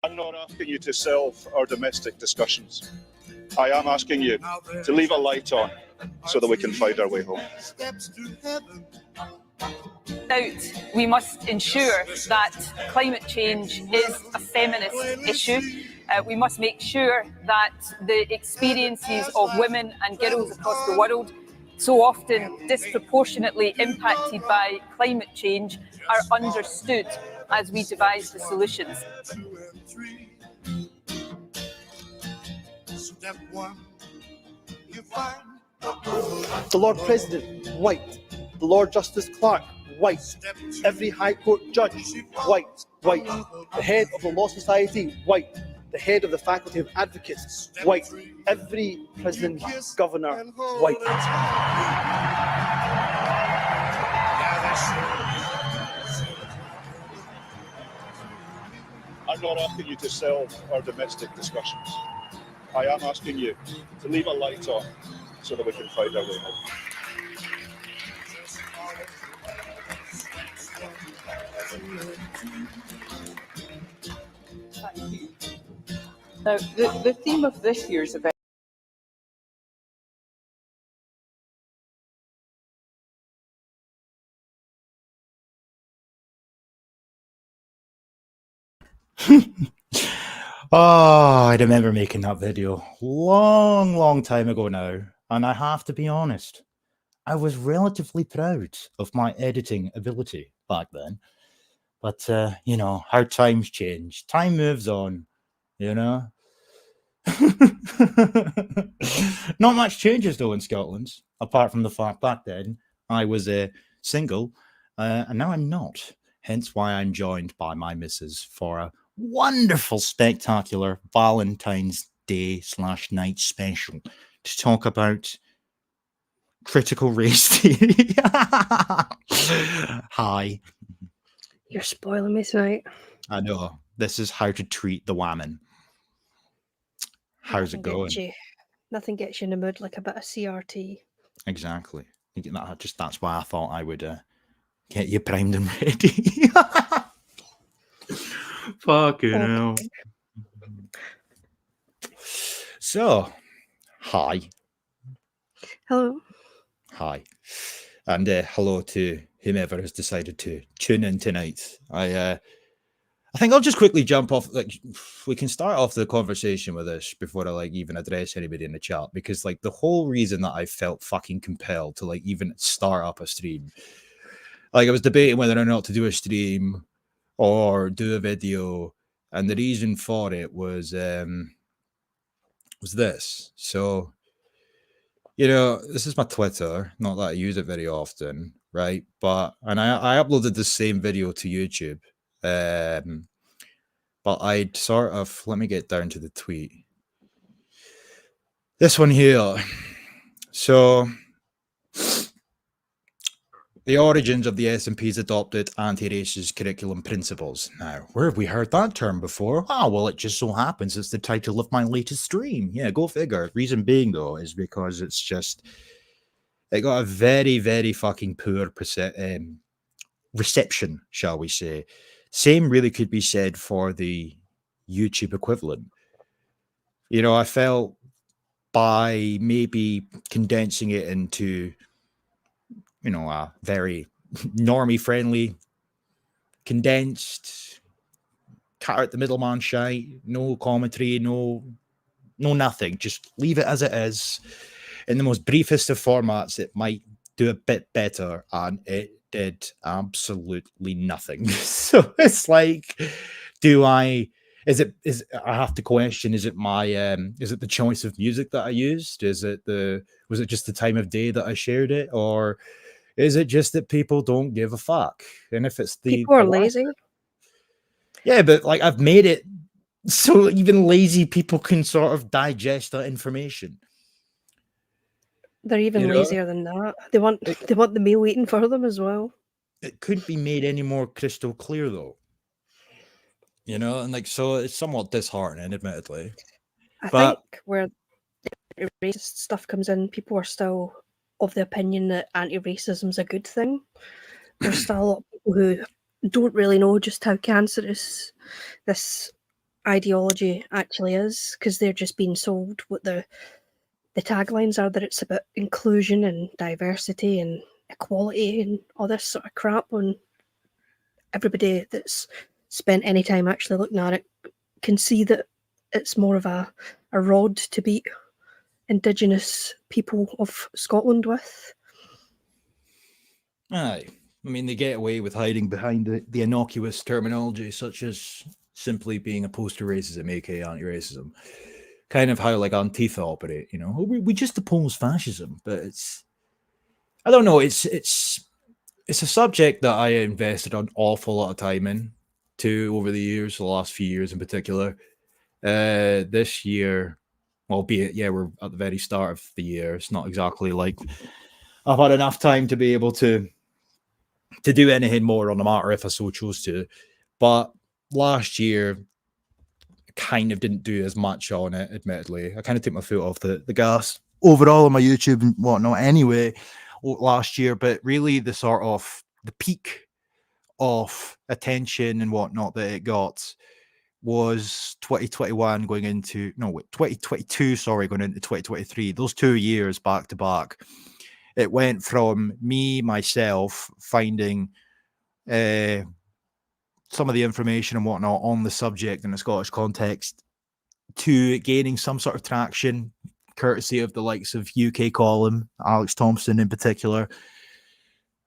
I'm not asking you to solve our domestic discussions. I am asking you to leave a light on so that we can find our way home. We must ensure that climate change is a feminist issue. We must make sure that the experiences of women and girls across the world, so often disproportionately impacted by climate change, are understood as we devise the solutions. Step one, you find the Lord President, white. The Lord Justice Clerk, white. Every High Court judge, white. The head of the Law Society, white. The head of the Faculty of Advocates, white. Every President, Governor, white. I'm not asking you to solve our domestic discussions. I am asking you to leave a light on so that we can find our way home. Now, the theme of this year's event Oh, I remember making that video long time ago now, and I have to be honest, I was relatively proud of my editing ability back then. But, you know, how times change. Time moves on, you know? Not much changes, though, in Scotland, apart from the fact back then I was single, and now I'm not. Hence why I'm joined by my missus for a wonderful, spectacular Valentine's Day / night special to talk about critical race theory. Hi. You're spoiling me tonight. I know. This is how to treat the woman. How's it going? Nothing gets you in the mood like a bit of CRT. Exactly. That's why I thought I would get you primed and ready. Fucking hell. So, hi. Hello. Hi. And hello to whomever has decided to tune in tonight. I think I'll just quickly jump off. Like, we can start off the conversation with this before I even address anybody in the chat, because the whole reason that I felt fucking compelled to even start up a stream, I was debating whether or not to do a stream or do a video, and the reason for it was this. So, you know, this is my Twitter. Not that I use it very often, right? But I uploaded the same video to YouTube. But I'd sort of, let me get down to the tweet. This one here. So, the origins of the SNP's adopted anti-racist curriculum principles. Now, where have we heard that term before? Oh, well, it just so happens it's the title of my latest stream. Yeah, go figure. Reason being, though, is because it got a very, very fucking poor reception, shall we say. Same really could be said for the YouTube equivalent. You know, I felt by maybe condensing it into, you know, a very normie-friendly, condensed, cut out the middleman shite, no commentary, no nothing. Just leave it as it is. In the most briefest of formats, it might do a bit better, and it did absolutely nothing. So it's like, I have to question, is it the choice of music that I used? Was it just the time of day that I shared it? Or is it just that people don't give a fuck? And if it's people are lazy. Yeah, but I've made it so even lazy people can sort of digest that information. They're even lazier than that. They want the meal eaten for them as well. It couldn't be made any more crystal clear, though. You know, and so it's somewhat disheartening, admittedly. I think where racist stuff comes in, people are still of the opinion that anti-racism is a good thing. There's still a lot of people who don't really know just how cancerous this ideology actually is, because they're just being sold what the taglines are, that it's about inclusion and diversity and equality and all this sort of crap, when everybody that's spent any time actually looking at it can see that it's more of a rod to beat Indigenous people of Scotland with. Aye. I mean, they get away with hiding behind the innocuous terminology, such as simply being opposed to racism, aka anti-racism. Kind of how like Antifa operate, you know. We just oppose fascism, but it's, I don't know, it's a subject that I invested an awful lot of time in to over the years, the last few years in particular. This year, albeit, yeah, we're at the very start of the year. It's not exactly like I've had enough time to be able to do anything more on the matter if I so chose to. But last year, I kind of didn't do as much on it, admittedly. I kind of took my foot off the gas overall on my YouTube and whatnot anyway last year. But really the sort of the peak of attention and whatnot that it got was 2021 going into, no, wait, 2022, sorry, going into 2023. Those 2 years back to back. It went from myself finding some of the information and whatnot on the subject in a Scottish context to gaining some sort of traction, courtesy of the likes of UK Column, Alex Thompson in particular.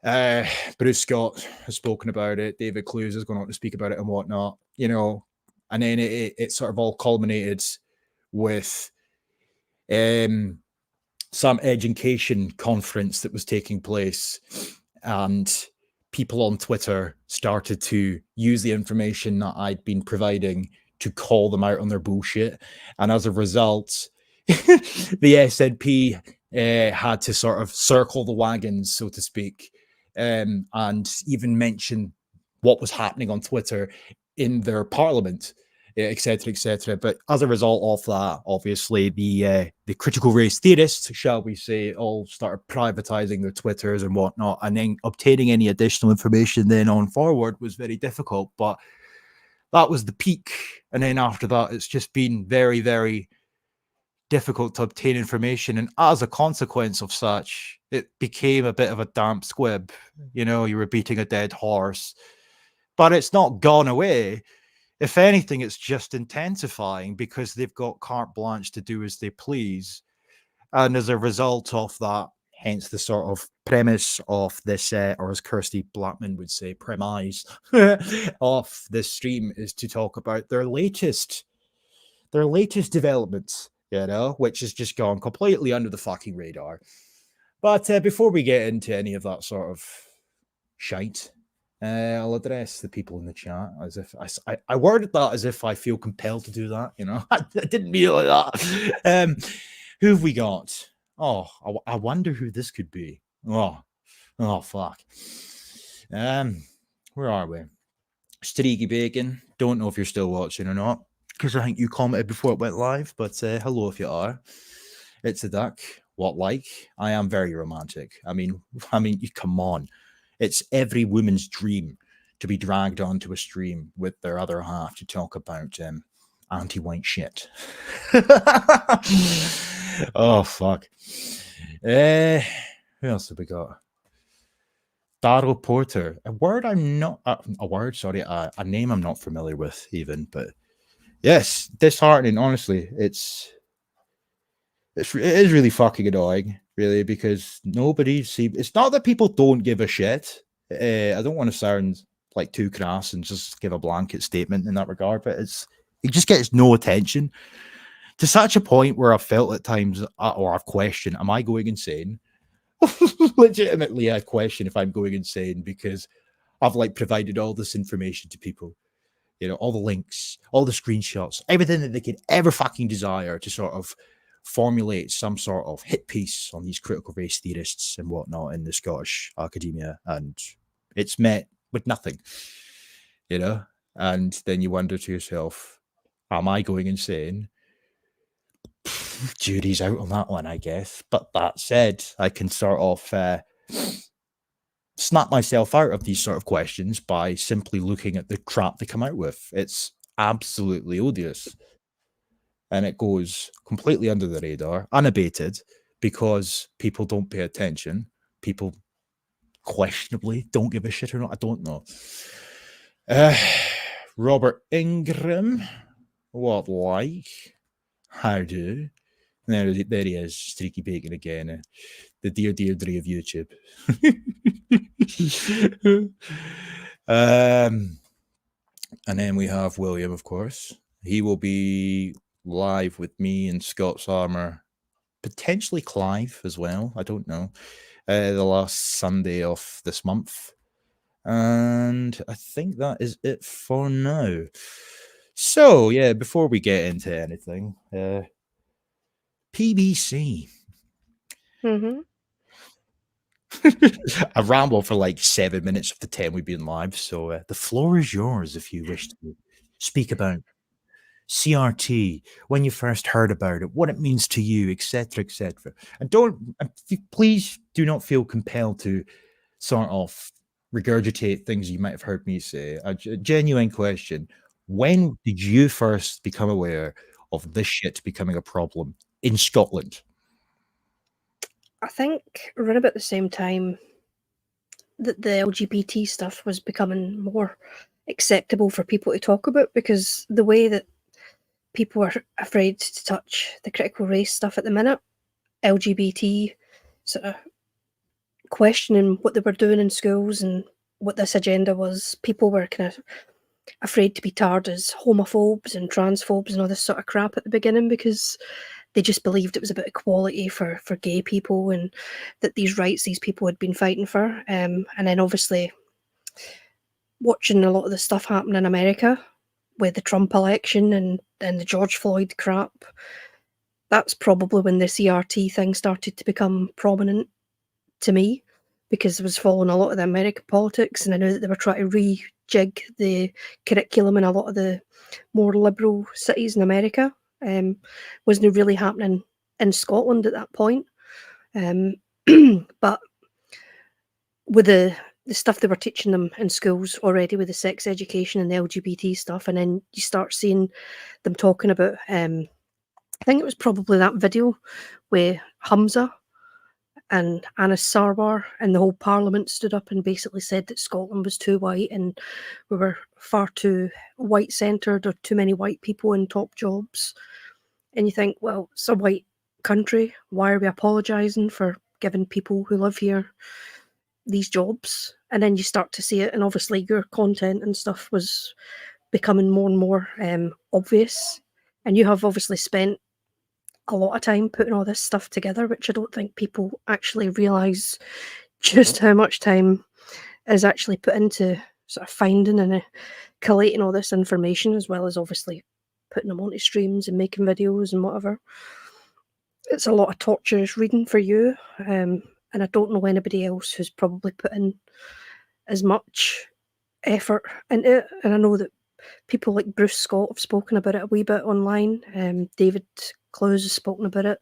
Bruce Scott has spoken about it. David Clues has gone on to speak about it and whatnot, you know, and then it sort of all culminated with some education conference that was taking place, and people on Twitter started to use the information that I'd been providing to call them out on their bullshit. And as a result, the SNP had to sort of circle the wagons, so to speak, and even mention what was happening on Twitter in their parliament, etc., etc. But as a result of that, obviously, the critical race theorists, shall we say, all started privatizing their Twitters and whatnot, and then obtaining any additional information then on forward was very difficult. But that was the peak, and then after that, it's just been very, very difficult to obtain information, and as a consequence of such, it became a bit of a damp squib. You know, you were beating a dead horse, but it's not gone away. If anything, it's just intensifying because they've got carte blanche to do as they please. And as a result of that, hence the sort of premise of this, or as Kirsty Blackman would say, premise of this stream is to talk about their latest developments, you know, which has just gone completely under the fucking radar. But before we get into any of that sort of shite, I'll address the people in the chat as if I worded that as if I feel compelled to do that, you know. I didn't mean it like that. Who have we got? Oh, I wonder who this could be. Oh, fuck. Where are we? Streaky Bacon. Don't know if you're still watching or not, because I think you commented before it went live, but hello if you are. It's a duck. What like? I am very romantic. I mean, you come on. It's every woman's dream to be dragged onto a stream with their other half to talk about anti-white shit. Oh, fuck. Who else have we got? Darryl Porter. A name I'm not familiar with even, but yes, disheartening, honestly. It is really fucking annoying, really, because nobody seems... It's not that people don't give a shit. I don't want to sound like too crass and just give a blanket statement in that regard, but it just gets no attention, to such a point where I've felt at times, or I've questioned, am I going insane? Legitimately, I question if I'm going insane, because I've like provided all this information to people, you know, all the links, all the screenshots, everything that they could ever fucking desire to sort of formulate some sort of hit piece on these critical race theorists and whatnot in the Scottish academia, and it's met with nothing, you know. And then you wonder to yourself, am I going insane? Jury's out on that one, I guess. But that said, I can sort of snap myself out of these sort of questions by simply looking at the crap they come out with. It's absolutely odious. And it goes completely under the radar, unabated, because people don't pay attention. People questionably don't give a shit or not. I don't know. Robert Ingram, what like? How do? There he is, Streaky Bacon again. The dear Deirdre of YouTube. And then we have William, of course. He will be live with me and Scott's Armour, potentially Clive as well. I don't know. The last Sunday of this month. And I think that is it for now. So, yeah, before we get into anything, PBC. Mm-hmm. I ramble for like 7 minutes of the 10 we've been live, so the floor is yours if you wish to speak about CRT, when you first heard about it, what it means to you, etc., etc. And please do not feel compelled to sort of regurgitate things you might have heard me say. A genuine question: when did you first become aware of this shit becoming a problem in Scotland? I think around about the same time that the LGBT stuff was becoming more acceptable for people to talk about, because the way that people are afraid to touch the critical race stuff at the minute, LGBT sort of questioning what they were doing in schools and what this agenda was, people were kind of afraid to be tarred as homophobes and transphobes and all this sort of crap at the beginning, because they just believed it was about equality for gay people and that these rights these people had been fighting for. And then obviously watching a lot of the stuff happen in America with the Trump election and the George Floyd crap, that's probably when the CRT thing started to become prominent to me, because I was following a lot of the American politics and I knew that they were trying to rejig the curriculum in a lot of the more liberal cities in America. Wasn't really happening in Scotland at that point. But with the stuff they were teaching them in schools already, with the sex education and the LGBT stuff, and then you start seeing them talking about, I think it was probably that video where Hamza and Anas Sarwar and the whole parliament stood up and basically said that Scotland was too white and we were far too white-centred, or too many white people in top jobs. And you think, well, it's a white country. Why are we apologising for giving people who live here these jobs? And then you start to see it, and obviously your content and stuff was becoming more and more obvious. And you have obviously spent a lot of time putting all this stuff together, which I don't think people actually realise just how much time is actually put into sort of finding and collating all this information, as well as obviously putting them onto streams and making videos and whatever. It's a lot of torturous reading for you, and I don't know anybody else who's probably put in as much effort into it. And I know that people like Bruce Scott have spoken about it a wee bit online. David Clowes has spoken about it,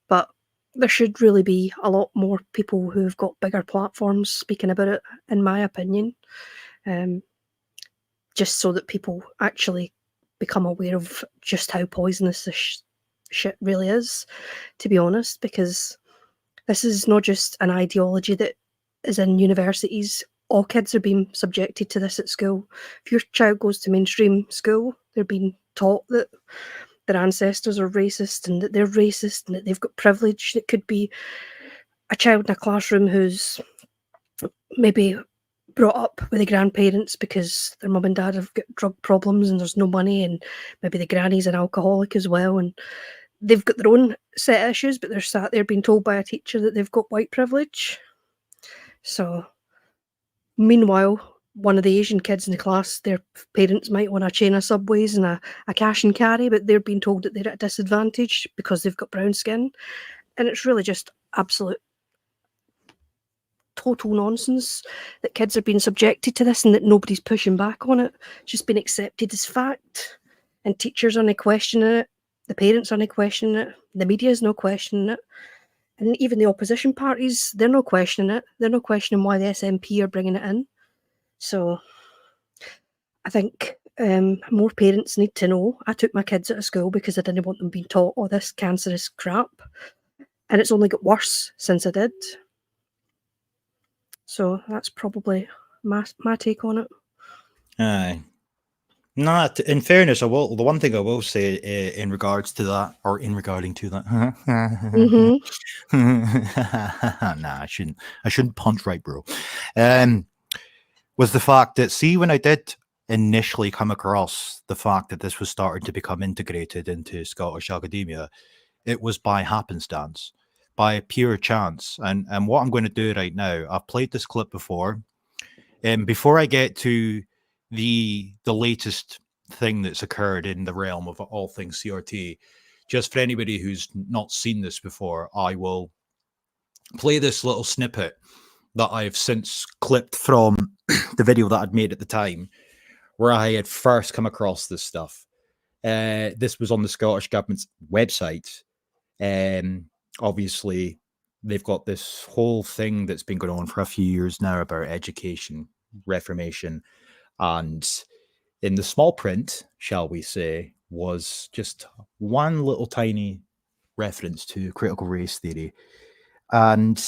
but there should really be a lot more people who've got bigger platforms speaking about it, in my opinion, just so that people actually become aware of just how poisonous this shit really is, to be honest, because this is not just an ideology that is in universities. All kids are being subjected to this at school. If your child goes to mainstream school, they're being taught that their ancestors are racist and that they're racist and that they've got privilege. It could be a child in a classroom who's maybe brought up with the grandparents because their mum and dad have got drug problems and there's no money, and maybe the granny's an alcoholic as well, and they've got their own set of issues, but they're sat there being told by a teacher that they've got white privilege. So meanwhile, one of the Asian kids in the class, their parents might own a chain of Subways and a cash and carry, but they're being told that they're at a disadvantage because they've got brown skin. And it's really just absolute total nonsense that kids are being subjected to this and that nobody's pushing back on it. It's just been accepted as fact, and teachers aren't questioning it, the parents aren't questioning it, the media's not questioning it, and even the opposition parties, they're not questioning it. They're not questioning why the SNP are bringing it in. So I think More parents need to know. I took my kids out of school because I didn't want them being taught all this cancerous crap. And it's only got worse since I did. So that's probably my take on it. Aye. No, in fairness, I will. The one thing I will say in regards to that, or in regarding to that, nah, I shouldn't. I shouldn't punch right, bro. Was the fact that, see, when I did initially come across the fact that this was starting to become integrated into Scottish academia, it was by happenstance, by pure chance. And what I'm going to do right now, I've played this clip before, and before I get to the latest thing that's occurred in the realm of all things CRT, just for anybody who's not seen this before, I will play this little snippet that I've since clipped from the video that I'd made at the time, where I had first come across this stuff. This was on the Scottish Government's website. Obviously, they've got this whole thing that's been going on for a few years now about education reformation. And in the small print, shall we say, was just one little tiny reference to critical race theory. And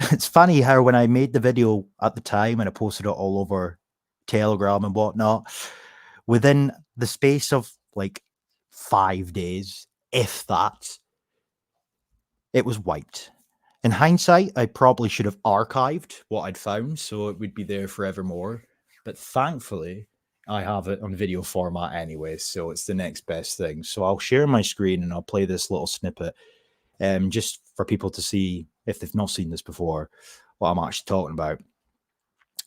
it's funny how when I made the video at the time and I posted it all over Telegram and whatnot, within the space of like 5 days, if that, it was wiped. In hindsight, I probably should have archived what I'd found so it would be there forevermore. But thankfully, I have it on video format anyway, so it's the next best thing. So I'll share my screen and I'll play this little snippet just for people to see, if they've not seen this before, what I'm actually talking about.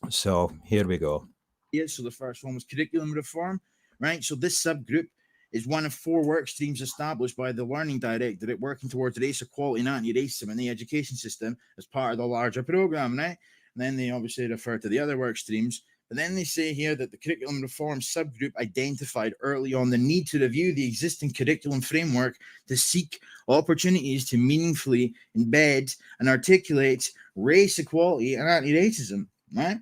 So here we go. Yeah, so the first one was curriculum reform, right? So this subgroup is one of 4 work streams established by the Learning Directorate working towards race equality and anti-racism in the education system as part of the larger program, right? And then they obviously refer to the other work streams. But then they say here that the curriculum reform subgroup identified early on the need to review the existing curriculum framework to seek opportunities to meaningfully embed and articulate race equality and anti-racism, right?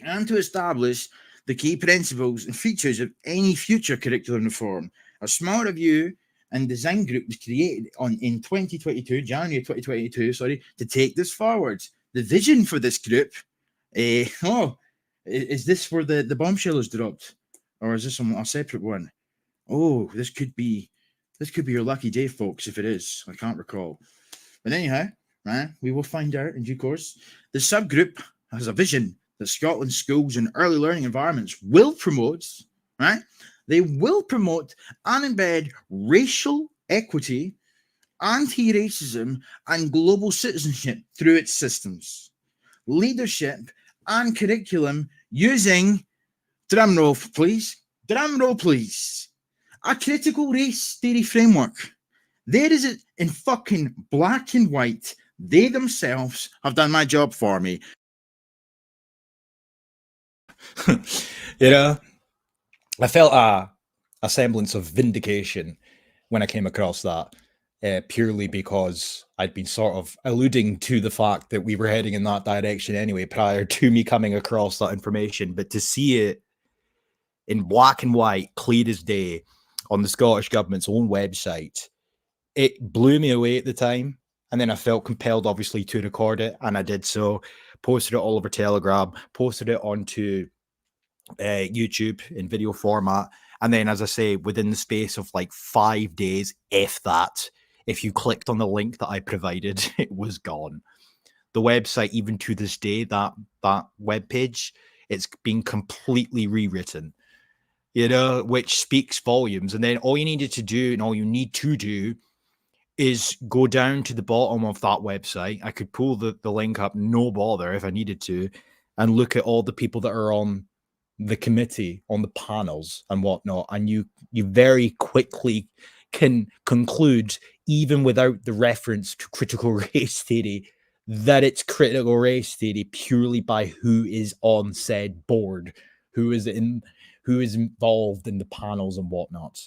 And to establish the key principles and features of any future curriculum reform. A small review and design group was created in 2022, January 2022, to take this forward. The vision for this group, is this where the bombshell is dropped, or is this a separate one? Oh, this could be your lucky day, folks. If it is, I can't recall. But anyhow, right, we will find out in due course. The subgroup has a vision that Scotland's schools and early learning environments will promote. Right, they will promote and embed racial equity, anti-racism, and global citizenship through its systems, leadership, and curriculum using, drumroll please, a critical race theory framework. There is it in fucking black and white. They themselves have done my job for me. You know, I felt a semblance of vindication when I came across that. Purely because I'd been sort of alluding to the fact that we were heading in that direction anyway prior to me coming across that information. But to see it in black and white, clear as day, on the Scottish Government's own website, it blew me away at the time. And then I felt compelled, obviously, to record it. And I did so, posted it all over Telegram, posted it onto YouTube in video format. And then, as I say, within the space of like 5 days, if that, if you clicked on the link that I provided, it was gone. The website, even to this day, that webpage, it's been completely rewritten, you know, which speaks volumes. And then all you needed to do, and all you need to do, is go down to the bottom of that website. I could pull the link up, no bother, if I needed to, and look at all the people that are on the committee, on the panels and whatnot, and you very quickly can conclude, even without the reference to critical race theory, that it's critical race theory purely by who is on said board, who is involved in the panels and whatnot.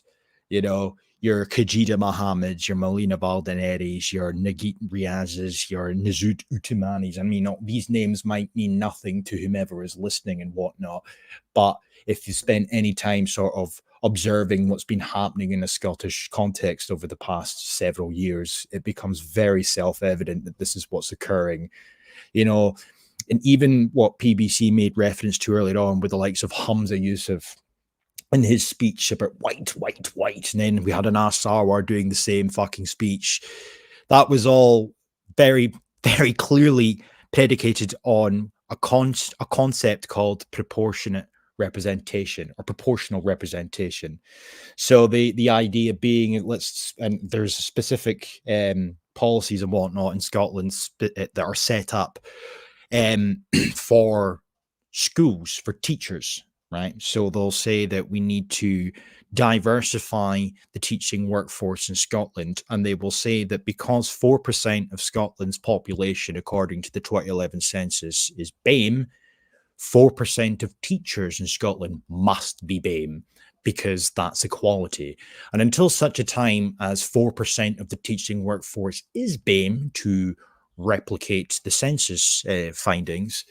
You know, your Kajida Mohammeds, your Molina Valdeneres, your Nagit Riazes, your Nazut Utumanis. I mean, these names might mean nothing to whomever is listening and whatnot, but if you spend any time sort of observing what's been happening in a Scottish context over the past several years, it becomes very self-evident that this is what's occurring. You know, and even what PBC made reference to earlier on with the likes of Hamza Yusuf in his speech about white, and then we had an Sarwar doing the same fucking speech. That was all very, very clearly predicated on a concept called proportionate representation or proportional representation. So the idea being, and there's specific policies and whatnot in Scotland that are set up for schools, for teachers, right? So they'll say that we need to diversify the teaching workforce in Scotland, and they will say that because 4% of Scotland's population, according to the 2011 census, is BAME, 4% of teachers in Scotland must be BAME, because that's equality. And until such a time as 4% of the teaching workforce is BAME to replicate the census findings,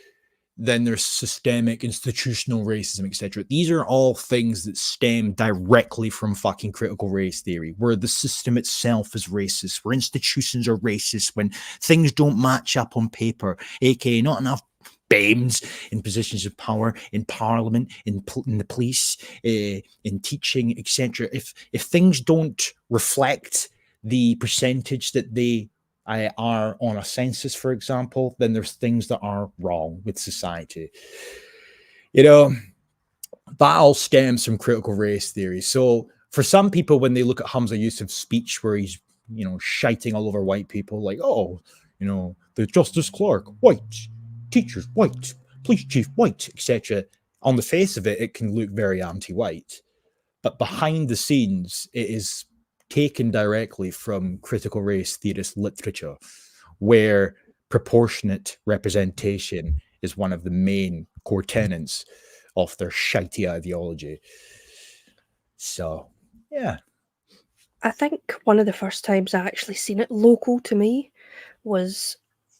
then there's systemic institutional racism, etc. These are all things that stem directly from fucking critical race theory, where the system itself is racist, where institutions are racist, when things don't match up on paper, aka not enough BAMEs in positions of power, in parliament, in the police, in teaching, etc. If things don't reflect the percentage that they are on a census, for example, then there's things that are wrong with society. You know, that all stems from critical race theory. So for some people, when they look at Hamza Yusuf's speech where he's, you know, shiting all over white people, like, oh, you know, the Justice Clerk, white, teachers, white, police chief, white, etc. On the face of it, it can look very anti-white. But behind the scenes, it is taken directly from critical race theorist literature, where proportionate representation is one of the main core tenets of their shitey ideology. So, yeah. I think one of the first times I actually seen it local to me was,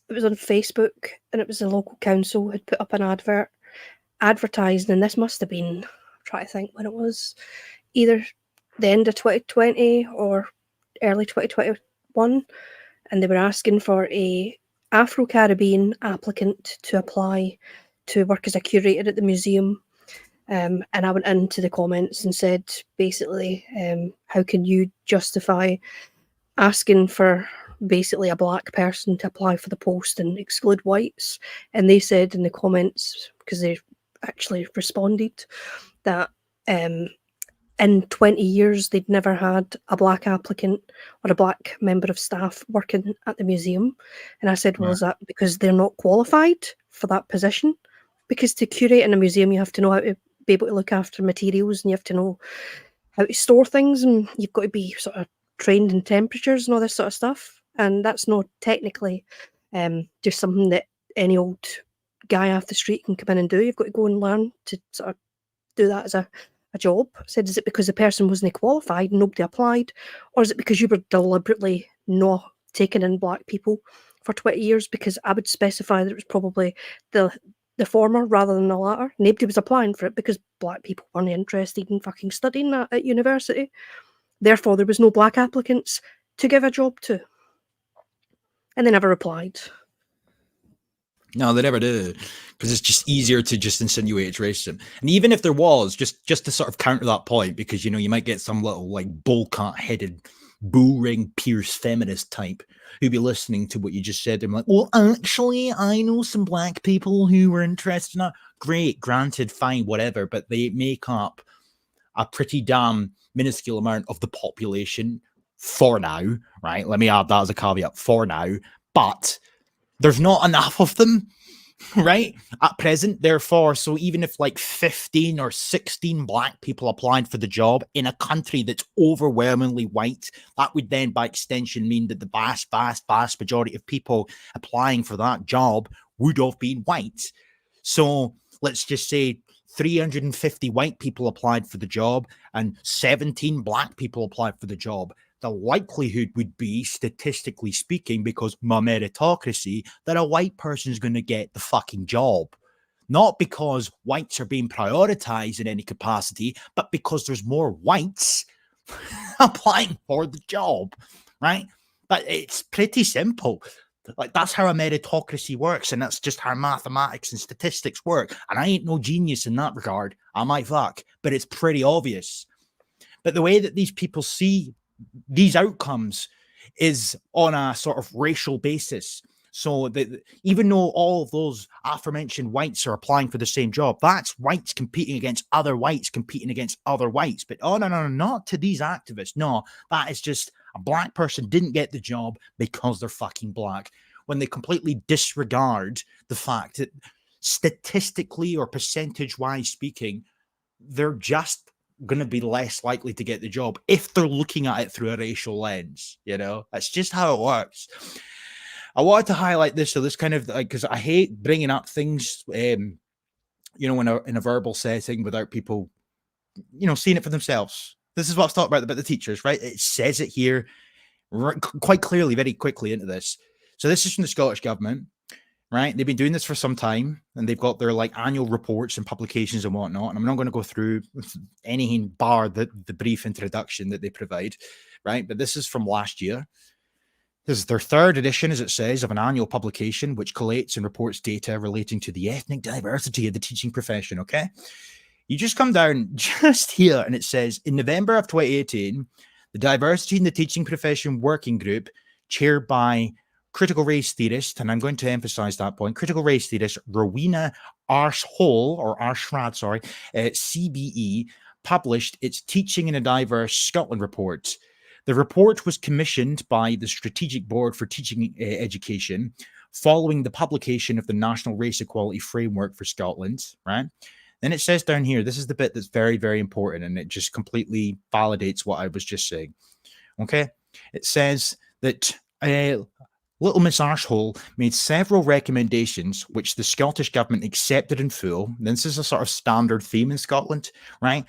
it was on Facebook, and it was the local council had put up an advert advertising, and this must have been, I'm trying to think when it was, either the end of 2020 or early 2021, and they were asking for a Afro-Caribbean applicant to apply to work as a curator at the museum. And I went into the comments and said, basically, how can you justify asking for basically a black person to apply for the post and exclude whites? And they said in the comments, because they actually responded, that in 20 years they'd never had a black applicant or a black member of staff working at the museum. And I said, well, is that because they're not qualified for that position? Because to curate in a museum, you have to know how to be able to look after materials, and you have to know how to store things, and you've got to be sort of trained in temperatures and all this sort of stuff. And that's not technically just something that any old guy off the street can come in and do. You've got to go and learn to sort of do that as a job. I said, is it because the person wasn't qualified and nobody applied, or is it because you were deliberately not taking in black people for 20 years? Because I would specify that it was probably the former rather than the latter. Nobody was applying for it because black people weren't interested in fucking studying that at university. Therefore, there was no black applicants to give a job to. And they never applied. No, they never do, because it's just easier to just insinuate it's racism. And even if there was, just to sort of counter that point, because, you know, you might get some little like bull-cut-headed, bull-ring pierced feminist type who'd be listening to what you just said. They're like, well, actually, I know some black people who were interested in that. Great, granted, fine, whatever, but they make up a pretty damn minuscule amount of the population for now, right? Let me add that as a caveat, for now. But there's not enough of them, right, at present. Therefore, so even if like 15 or 16 black people applied for the job in a country that's overwhelmingly white, that would then by extension mean that the vast majority of people applying for that job would have been white. So let's just say 350 white people applied for the job and 17 black people applied for the job, the likelihood would be, statistically speaking, because my meritocracy, that a white person is going to get the fucking job. Not because whites are being prioritized in any capacity, but because there's more whites applying for the job, right? But it's pretty simple. Like, that's how a meritocracy works, and that's just how mathematics and statistics work. And I ain't no genius in that regard. I might fuck, but it's pretty obvious. But the way that these people see these outcomes is on a sort of racial basis. So that even though all of those aforementioned whites are applying for the same job, that's whites competing against other whites competing against other whites. But oh, no, not to these activists. No, that is just a black person didn't get the job because they're fucking black, when they completely disregard the fact that statistically or percentage-wise speaking, they're just going to be less likely to get the job if they're looking at it through a racial lens. You know, that's just how it works. I wanted to highlight this, so this kind of, like, because I hate bringing up things, you know, in a verbal setting without people, you know, seeing it for themselves. This is what I've talked about the teachers, right? It says it here quite clearly, very quickly into this. So this is from the Scottish government, right? They've been doing this for some time, and they've got their like annual reports and publications and whatnot. And I'm not going to go through anything bar the brief introduction that they provide, right? But this is from last year. This is their third edition, as it says, of an annual publication which collates and reports data relating to the ethnic diversity of the teaching profession, okay? You just come down just here, and it says, in November of 2018, the Diversity in the Teaching Profession Working Group, chaired by critical race theorist, and I'm going to emphasize that point, critical race theorist Rowena Arshad, CBE, published its Teaching in a Diverse Scotland report. The report was commissioned by the Strategic Board for Teaching Education following the publication of the National Race Equality Framework for Scotland, right? Then it says down here, this is the bit that's very, very important, and it just completely validates what I was just saying, okay? It says that Little Miss Arshole made several recommendations which the Scottish Government accepted in full. This is a sort of standard theme in Scotland, right?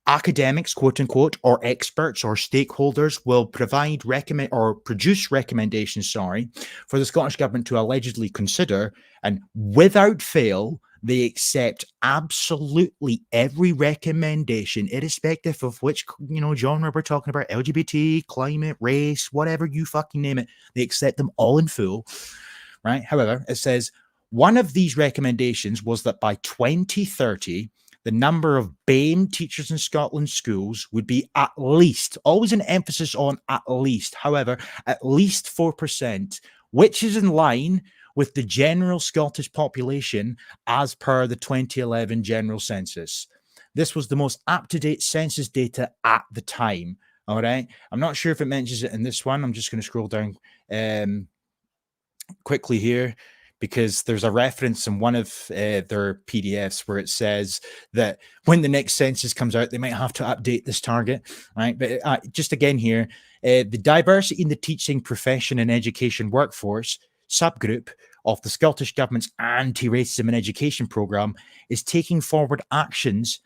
Academics, quote unquote, or experts or stakeholders will produce recommendations, for the Scottish Government to allegedly consider, and without fail, they accept absolutely every recommendation, irrespective of which, you know, genre we're talking about, LGBT, climate, race, whatever you fucking name it. They accept them all in full, right? However, it says one of these recommendations was that by 2030, the number of BAME teachers in Scotland's schools would be at least, always an emphasis on at least, however, at least 4%, which is in line with the general Scottish population as per the 2011 general census. This was the most up-to-date census data at the time, all right? I'm not sure if it mentions it in this one. I'm just going to scroll down quickly here, because there's a reference in one of their PDFs where it says that when the next census comes out, they might have to update this target, right? But just again here, the Diversity in the Teaching Profession and Education Workforce subgroup of the Scottish Government's Anti-Racism in Education programme is taking forward actions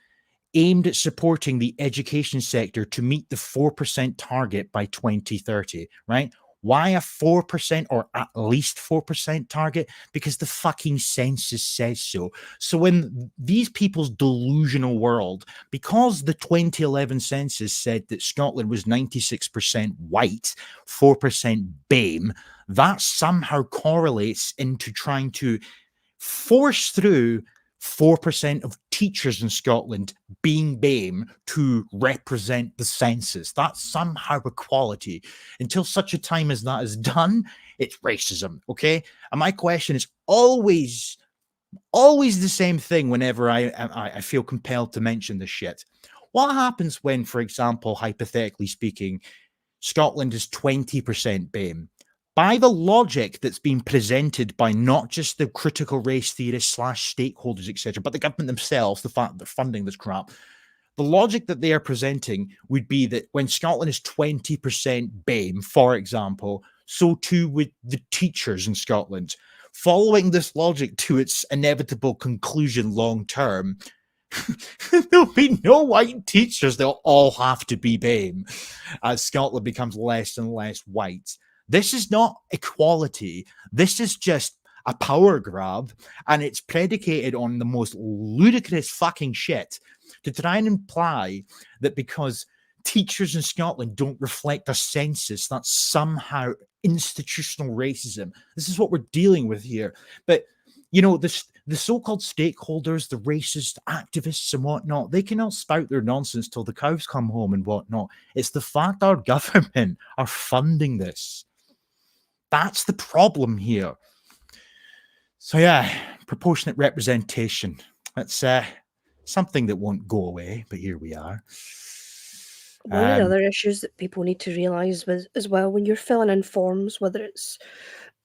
aimed at supporting the education sector to meet the 4% target by 2030, right? Why a 4% or at least 4% target? Because the fucking census says so. So in these people's delusional world, because the 2011 census said that Scotland was 96% white, 4% BAME, that somehow correlates into trying to force through 4% of teachers in Scotland being BAME to represent the census. That's somehow equality. Until such a time as that is done, it's racism, okay? And my question is always the same thing whenever I feel compelled to mention this shit. What happens when, for example, hypothetically speaking, Scotland is 20% BAME? By the logic that's been presented by not just the critical race theorists / stakeholders, etc., but the government themselves, the fact that they're funding this crap, the logic that they are presenting would be that when Scotland is 20% BAME, for example, so too would the teachers in Scotland. Following this logic to its inevitable conclusion long term, There'll be no white teachers. They'll all have to be BAME as Scotland becomes less and less white. This is not equality. This is just a power grab, and it's predicated on the most ludicrous fucking shit to try and imply that because teachers in Scotland don't reflect a census, that's somehow institutional racism. This is what we're dealing with here. But, you know, the so-called stakeholders, the racist activists and whatnot, they can all spout their nonsense till the cows come home and whatnot. It's the fact our government are funding this. That's the problem here. So yeah, proportionate representation. That's something that won't go away, but here we are. One of the other issues that people need to realise as well, when you're filling in forms, whether it's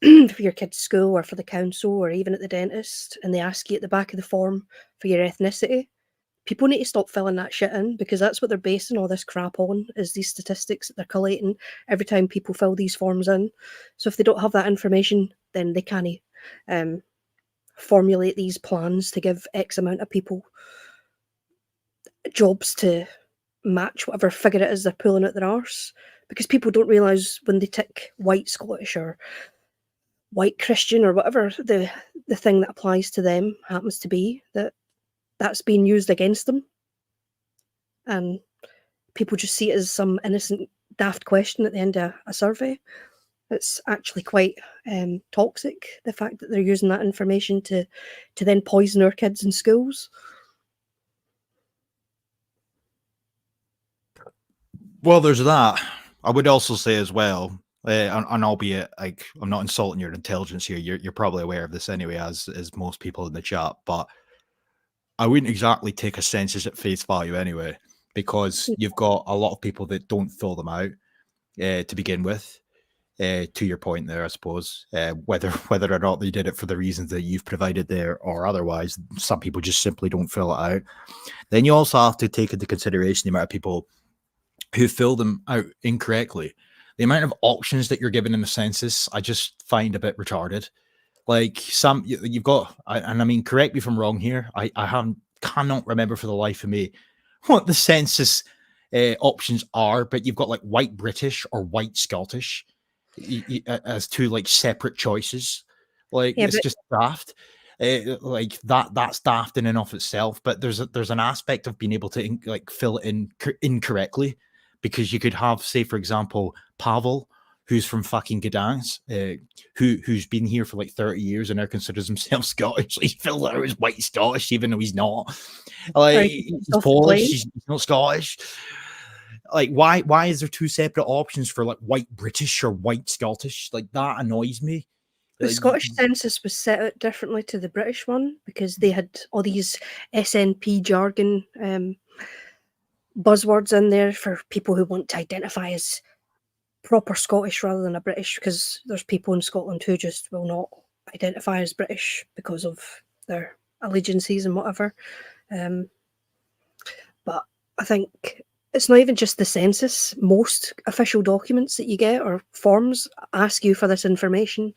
for your kid's school or for the council or even at the dentist, and they ask you at the back of the form for your ethnicity, people need to stop filling that shit in, because that's what they're basing all this crap on, is these statistics that they're collating every time people fill these forms in. So if they don't have that information, then they can't formulate these plans to give X amount of people jobs to match whatever figure it is they're pulling out their arse. Because people don't realise when they tick white Scottish or white Christian or whatever the thing that applies to them happens to be, that that's being used against them. And people just see it as some innocent, daft question at the end of a survey. It's actually quite toxic, the fact that they're using that information to then poison our kids in schools. Well, there's that. I would also say as well, and albeit like I'm not insulting your intelligence here, you're probably aware of this anyway, as most people in the chat, but I wouldn't exactly take a census at face value anyway, because you've got a lot of people that don't fill them out to begin with. To your point there, I suppose, whether or not they did it for the reasons that you've provided there or otherwise, some people just simply don't fill it out. Then you also have to take into consideration the amount of people who fill them out incorrectly. The amount of options that you're given in the census, I just find a bit retarded. Like you've got, and I mean, correct me if I'm wrong here. I cannot remember for the life of me what the census options are, but you've got like white British or white Scottish as two like separate choices. Like it's just daft. Like that's daft in and of itself. But there's an aspect of being able to like fill it in incorrectly, because you could have, say, for example, Pavel, who's from fucking Gdansk, who's been here for like 30 years and now considers himself Scottish. He's filled out as white Scottish, even though he's not. Like he's Polish, he's not Scottish. Like, why is there two separate options for like white British or white Scottish? Like that annoys me. The Scottish census was set out differently to the British one because they had all these SNP jargon buzzwords in there for people who want to identify as proper Scottish rather than a British, because there's people in Scotland who just will not identify as British because of their allegiances and whatever. But I think it's not even just the census. Most official documents that you get or forms ask you for this information,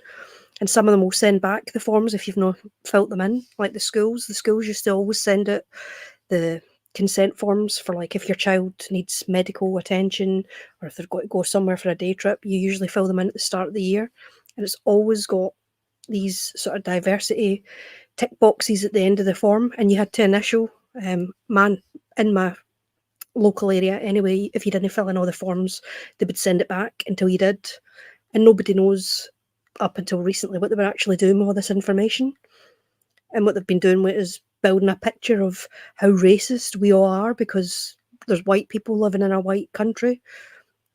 and some of them will send back the forms if you've not filled them in. Like the schools used to always send out the consent forms for, like, if your child needs medical attention or if they're going to go somewhere for a day trip, you usually fill them in at the start of the year, and it's always got these sort of diversity tick boxes at the end of the form, and you had to initial man in my local area anyway, if you didn't fill in all the forms, they would send it back until you did. And nobody knows up until recently what they were actually doing with all this information. And what they've been doing with it is building a picture of how racist we all are because there's white people living in a white country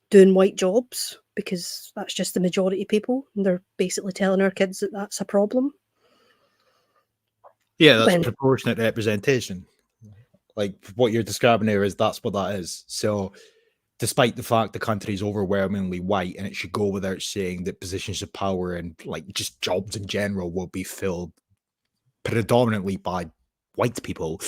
doing white jobs, because that's just the majority of people, and they're basically telling our kids that that's a problem. Yeah, that's proportionate representation. Like what you're describing there that's what that is. So despite the fact the country is overwhelmingly white, and it should go without saying that positions of power and like just jobs in general will be filled predominantly by white people,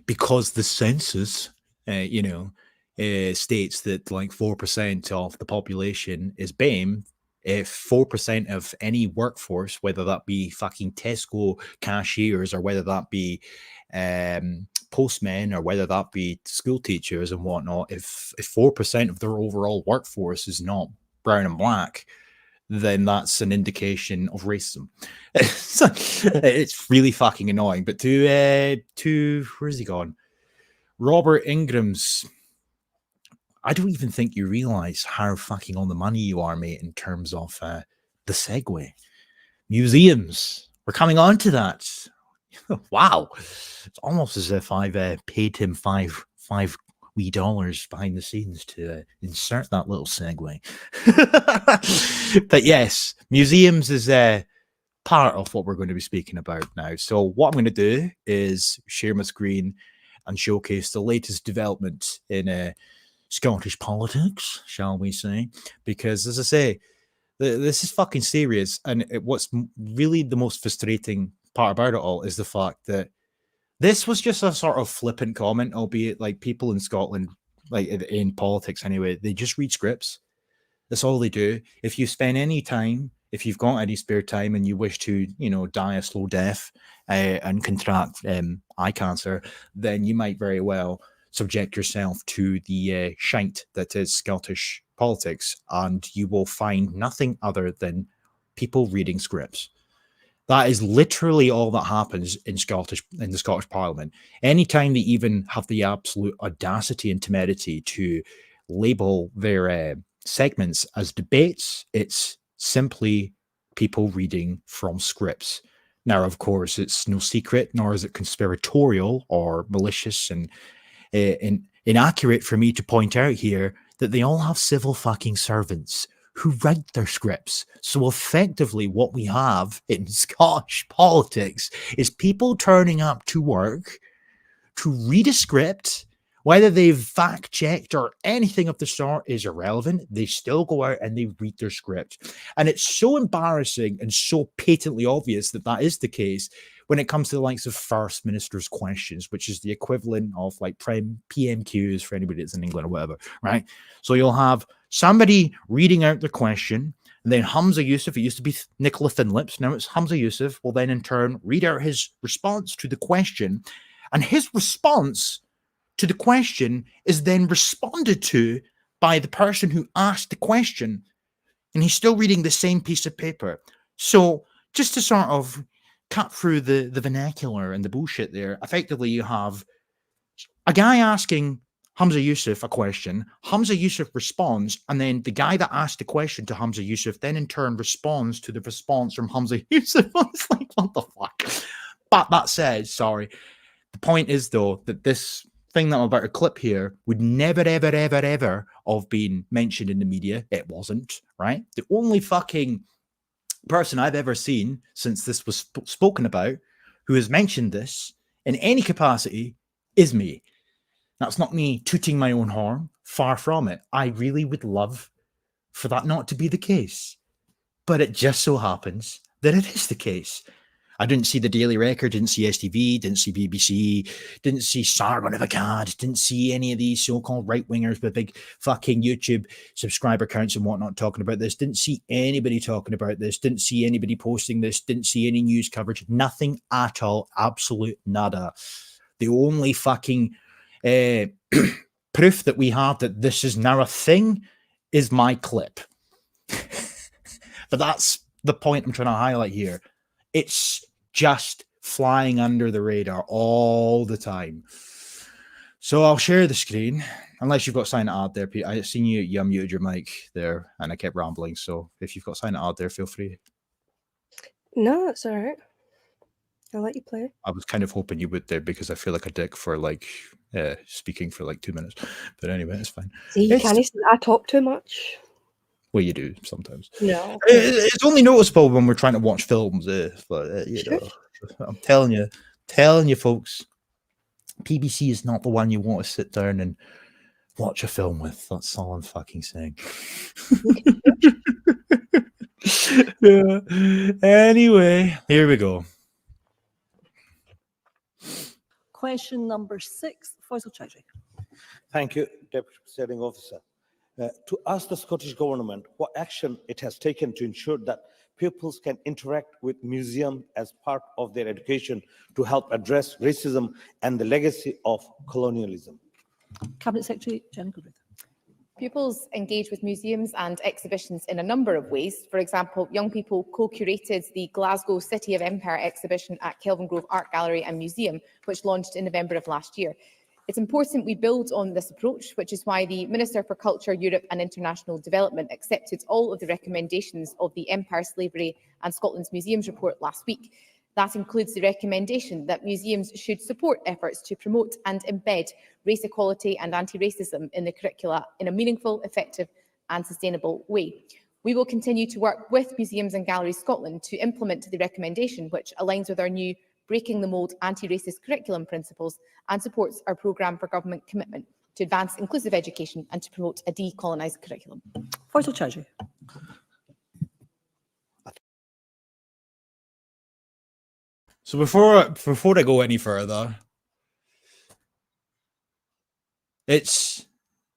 because the census, states that like 4% of the population is BAME, if 4% of any workforce, whether that be fucking Tesco cashiers or whether that be postmen or whether that be school teachers and whatnot, if 4% of their overall workforce is not brown and black, then that's an indication of racism. It's really fucking annoying. But to where's he gone? Robert Ingram's. I don't even think you realize how fucking on the money you are, mate, in terms of the segue. Museums. We're coming on to that. Wow. It's almost as if I've paid him five wee dollars behind the scenes to insert that little segue. But yes, museums is part of what we're going to be speaking about now. So what I'm going to do is share my screen and showcase the latest development in Scottish politics, shall we say? Because, as I say, this is fucking serious. And what's really the most frustrating part about it all is the fact that this was just a sort of flippant comment, albeit like people in Scotland, like in politics anyway, they just read scripts. That's all they do. If you spend any time, if you've got any spare time and you wish to, die a slow death and contract eye cancer, then you might very well subject yourself to the shite that is Scottish politics, and you will find nothing other than people reading scripts. That is literally all that happens in the Scottish Parliament. Anytime they even have the absolute audacity and temerity to label their segments as debates, it's simply people reading from scripts. Now, of course, it's no secret, nor is it conspiratorial or malicious and inaccurate for me to point out here that they all have civil fucking servants who write their scripts. So effectively what we have in Scottish politics is people turning up to work to read a script. Whether they've fact-checked or anything of the sort is irrelevant. They still go out and they read their script. And it's so embarrassing and so patently obvious that that is the case when it comes to the likes of First Minister's questions, which is the equivalent of like PMQs for anybody that's in England or whatever, right? So you'll have somebody reading out the question, and then Humza Yousaf, it used to be Nicola Thinlips, now it's Humza Yousaf, will then in turn read out his response to the question, and his response to the question is then responded to by the person who asked the question, and he's still reading the same piece of paper. So just to sort of cut through the vernacular and the bullshit there, effectively you have a guy asking Humza Yousaf a question, Humza Yousaf responds, and then the guy that asked the question to Humza Yousaf then in turn responds to the response from Humza Yousaf. It's like, what the fuck? But that said, sorry, the point is though that this thing that I'm about to clip here would never, ever, ever, ever have been mentioned in the media. It wasn't, right? The only fucking person I've ever seen since this was spoken about who has mentioned this in any capacity is me. That's not me tooting my own horn. Far from it. I really would love for that not to be the case. But it just so happens that it is the case. I didn't see the Daily Record, didn't see STV, didn't see BBC, didn't see Sargon of Akkad, didn't see any of these so-called right-wingers with big fucking YouTube subscriber counts and whatnot talking about this, didn't see anybody talking about this, didn't see anybody posting this, didn't see any news coverage, nothing at all, absolute nada. The only fucking proof that we have that this is now a thing is my clip. But that's the point I'm trying to highlight here. It's just flying under the radar all the time. So I'll share the screen, unless you've got something to add there, Pete. I seen you unmuted your mic there, and I kept rambling. So if you've got something to add there, feel free. No, that's all right. I'll let you play. I was kind of hoping you would there because I feel like a dick for like speaking for like 2 minutes. But anyway, it's fine. See, you can't say I talk too much. Well, you do sometimes. No. It's only noticeable when we're trying to watch films, but you know, I'm telling you, folks, PBC is not the one you want to sit down and watch a film with. That's all I'm fucking saying. Yeah. Anyway, here we go. Question number 6, Faisal Chowdhury. Thank you, Deputy Presiding Officer. to ask the Scottish Government what action it has taken to ensure that pupils can interact with museums as part of their education to help address racism and the legacy of colonialism. Cabinet Secretary Jenny Gilruth. Pupils engage with museums and exhibitions in a number of ways. For example, young people co-curated the Glasgow City of Empire exhibition at Kelvingrove Art Gallery and Museum, which launched in November of last year. It's important we build on this approach, which is why the Minister for Culture, Europe and International Development accepted all of the recommendations of the Empire, Slavery and Scotland's Museums report last week. That includes the recommendation that museums should support efforts to promote and embed race equality and anti-racism in the curricula in a meaningful, effective and sustainable way. We will continue to work with Museums and Galleries Scotland to implement the recommendation, which aligns with our new Breaking the Mould anti-racist curriculum principles and supports our programme for government commitment to advance inclusive education and to promote a decolonised curriculum. Faisal Chowdhury. So before I go any further, it's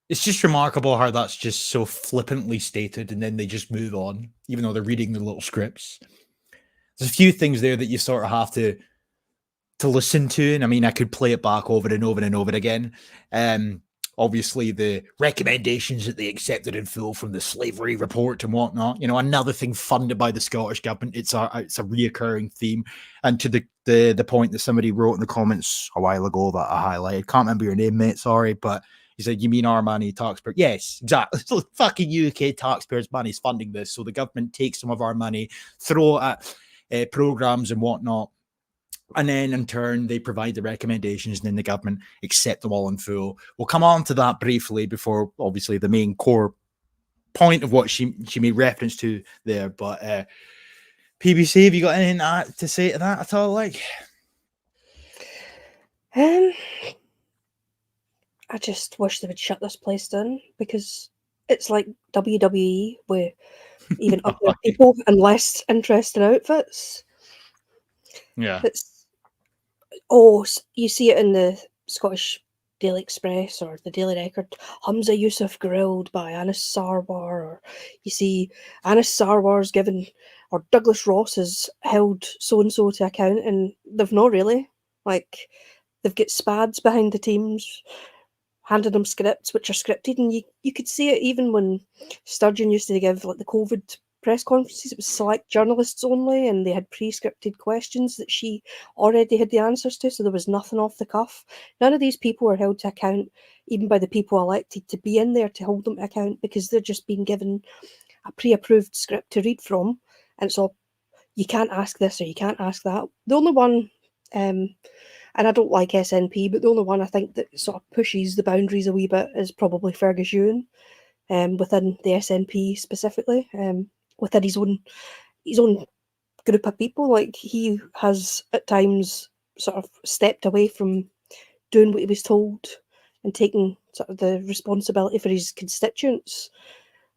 just remarkable how that's just so flippantly stated, and then they just move on, even though they're reading the little scripts. There's a few things there that you sort of have to listen to, and I mean, I could play it back over and over and over again. Obviously, the recommendations that they accepted in full from the slavery report and whatnot. You know, another thing funded by the Scottish Government. It's a reoccurring theme. And to the point that somebody wrote in the comments a while ago that I highlighted. Can't remember your name, mate. Sorry, but he said, "You mean our money, taxpayer?" Yes, exactly. So fucking UK taxpayers' money is funding this. So the government takes some of our money, throw it at programs and whatnot. And then in turn, they provide the recommendations and then the government accept them all in full. We'll come on to that briefly before obviously the main core point of what she made reference to there. But PBC, have you got anything to say to that at all? Like, I just wish they would shut this place down because it's like WWE with even uglier people and less interesting outfits. Yeah. You see it in the Scottish Daily Express or the Daily Record. Hamza Yusuf grilled by Anas Sarwar, or you see Anas Sarwar's given, or Douglas Ross has held so and so to account, and they've not really. Like, they've got spads behind the teams, handed them scripts which are scripted, and you could see it even when Sturgeon used to give like the COVID press conferences. It was select journalists only, and they had pre-scripted questions that she already had the answers to, so there was nothing off the cuff. None of these people are held to account, even by the people elected to be in there to hold them to account, because they're just being given a pre-approved script to read from, and so you can't ask this or you can't ask that. The only one, and I don't like SNP, but the only one I think that sort of pushes the boundaries a wee bit is probably Fergus Ewan, within the SNP specifically. Within his own group of people. Like, he has at times sort of stepped away from doing what he was told and taking sort of the responsibility for his constituents,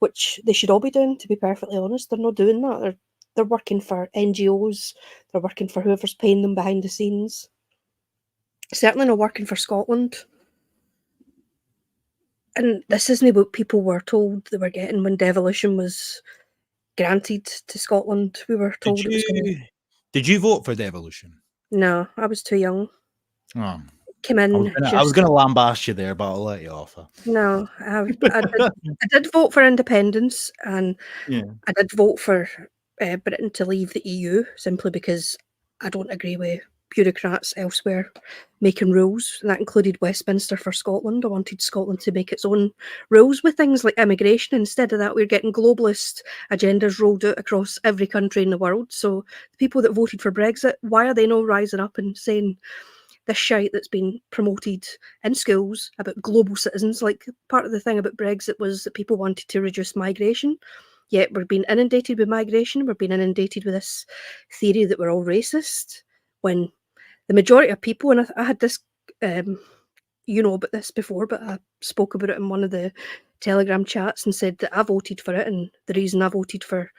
which they should all be doing, to be perfectly honest. They're not doing that. They're working for NGOs, they're working for whoever's paying them behind the scenes. Certainly not working for Scotland. And this isn't what people were told they were getting when devolution was granted to Scotland. We were told it was going to... Did you vote for devolution? No, I was too young. Oh. Came in. I was going to lambaste you there, but I'll let you off. No, I did vote for independence, and I did vote for Britain to leave the EU, simply because I don't agree with bureaucrats elsewhere making rules, and that included Westminster for Scotland. I wanted Scotland to make its own rules with things like immigration. Instead of that, we're getting globalist agendas rolled out across every country in the world. So the people that voted for Brexit, why are they not rising up and saying this shite that's been promoted in schools about global citizens? Like, part of the thing about Brexit was that people wanted to reduce migration, yet we're being inundated with migration. We're being inundated with this theory that we're all racist, when the majority of people, and I had this, you know about this before, but I spoke about it in one of the Telegram chats and said that I voted for it, and the reason I voted for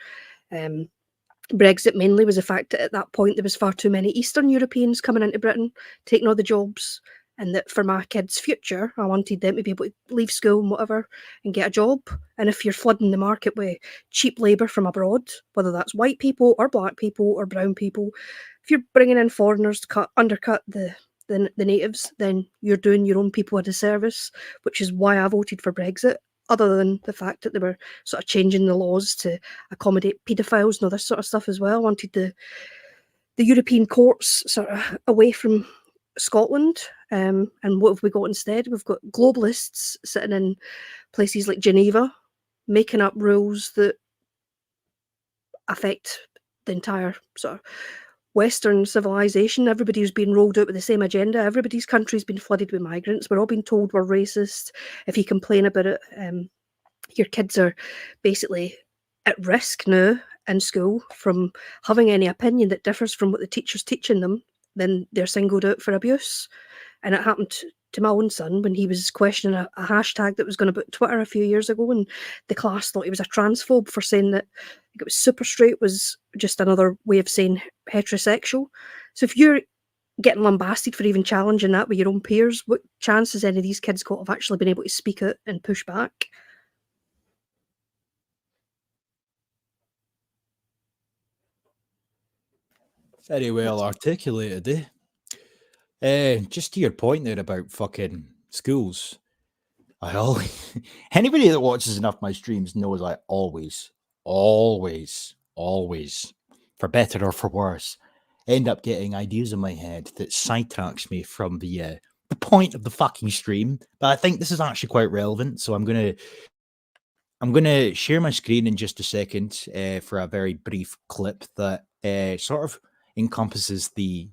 Brexit mainly was the fact that at that point there was far too many Eastern Europeans coming into Britain, taking all the jobs and that for my kids' future, I wanted them to be able to leave school and whatever and get a job. And if you're flooding the market with cheap labour from abroad, whether that's white people or black people or brown people, if you're bringing in foreigners to undercut the natives, then you're doing your own people a disservice, which is why I voted for Brexit, other than the fact that they were sort of changing the laws to accommodate paedophiles and all this sort of stuff as well. I wanted the European courts sort of away from Scotland. And what have we got instead? We've got globalists sitting in places like Geneva, making up rules that affect the entire sort of Western civilization. Everybody's been rolled out with the same agenda. Everybody's country's been flooded with migrants. We're all being told we're racist. If you complain about it, your kids are basically at risk now in school from having any opinion that differs from what the teacher's teaching them. Then they're singled out for abuse. And it happened to my own son when he was questioning a hashtag that was going about Twitter a few years ago, and the class thought he was a transphobe for saying that it was super straight was just another way of saying heterosexual. So if you're getting lambasted for even challenging that with your own peers, what chance has any of these kids got of actually being able to speak out and push back? Very well articulated, just to your point there about fucking schools. I always, anybody that watches enough my streams knows I always, for better or for worse, end up getting ideas in my head that sidetracks me from the point of the fucking stream. But I think this is actually quite relevant, so I'm gonna share my screen in just a second for a very brief clip that sort of encompasses the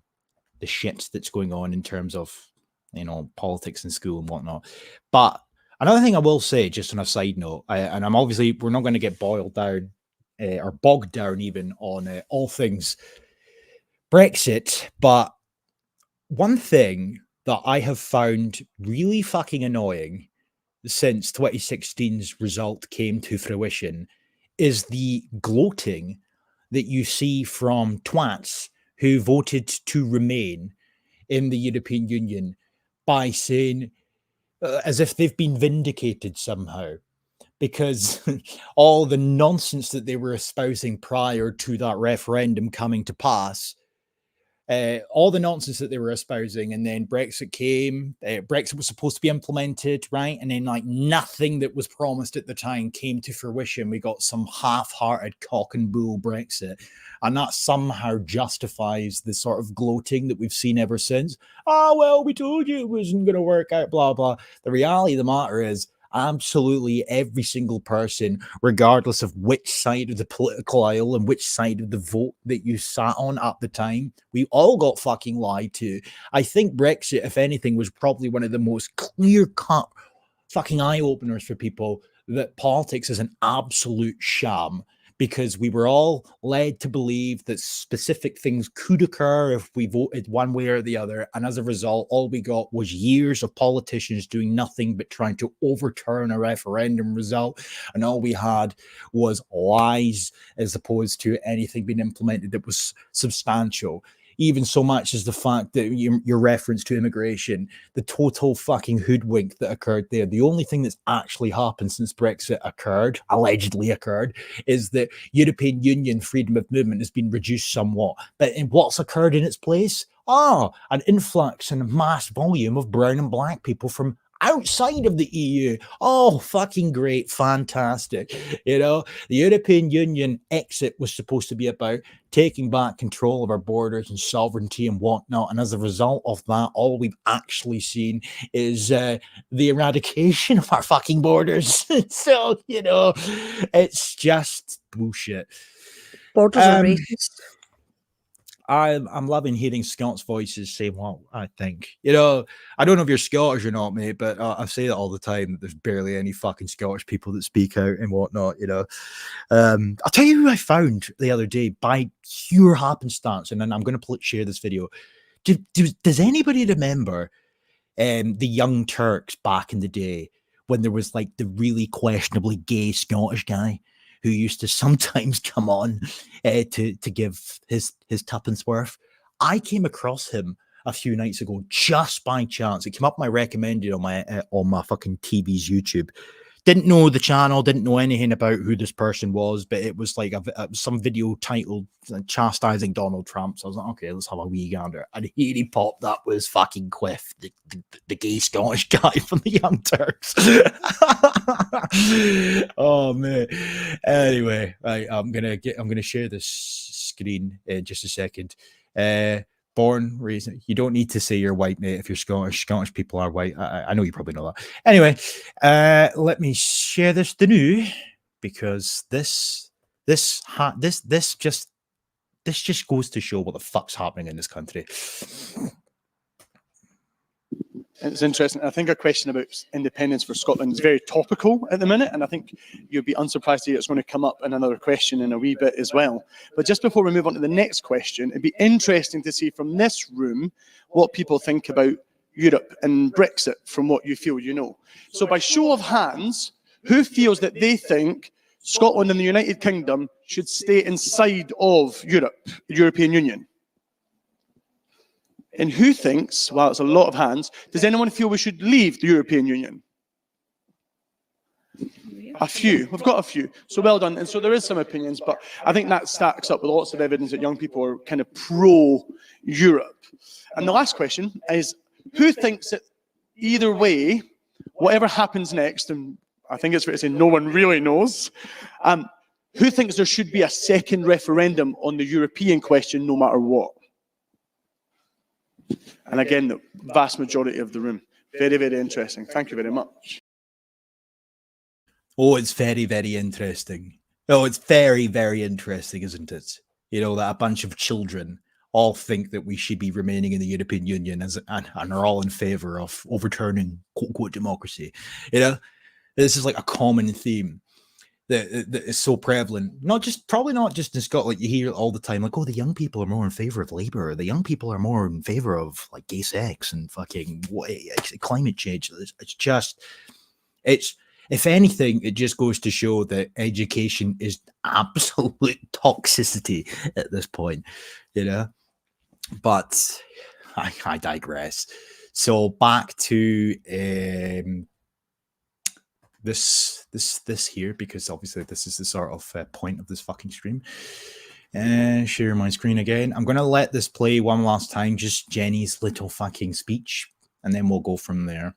shit that's going on in terms of, you know, politics in school and whatnot. But another thing I will say, just on a side note, and I'm obviously, we're not going to get boiled down or bogged down even on all things Brexit, but one thing that I have found really fucking annoying since 2016's result came to fruition is the gloating that you see from twats who voted to remain in the European Union by saying, as if they've been vindicated somehow, because all the nonsense that they were espousing prior to that referendum coming to pass, all the nonsense that they were espousing, and then Brexit came, Brexit was supposed to be implemented, right? And then like nothing that was promised at the time came to fruition. We got some half-hearted cock and bull Brexit, and that somehow justifies the sort of gloating that we've seen ever since. Oh, well, we told you it wasn't going to work out, blah, blah. The reality of the matter is, absolutely every single person, regardless of which side of the political aisle and which side of the vote that you sat on at the time, we all got fucking lied to. I think Brexit, if anything, was probably one of the most clear-cut fucking eye-openers for people that politics is an absolute sham, because we were all led to believe that specific things could occur if we voted one way or the other. And as a result, all we got was years of politicians doing nothing but trying to overturn a referendum result. And all we had was lies as opposed to anything being implemented that was substantial. Even so much as the fact that your reference to immigration, the total fucking hoodwink that occurred there. The only thing that's actually happened since Brexit occurred, allegedly occurred, is that European Union freedom of movement has been reduced somewhat. But in what's occurred in its place? An influx and a mass volume of brown and black people from outside of the EU. Oh, fucking great. Fantastic. You know, the European Union exit was supposed to be about taking back control of our borders and sovereignty and whatnot. And as a result of that, all we've actually seen is the eradication of our fucking borders. So, you know, it's just bullshit. Borders are racist. I'm loving hearing Scots voices say what I think. You know, I don't know if you're Scottish or not, mate, but I say that all the time, that there's barely any fucking Scottish people that speak out and whatnot, you know. I'll tell you who I found the other day by pure happenstance, and then I'm going to share this video. Does anybody remember the Young Turks back in the day when there was like the really questionably gay Scottish guy who used to sometimes come on to give his tuppence worth? I came across him a few nights ago, just by chance. It came up my recommended on my fucking TV's YouTube. Didn't know the channel, didn't know anything about who this person was, but it was like some video titled chastising Donald Trump. So I was like, okay, let's have a wee gander. And here he popped up with Fucking Quiff, the gay Scottish guy from the Young Turks. Oh man. Anyway, right, I'm gonna share this screen in just a second. Born reason, you don't need to say you're white, mate. If you're Scottish, Scottish people are white. I know you probably know that. Anyway, let me share this the new, because this just goes to show what the fuck's happening in this country. It's interesting. I think a question about independence for Scotland is very topical at the minute, and I think you'd be unsurprised to hear it's going to come up in another question in a wee bit as well. But just before we move on to the next question, it'd be interesting to see from this room what people think about Europe and Brexit from what you feel you know. So by show of hands, who feels that they think Scotland and the United Kingdom should stay inside of Europe, the European Union? And who thinks, well, it's a lot of hands, does anyone feel we should leave the European Union? A few. We've got a few. So well done. And so there is some opinions, but I think that stacks up with lots of evidence that young people are kind of pro-Europe. And the last question is, who thinks that either way, whatever happens next, and I think it's fair to say no one really knows, who thinks there should be a second referendum on the European question no matter what? And again, the vast majority of the room. Very, very interesting. Thank you very much. Oh, it's very, very interesting. Oh, it's very, very interesting, isn't it? You know, that a bunch of children all think that we should be remaining in the European Union and are all in favour of overturning quote-unquote democracy. You know, this is like a common theme that is so prevalent. Probably not just in Scotland. You hear it all the time, like, oh, the young people are more in favour of Labour. The young people are more in favour of like gay sex and fucking climate change. It's if anything, it just goes to show that education is absolute toxicity at this point, you know. But I digress. So back to this here, because obviously this is the sort of point of this fucking stream. And share my screen again. I'm gonna let this play one last time, just Jenny's little fucking speech, and then we'll go from there.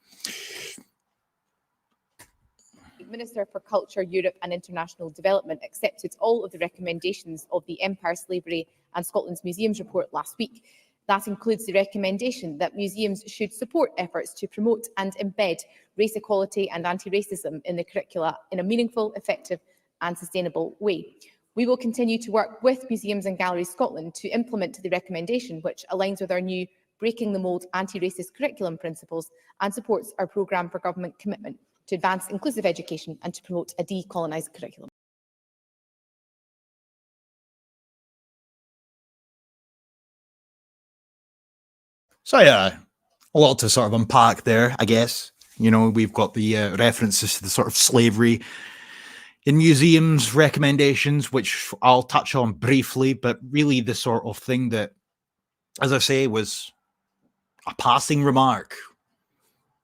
Minister for Culture, Europe and International Development accepted all of the recommendations of the Empire, Slavery and Scotland's Museums report last week. That includes the recommendation that museums should support efforts to promote and embed race equality and anti-racism in the curricula in a meaningful, effective and sustainable way. We will continue to work with Museums and Galleries Scotland to implement the recommendation, which aligns with our new Breaking the Mould anti-racist curriculum principles and supports our programme for government commitment to advance inclusive education and to promote a decolonised curriculum. So yeah, a lot to sort of unpack there, I guess. You know, we've got the references to the sort of slavery in museums recommendations, which I'll touch on briefly, but really the sort of thing that, as I say, was a passing remark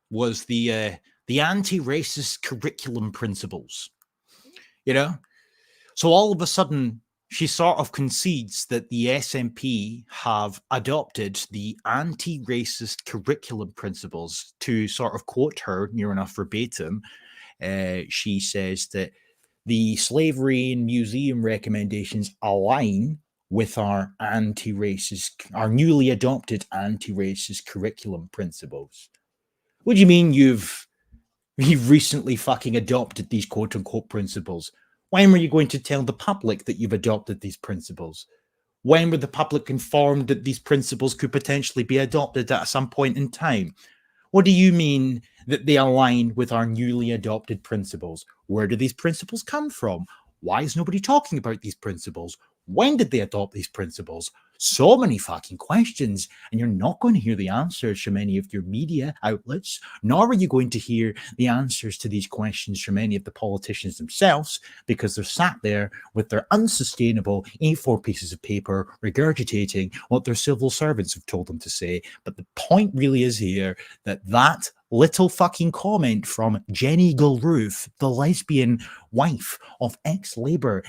was the anti-racist curriculum principles. You know, so all of a sudden she sort of concedes that the SNP have adopted the anti-racist curriculum principles. To sort of quote her near enough verbatim, she says that the slavery and museum recommendations align with our our newly adopted anti-racist curriculum principles. What do you mean you've recently fucking adopted these quote-unquote principles? When were you going to tell the public that you've adopted these principles? When were the public informed that these principles could potentially be adopted at some point in time? What do you mean that they align with our newly adopted principles? Where do these principles come from? Why is nobody talking about these principles? When did they adopt these principles? So many fucking questions, and you're not going to hear the answers from any of your media outlets, nor are you going to hear the answers to these questions from any of the politicians themselves, because they're sat there with their unsustainable A4 pieces of paper regurgitating what their civil servants have told them to say. But the point really is here that little fucking comment from Jenny Gilruth, the lesbian wife of ex-Labour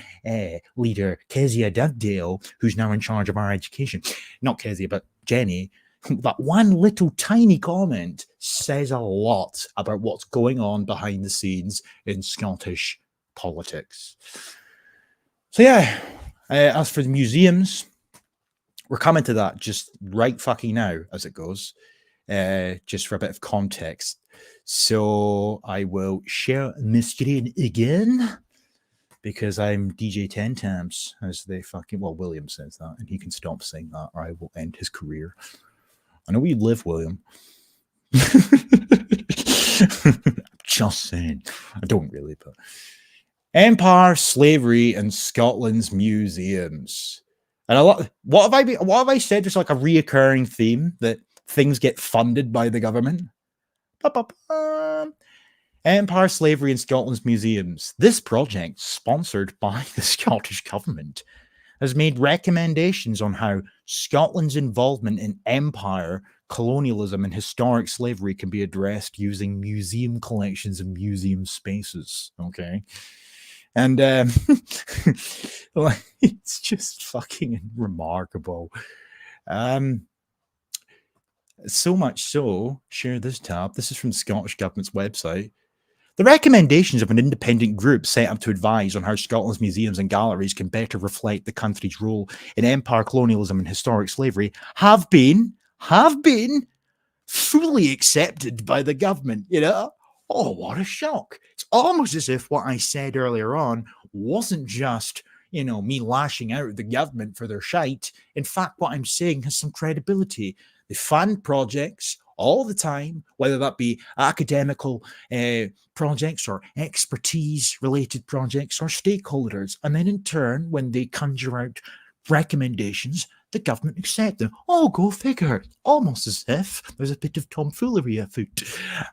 leader Kezia Dugdale, who's now in charge of our education. Not Kezia, but Jenny. That one little tiny comment says a lot about what's going on behind the scenes in Scottish politics. So yeah, as for the museums, we're coming to that just right fucking now as it goes. Just for a bit of context. So I will share my screen again because I'm DJ 10 times, as they fucking, well, William says that, and he can stop saying that or I will end his career. I know where you live, William. Just saying. I don't really, but empire, slavery, and Scotland's museums. And what have I said? There's like a reoccurring theme that things get funded by the government. Empire, slavery, and Scotland's museums. This project, sponsored by the Scottish government, has made recommendations on how Scotland's involvement in empire, colonialism, and historic slavery can be addressed using museum collections and museum spaces. Okay. And it's just fucking remarkable. So much so, share this tab. This is from the Scottish Government's website. The recommendations of an independent group set up to advise on how Scotland's museums and galleries can better reflect the country's role in empire, colonialism, and historic slavery have been fully accepted by the government. You know, oh, what a shock. It's almost as if what I said earlier on wasn't just, you know, me lashing out at the government for their shite. In fact, what I'm saying has some credibility. They fund projects all the time, whether that be academical projects or expertise-related projects or stakeholders. And then in turn, when they conjure out recommendations, the government accept them. Oh, go figure. Almost as if there's a bit of tomfoolery afoot.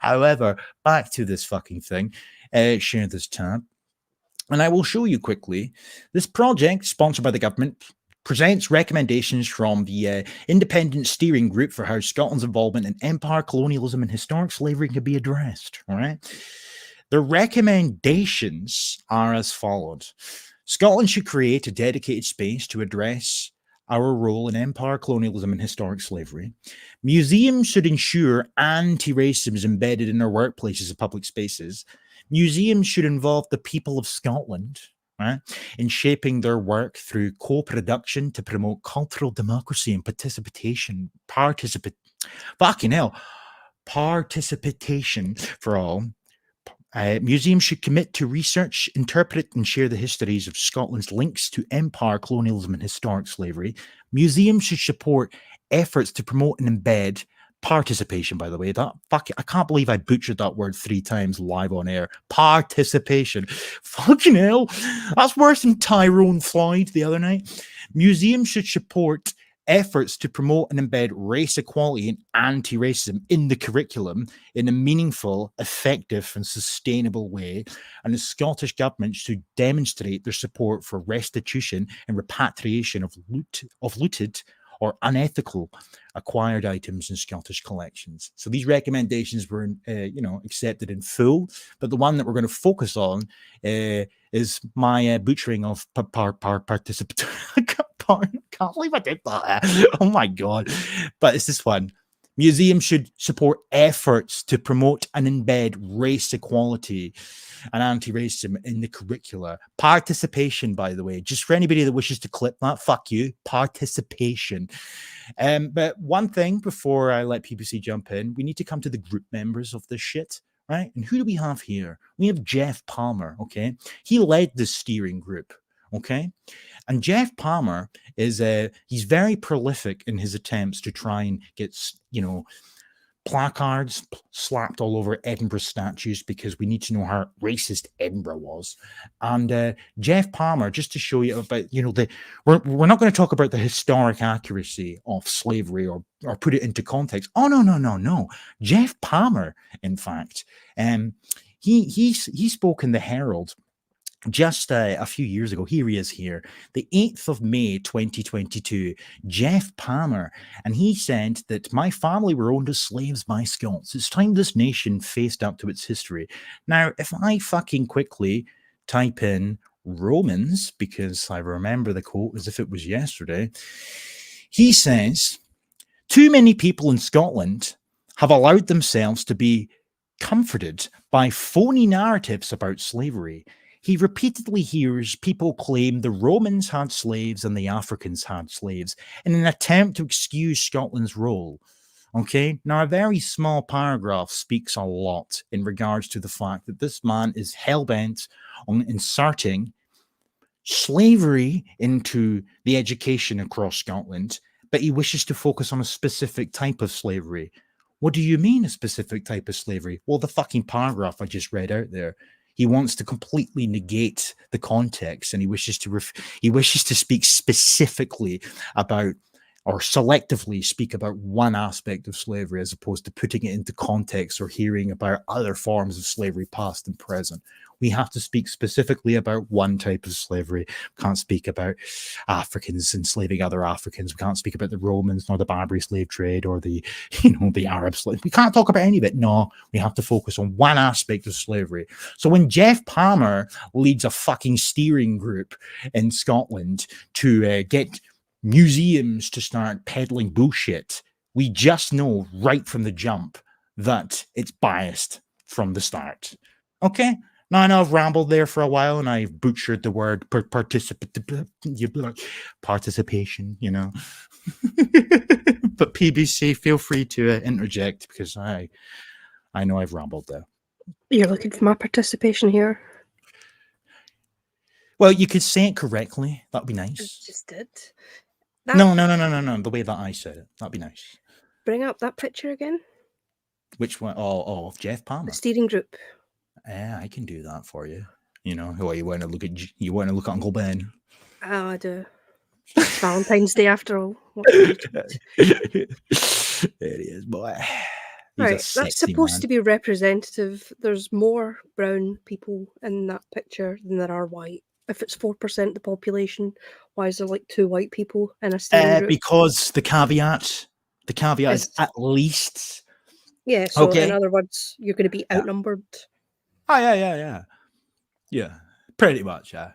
However, back to this fucking thing. Share this tab. And I will show you quickly. This project, sponsored by the government, presents recommendations from the independent steering group for how Scotland's involvement in empire, colonialism, and historic slavery can be addressed. All right. The recommendations are as follows. Scotland should create a dedicated space to address our role in empire, colonialism, and historic slavery. Museums should ensure anti-racism is embedded in their workplaces and public spaces. Museums should involve the people of Scotland, right, in shaping their work through co-production to promote cultural democracy and participation for all. Museums should commit to research, interpret, and share the histories of Scotland's links to empire, colonialism, and historic slavery. Museums should support efforts to promote and embed participation, by the way. I can't believe I butchered that word 3 times live on air. Participation. Fucking hell. That's worse than Tyrone Floyd the other night. Museums should support efforts to promote and embed race equality and anti-racism in the curriculum in a meaningful, effective, and sustainable way. And the Scottish government should demonstrate their support for restitution and repatriation of looted or unethical acquired items in Scottish collections. So these recommendations were, accepted in full. But the one that we're going to focus on is my butchering of participatory. I can't believe I did that. Oh my God. But it's this one. Museums should support efforts to promote and embed race equality and anti-racism in the curricula. Participation, by the way, just for anybody that wishes to clip that, fuck you, participation. But one thing before I let PPC jump in, we need to come to the group members of this shit, right? And who do we have here? We have Jeff Palmer, okay? He led the steering group, okay? And Jeff Palmer is he's very prolific in his attempts to try and get, placards slapped all over Edinburgh statues because we need to know how racist Edinburgh was. And Jeff Palmer, just to show you about, we're not going to talk about the historic accuracy of slavery or put it into context. Oh, no. Jeff Palmer, in fact, he spoke in the Herald just a few years ago. Here he is here, the 8th of May, 2022, Jeff Palmer. And he said that my family were owned as slaves by Scots. It's time this nation faced up to its history. Now, if I fucking quickly type in Romans, because I remember the quote as if it was yesterday, he says, too many people in Scotland have allowed themselves to be comforted by phony narratives about slavery. He repeatedly hears people claim the Romans had slaves and the Africans had slaves in an attempt to excuse Scotland's role. Okay, now a very small paragraph speaks a lot in regards to the fact that this man is hell-bent on inserting slavery into the education across Scotland, but he wishes to focus on a specific type of slavery. What do you mean a specific type of slavery? Well, the fucking paragraph I just read out there. He wants to completely negate the context, and he wishes to speak specifically about, or selectively speak about, one aspect of slavery as opposed to putting it into context or hearing about other forms of slavery past and present. We have to speak specifically about one type of slavery. We can't speak about Africans enslaving other Africans. We can't speak about the Romans nor the Barbary slave trade or the Arab slave. We can't talk about any of it. No, we have to focus on one aspect of slavery. So when Jeff Palmer leads a fucking steering group in Scotland to get museums to start peddling bullshit, we just know right from the jump that it's biased from the start. Okay? Now, I know I've rambled there for a while and I've butchered the word participation, But PBC, feel free to interject because I know I've rambled there. You're looking for my participation here? Well, you could say it correctly. That'd be I nice. just did. No. The way that I said it. That'd be nice. Bring up that picture again. Which one? Oh, of Jeff Palmer. The steering group. Yeah, I can do that for you. You want to look at Uncle Ben. Oh, I do. It's Valentine's Day after all. What can you do? There he is, boy. Right, that's supposed to be representative. There's more brown people in that picture than there are white. If it's 4% of the population, why is there like 2 white people in a steering group? Because the caveat is at least. Yeah, so okay. In other words, you're going to be outnumbered. Oh, yeah. Yeah, pretty much, yeah.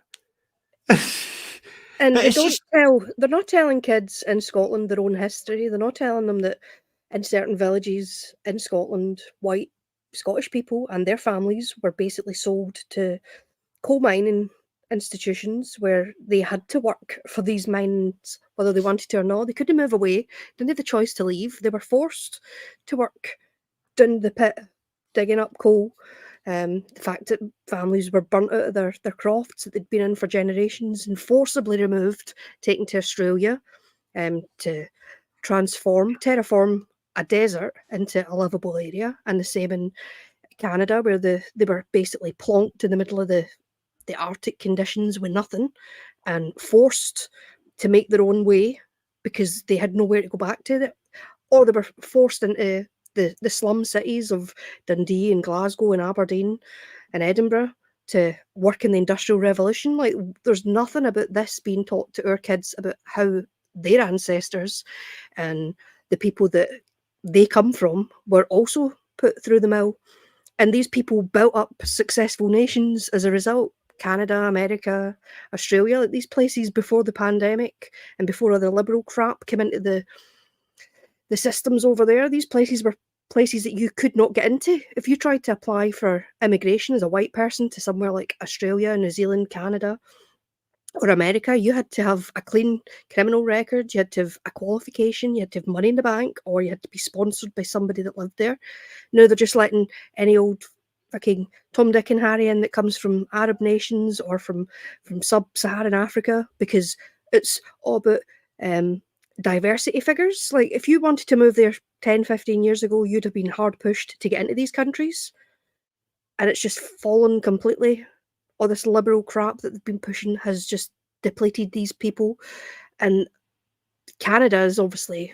And they're not telling kids in Scotland their own history. They're not telling them that in certain villages in Scotland, white Scottish people and their families were basically sold to coal mining institutions where they had to work for these mines, whether they wanted to or not. They couldn't move away, didn't have the choice to leave. They were forced to work down the pit, digging up coal. The fact that families were burnt out of their crofts that they'd been in for generations and forcibly removed, taken to Australia to terraform a desert into a livable area. And the same in Canada, where they were basically plonked in the middle of the Arctic conditions with nothing and forced to make their own way because they had nowhere to go back to. Or they were forced into the slum cities of Dundee and Glasgow and Aberdeen and Edinburgh to work in the Industrial Revolution. Like, there's nothing about this being taught to our kids about how their ancestors and the people that they come from were also put through the mill. And these people built up successful nations as a result. Canada, America, Australia, like these places before the pandemic and before all the liberal crap came into the systems over there. These places were places that you could not get into. If you tried to apply for immigration as a white person to somewhere like Australia, New Zealand, Canada, or America, you had to have a clean criminal record, you had to have a qualification, you had to have money in the bank, or you had to be sponsored by somebody that lived there. Now they're just letting any old fucking Tom, Dick and Harry in that comes from Arab nations or from sub-Saharan Africa, because it's all about diversity figures. Like, if you wanted to move there 10, 15 years ago, you'd have been hard pushed to get into these countries. And it's just fallen completely. All this liberal crap that they've been pushing has just depleted these people. And Canada is obviously,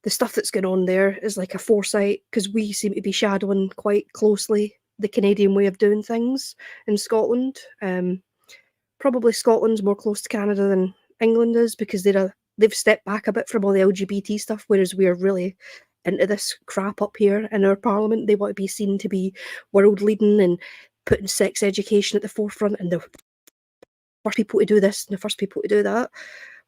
the stuff that's going on there is like a foresight, because we seem to be shadowing quite closely the Canadian way of doing things in Scotland. Probably Scotland's more close to Canada than England is, because they've stepped back a bit from all the LGBT stuff, whereas we're really into this crap up here in our parliament. They want to be seen to be world leading and putting sex education at the forefront, and the first people to do this and the first people to do that.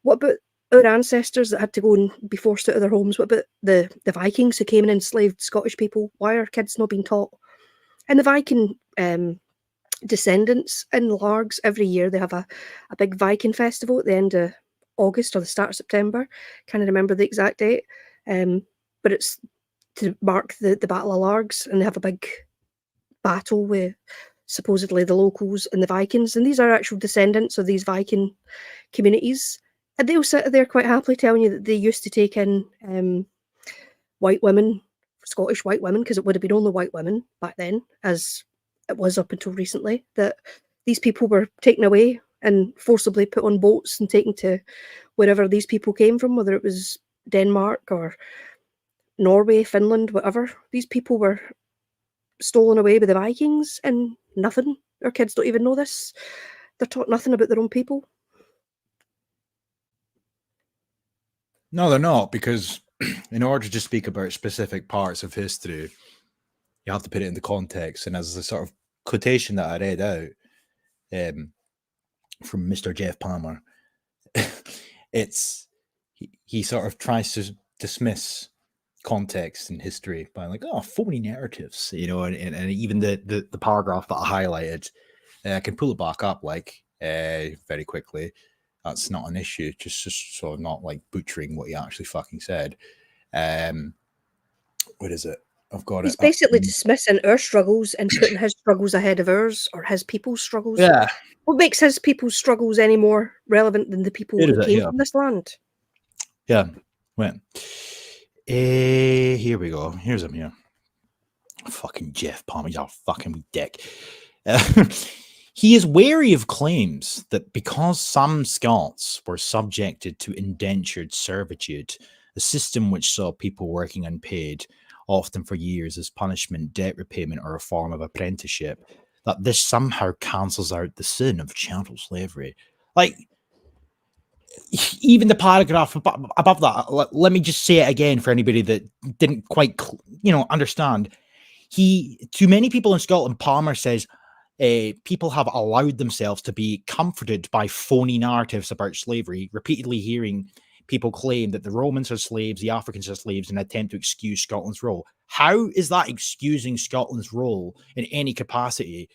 What about our ancestors that had to go and be forced out of their homes? What about the Vikings who came and enslaved Scottish people? Why are kids not being taught? And the Viking descendants in Largs, every year they have a big Viking festival at the end of August or the start of September. Can't remember the exact date, but it's to mark the Battle of Largs, and they have a big battle with supposedly the locals and the Vikings, and these are actual descendants of these Viking communities, and they'll sit there quite happily telling you that they used to take in white women, Scottish white women, because it would have been only white women back then, as it was up until recently, that these people were taken away and forcibly put on boats and taken to wherever these people came from, whether it was Denmark or Norway, Finland, whatever. These people were stolen away by the Vikings, and nothing. Our kids don't even know this. They're taught nothing about their own people. No, they're not, because in order to speak about specific parts of history, you have to put it into context. And as the sort of quotation that I read out from Mr. Jeff Palmer, he sort of tries to dismiss context in history by like, oh, phony narratives, you know, and even the paragraph that I highlighted, I can pull it back up like very quickly. That's not an issue, just so I'm not like butchering what he actually fucking said. What is it? I've got He's it. basically dismissing our struggles and putting his struggles ahead of ours, or his people's struggles. Yeah. What makes his people's struggles any more relevant than the people who came from this land? Yeah. Well, here we go. Here's him here. Fucking Jeff Palmer, he's a fucking dick. He is wary of claims that because some Scots were subjected to indentured servitude, a system which saw people working unpaid, often for years, as punishment, debt repayment, or a form of apprenticeship, that this somehow cancels out the sin of chattel slavery. Like, even the paragraph above that, let me just say it again for anybody that didn't quite, understand. To many people in Scotland, Palmer says, people have allowed themselves to be comforted by phony narratives about slavery, repeatedly hearing people claim that the Romans are slaves, the Africans are slaves, and attempt to excuse Scotland's role. How is that excusing Scotland's role in any capacity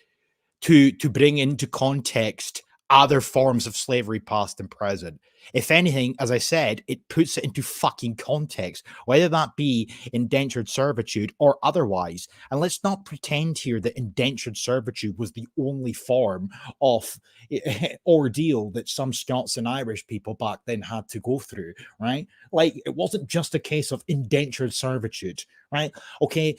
to bring into context other forms of slavery, past and present? If anything, as I said, it puts it into fucking context, whether that be indentured servitude or otherwise. And let's not pretend here that indentured servitude was the only form of ordeal that some Scots and Irish people back then had to go through, right? Like, it wasn't just a case of indentured servitude, right? Okay,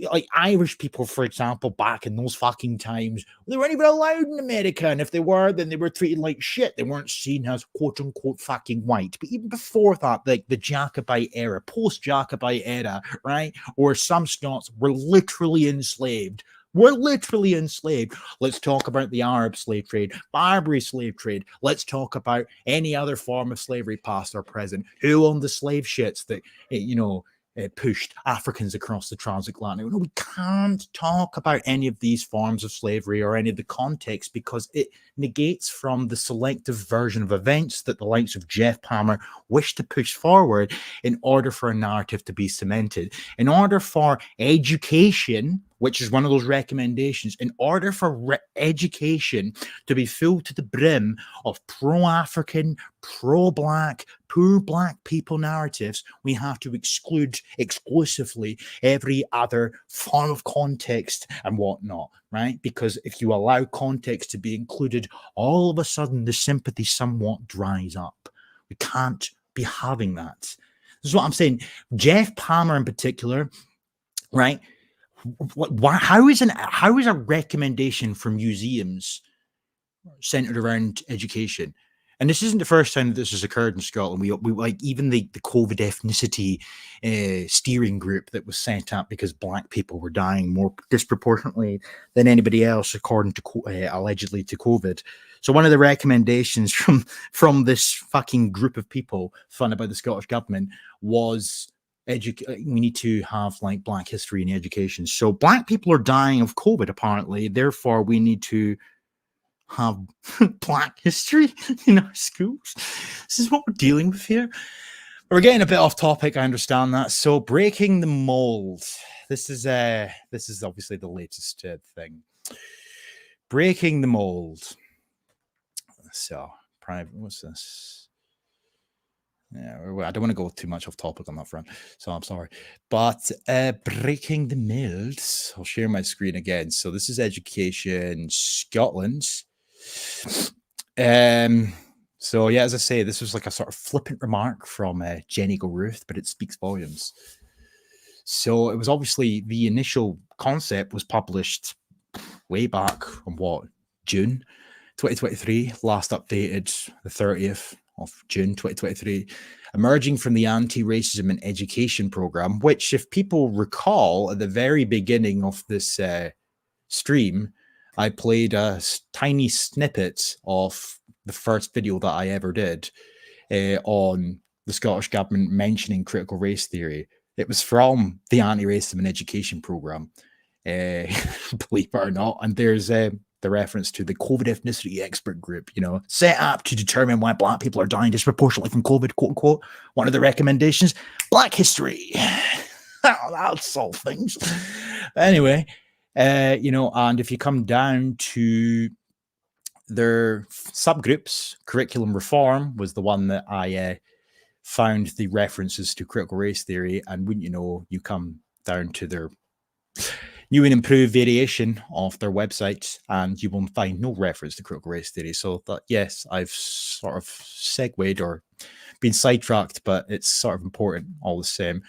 like Irish people, for example, back in those fucking times, they weren't even allowed in America, and if they were, then they were treated like shit. They weren't seen as quote-unquote fucking white. But even before that, like the Jacobite era, post-Jacobite era, right, where some Scots were literally enslaved. Let's talk about the Arab slave trade, Barbary slave trade. Let's talk about any other form of slavery, past or present. Who owned the slave ships that, pushed Africans across the transatlantic? No, we can't talk about any of these forms of slavery or any of the context, because it negates from the selective version of events that the likes of Jeff Palmer wish to push forward in order for a narrative to be cemented. In order for education, which is one of those recommendations, in order for education to be filled to the brim of pro-African, pro-Black, poor Black people narratives, we have to exclude exclusively every other form of context and whatnot, right? Because if you allow context to be included, all of a sudden the sympathy somewhat dries up. We can't be having that. This is what I'm saying. Jeff Palmer in particular, right? How is a recommendation for museums centered around education? And this isn't the first time that this has occurred in Scotland. We like even the COVID ethnicity steering group that was set up because Black people were dying more disproportionately than anybody else, according to allegedly to COVID. So one of the recommendations from this fucking group of people funded by the Scottish government was we need to have like Black history in education. So Black people are dying of COVID apparently. Therefore, we need to have Black history in our schools. This is what we're dealing with here. We're getting a bit off topic. I understand that. So breaking the mold. This is obviously the latest thing. Breaking the mold. So private. What's this? Yeah, I don't want to go too much off topic on that front, so I'm sorry. But breaking the mold. I'll share my screen again. So this is Education Scotland. So yeah, as I say, this was like a sort of flippant remark from Jenny Go-Ruth, but it speaks volumes. So it was obviously the initial concept was published way back on June 2023, last updated the 30th of June 2023, emerging from the Anti-Racism in Education program, which, if people recall, at the very beginning of this stream, I played a tiny snippet of the first video that I ever did on the Scottish Government mentioning critical race theory. It was from the Anti-Racism in Education program, believe it or not. And there's the reference to the COVID ethnicity expert group, set up to determine why Black people are dying disproportionately from COVID, quote unquote. One of the recommendations, Black history. That'll solve things. Anyway, and if you come down to their subgroups, curriculum reform was the one that I found the references to critical race theory, and wouldn't you know, you come down to their new and improved variation of their website, and you will find no reference to critical race theory. So that, yes, I've sort of segued or been sidetracked, but it's sort of important all the same.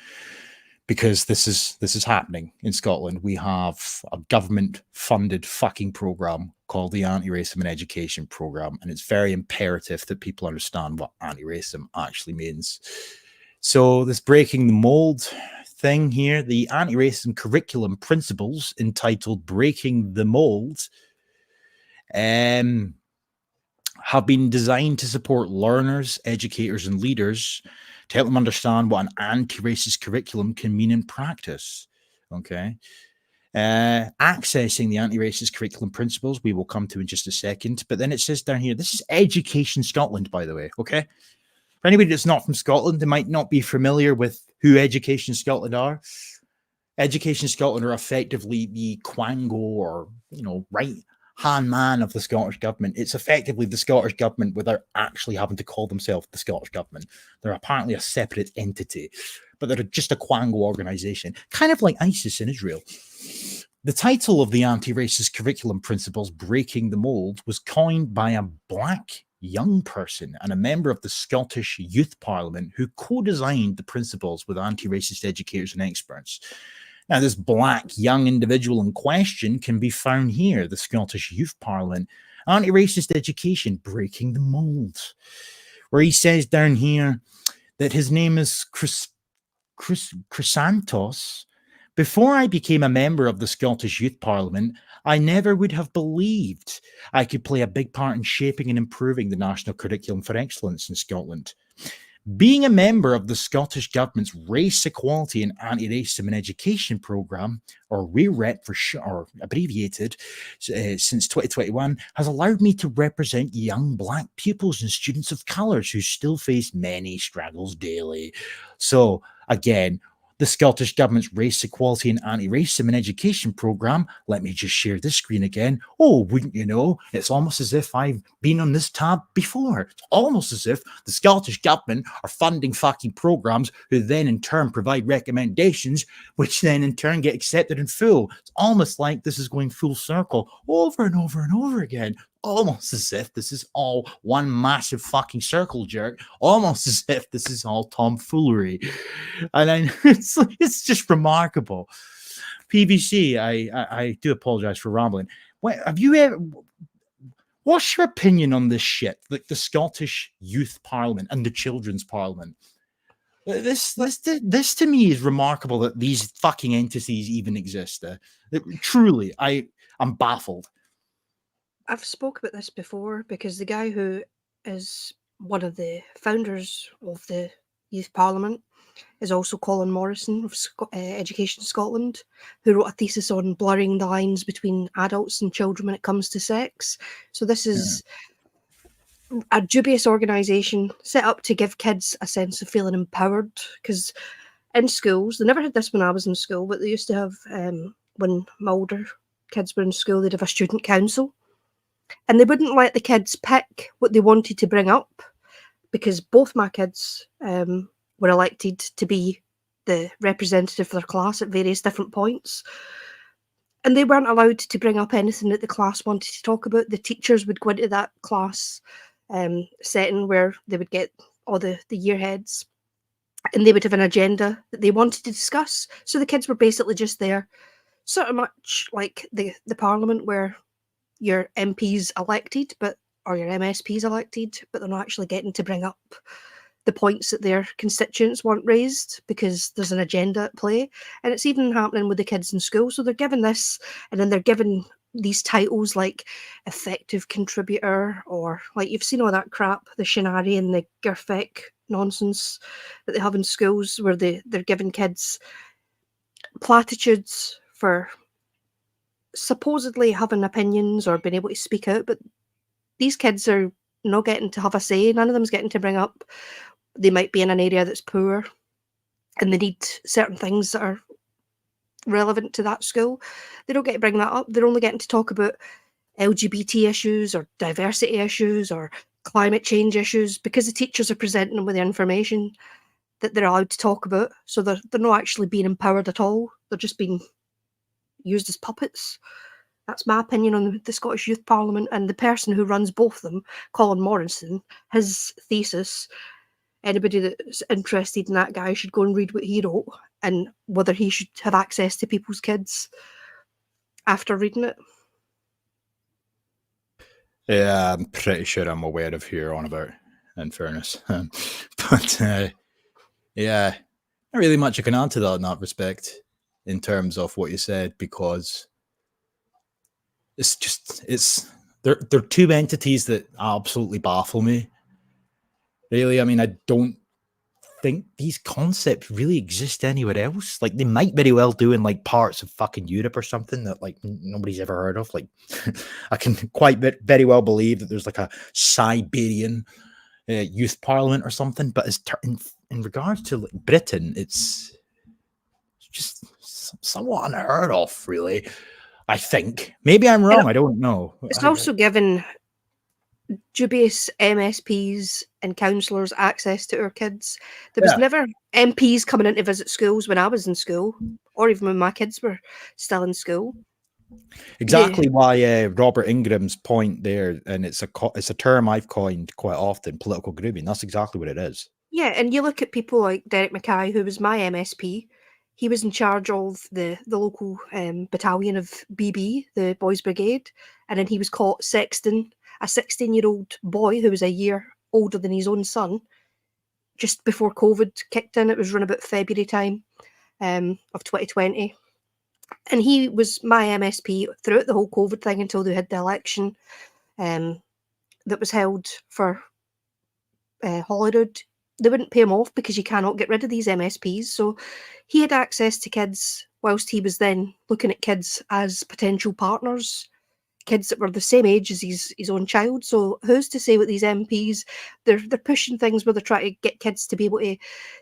Because this is happening in Scotland. We have a government-funded fucking program called the Anti-Racism in Education program, and it's very imperative that people understand what anti-racism actually means. So this breaking the mold thing here, the anti-racism curriculum principles entitled "Breaking the Mold," have been designed to support learners, educators, and leaders to help them understand what an anti-racist curriculum can mean in practice. Okay. Accessing the anti-racist curriculum principles, we will come to in just a second. But then it says down here, this is Education Scotland, by the way. Okay. For anybody that's not from Scotland, they might not be familiar with who Education Scotland are. Education Scotland are effectively the quango or, right-hand man of the Scottish government. It's effectively the Scottish government without actually having to call themselves the Scottish government. They're apparently a separate entity, but they're just a quango organization, kind of like ISIS in Israel. The title of the anti-racist curriculum principles, Breaking the Mold, was coined by a Black young person and a member of the Scottish Youth Parliament who co-designed the principles with anti-racist educators and experts. Now, this Black young individual in question can be found here, the Scottish Youth Parliament, Anti-Racist Education, Breaking the Mold, where he says down here that his name is Chrysantos. Before I became a member of the Scottish Youth Parliament, I never would have believed I could play a big part in shaping and improving the national curriculum for excellence in Scotland. Being a member of the Scottish Government's Race Equality and Anti-Racism in Education programme, or RERET for short, or abbreviated, since 2021, has allowed me to represent young Black pupils and students of colours who still face many struggles daily. So, again, the Scottish Government's Race Equality and Anti-Racism in Education programme. Let me just share this screen again. Oh, wouldn't you know, it's almost as if I've been on this tab before. It's almost as if the Scottish Government are funding fucking programmes who then in turn provide recommendations, which then in turn get accepted in full. It's almost like this is going full circle over and over and over again. almost as if this is all one massive fucking circle jerk, almost as if this is all tomfoolery. And then it's just remarkable. PVC, I do apologize for rambling. Have you ever? What's your opinion on this shit? Like the Scottish Youth Parliament and the Children's Parliament. This to me is remarkable that these fucking entities even exist. Truly, I'm baffled. I've spoke about this before because the guy who is one of the founders of the Youth Parliament is also Colin Morrison of Education Scotland, who wrote a thesis on blurring the lines between adults and children when it comes to sex. So this is a dubious organisation set up to give kids a sense of feeling empowered, because in schools, they never had this when I was in school, but they used to have, when my older kids were in school, they'd have a student council, and they wouldn't let the kids pick what they wanted to bring up, because both my kids were elected to be the representative for their class at various different points. And they weren't allowed to bring up anything that the class wanted to talk about. The teachers would go into that class setting where they would get all the year heads, and they would have an agenda that they wanted to discuss. So the kids were basically just there, sort of much like the Parliament, where your MPs elected, or your MSPs elected, but they're not actually getting to bring up the points that their constituents want raised because there's an agenda at play. And it's even happening with the kids in school. So they're given this, and then they're given these titles like effective contributor, or like you've seen all that crap, the Shinari and the Gerfeck nonsense that they have in schools, where they're giving kids platitudes for supposedly having opinions or being able to speak out, but these kids are not getting to have a say. None of them's getting to bring up they might be in an area that's poor and they need certain things that are relevant to that school. They don't get to bring that up. They're only getting to talk about LGBT issues or diversity issues or climate change issues because the teachers are presenting them with the information that they're allowed to talk about. So they're not actually being empowered at all. They're just being used as puppets. That's my opinion on the Scottish Youth Parliament, and the person who runs both of them, Colin Morrison, his thesis, anybody that's interested in that guy should go and read what he wrote and whether he should have access to people's kids after reading it. Yeah, I'm pretty sure I'm aware of who you're on about, in fairness. But yeah, not really much I can add to that in that respect, in terms of what you said, because they're two entities that absolutely baffle me. Really, I mean, I don't think these concepts really exist anywhere else. Like, they might very well do in like parts of fucking Europe or something that like nobody's ever heard of. Like, I can very well believe that there's like a Siberian youth parliament or something. But as in regards to like Britain, it's just somewhat unheard of, really. I think. Maybe I'm wrong. I don't know. It's also given dubious MSPs and councillors access to our kids. There was never MPs coming in to visit schools when I was in school, or even when my kids were still in school. Exactly why Robert Ingram's point there, and it's a term I've coined quite often, political grooming. That's exactly what it is. Yeah, and you look at people like Derek Mackay, who was my MSP. He was in charge of the local battalion of BB, the Boys Brigade, and then he was caught sexting a 16-year-old boy who was a year older than his own son just before COVID kicked in. It was around about February time of 2020. And he was my MSP throughout the whole COVID thing until they had the election that was held for Holyrood. They wouldn't pay him off because you cannot get rid of these MSPs. So he had access to kids whilst he was then looking at kids as potential partners, kids that were the same age as his own child. So who's to say what these MPs, they're pushing things where they're trying to get kids to be able to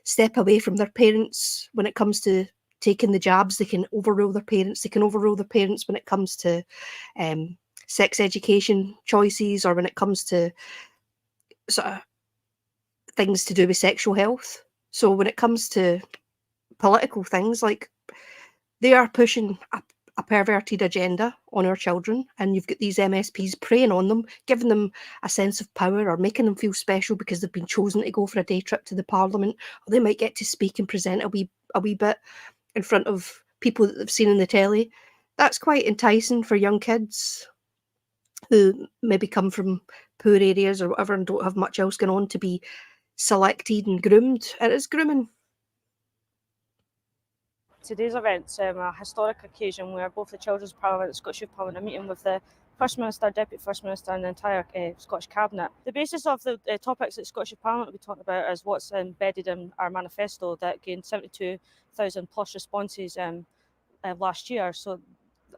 step away from their parents when it comes to taking the jabs. They can overrule their parents. They can overrule their parents when it comes to sex education choices, or when it comes to sort of things to do with sexual health. So when it comes to political things, like, they are pushing a perverted agenda on our children, and you've got these MSPs preying on them, giving them a sense of power or making them feel special because they've been chosen to go for a day trip to the Parliament, or they might get to speak and present a wee bit in front of people that they've seen in the telly. That's quite enticing for young kids who maybe come from poor areas or whatever and don't have much else going on to be selected and groomed. It is grooming. Today's event's a historic occasion where both the Children's Parliament and the Scottish Youth Parliament are meeting with the First Minister, Deputy First Minister and the entire Scottish Cabinet. The basis of the topics that Scottish Youth Parliament will be talking about is what's embedded in our manifesto that gained 72,000 plus responses last year. So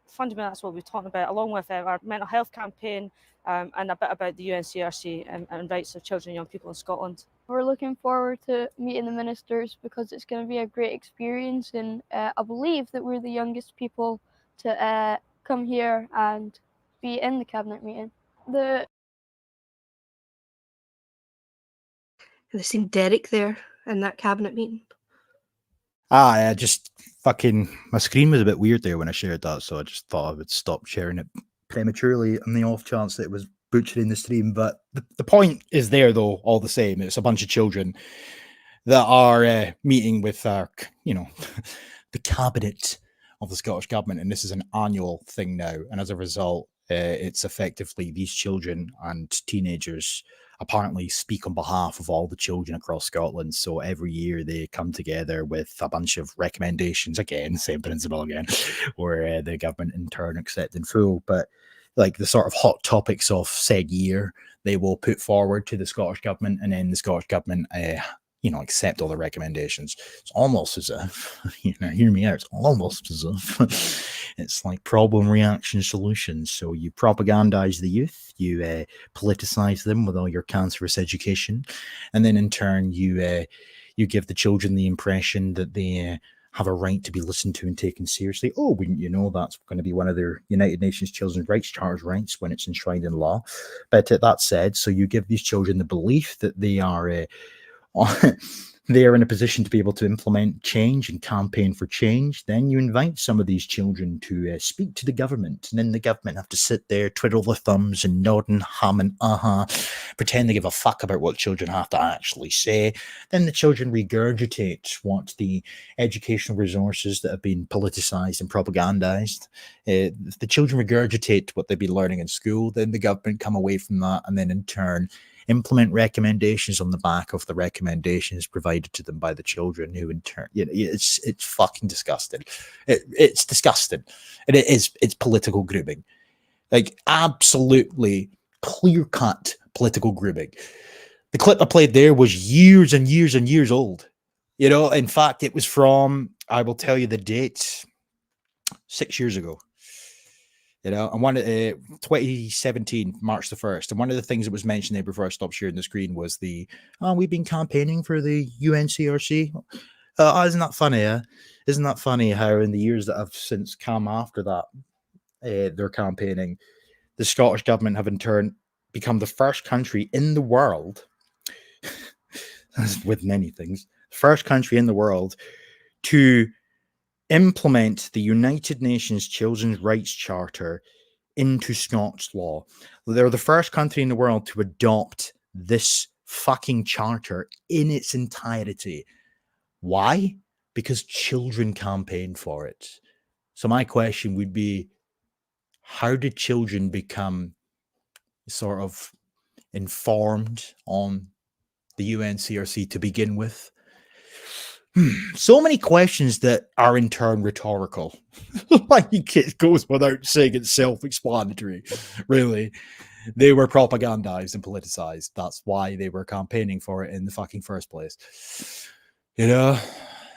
fundamentally that's what we're talking about, along with our mental health campaign and a bit about the UNCRC and rights of children and young people in Scotland. We're looking forward to meeting the ministers because it's going to be a great experience, and I believe that we're the youngest people to come here and be in the cabinet meeting. Have they seen Derek there in that cabinet meeting? I just fucking, my screen was a bit weird there when I shared that, so I just thought I would stop sharing it prematurely on the off chance that it was butchering the stream. But the point is there, though, all the same. It's a bunch of children that are meeting with our, the cabinet of the Scottish Government, and this is an annual thing now. And as a result, it's effectively these children and teenagers apparently speak on behalf of all the children across Scotland. So every year they come together with a bunch of recommendations, again, same principle again, where the government in turn accept in full. But like the sort of hot topics of said year, they will put forward to the Scottish Government, and then the Scottish Government accept all the recommendations. It's almost as if, hear me out, it's almost as if it's like problem, reaction, solutions. So you propagandize the youth, you politicize them with all your cancerous education, and then in turn you give the children the impression that they have a right to be listened to and taken seriously. Oh, wouldn't you know that's going to be one of their United Nations Children's Rights Charter's rights when it's enshrined in law. But that said, so you give these children the belief that they are they are in a position to be able to implement change and campaign for change. Then you invite some of these children to speak to the government, and then the government have to sit there, twiddle their thumbs and nod and hum and pretend they give a fuck about what children have to actually say. Then the children regurgitate what the educational resources that have been politicized and propagandized. The children regurgitate what they've been learning in school. Then the government come away from that, and then in turn implement recommendations on the back of the recommendations provided to them by the children, who in turn, it's fucking disgusting. It's disgusting. And it's political grooming. Like absolutely clear-cut political grooming. The clip I played there was years and years and years old. In fact, it was from, I will tell you the date, 6 years ago. And one 2017, March the 1st. And one of the things that was mentioned there before I stopped sharing the screen was we've been campaigning for the UNCRC. Isn't that funny? Isn't that funny how in the years that have since come after that, their campaigning, the Scottish Government have in turn become the first country in the world, as with many things, first country in the world to implement the United Nations Children's Rights Charter into Scots law. They're the first country in the world to adopt this fucking charter in its entirety. Why? Because children campaigned for it. So my question would be, how did children become sort of informed on the UNCRC to begin with? So many questions that are in turn rhetorical. Like it goes without saying, it's self-explanatory. Really, they were propagandized and politicized. That's why they were campaigning for it in the fucking first place.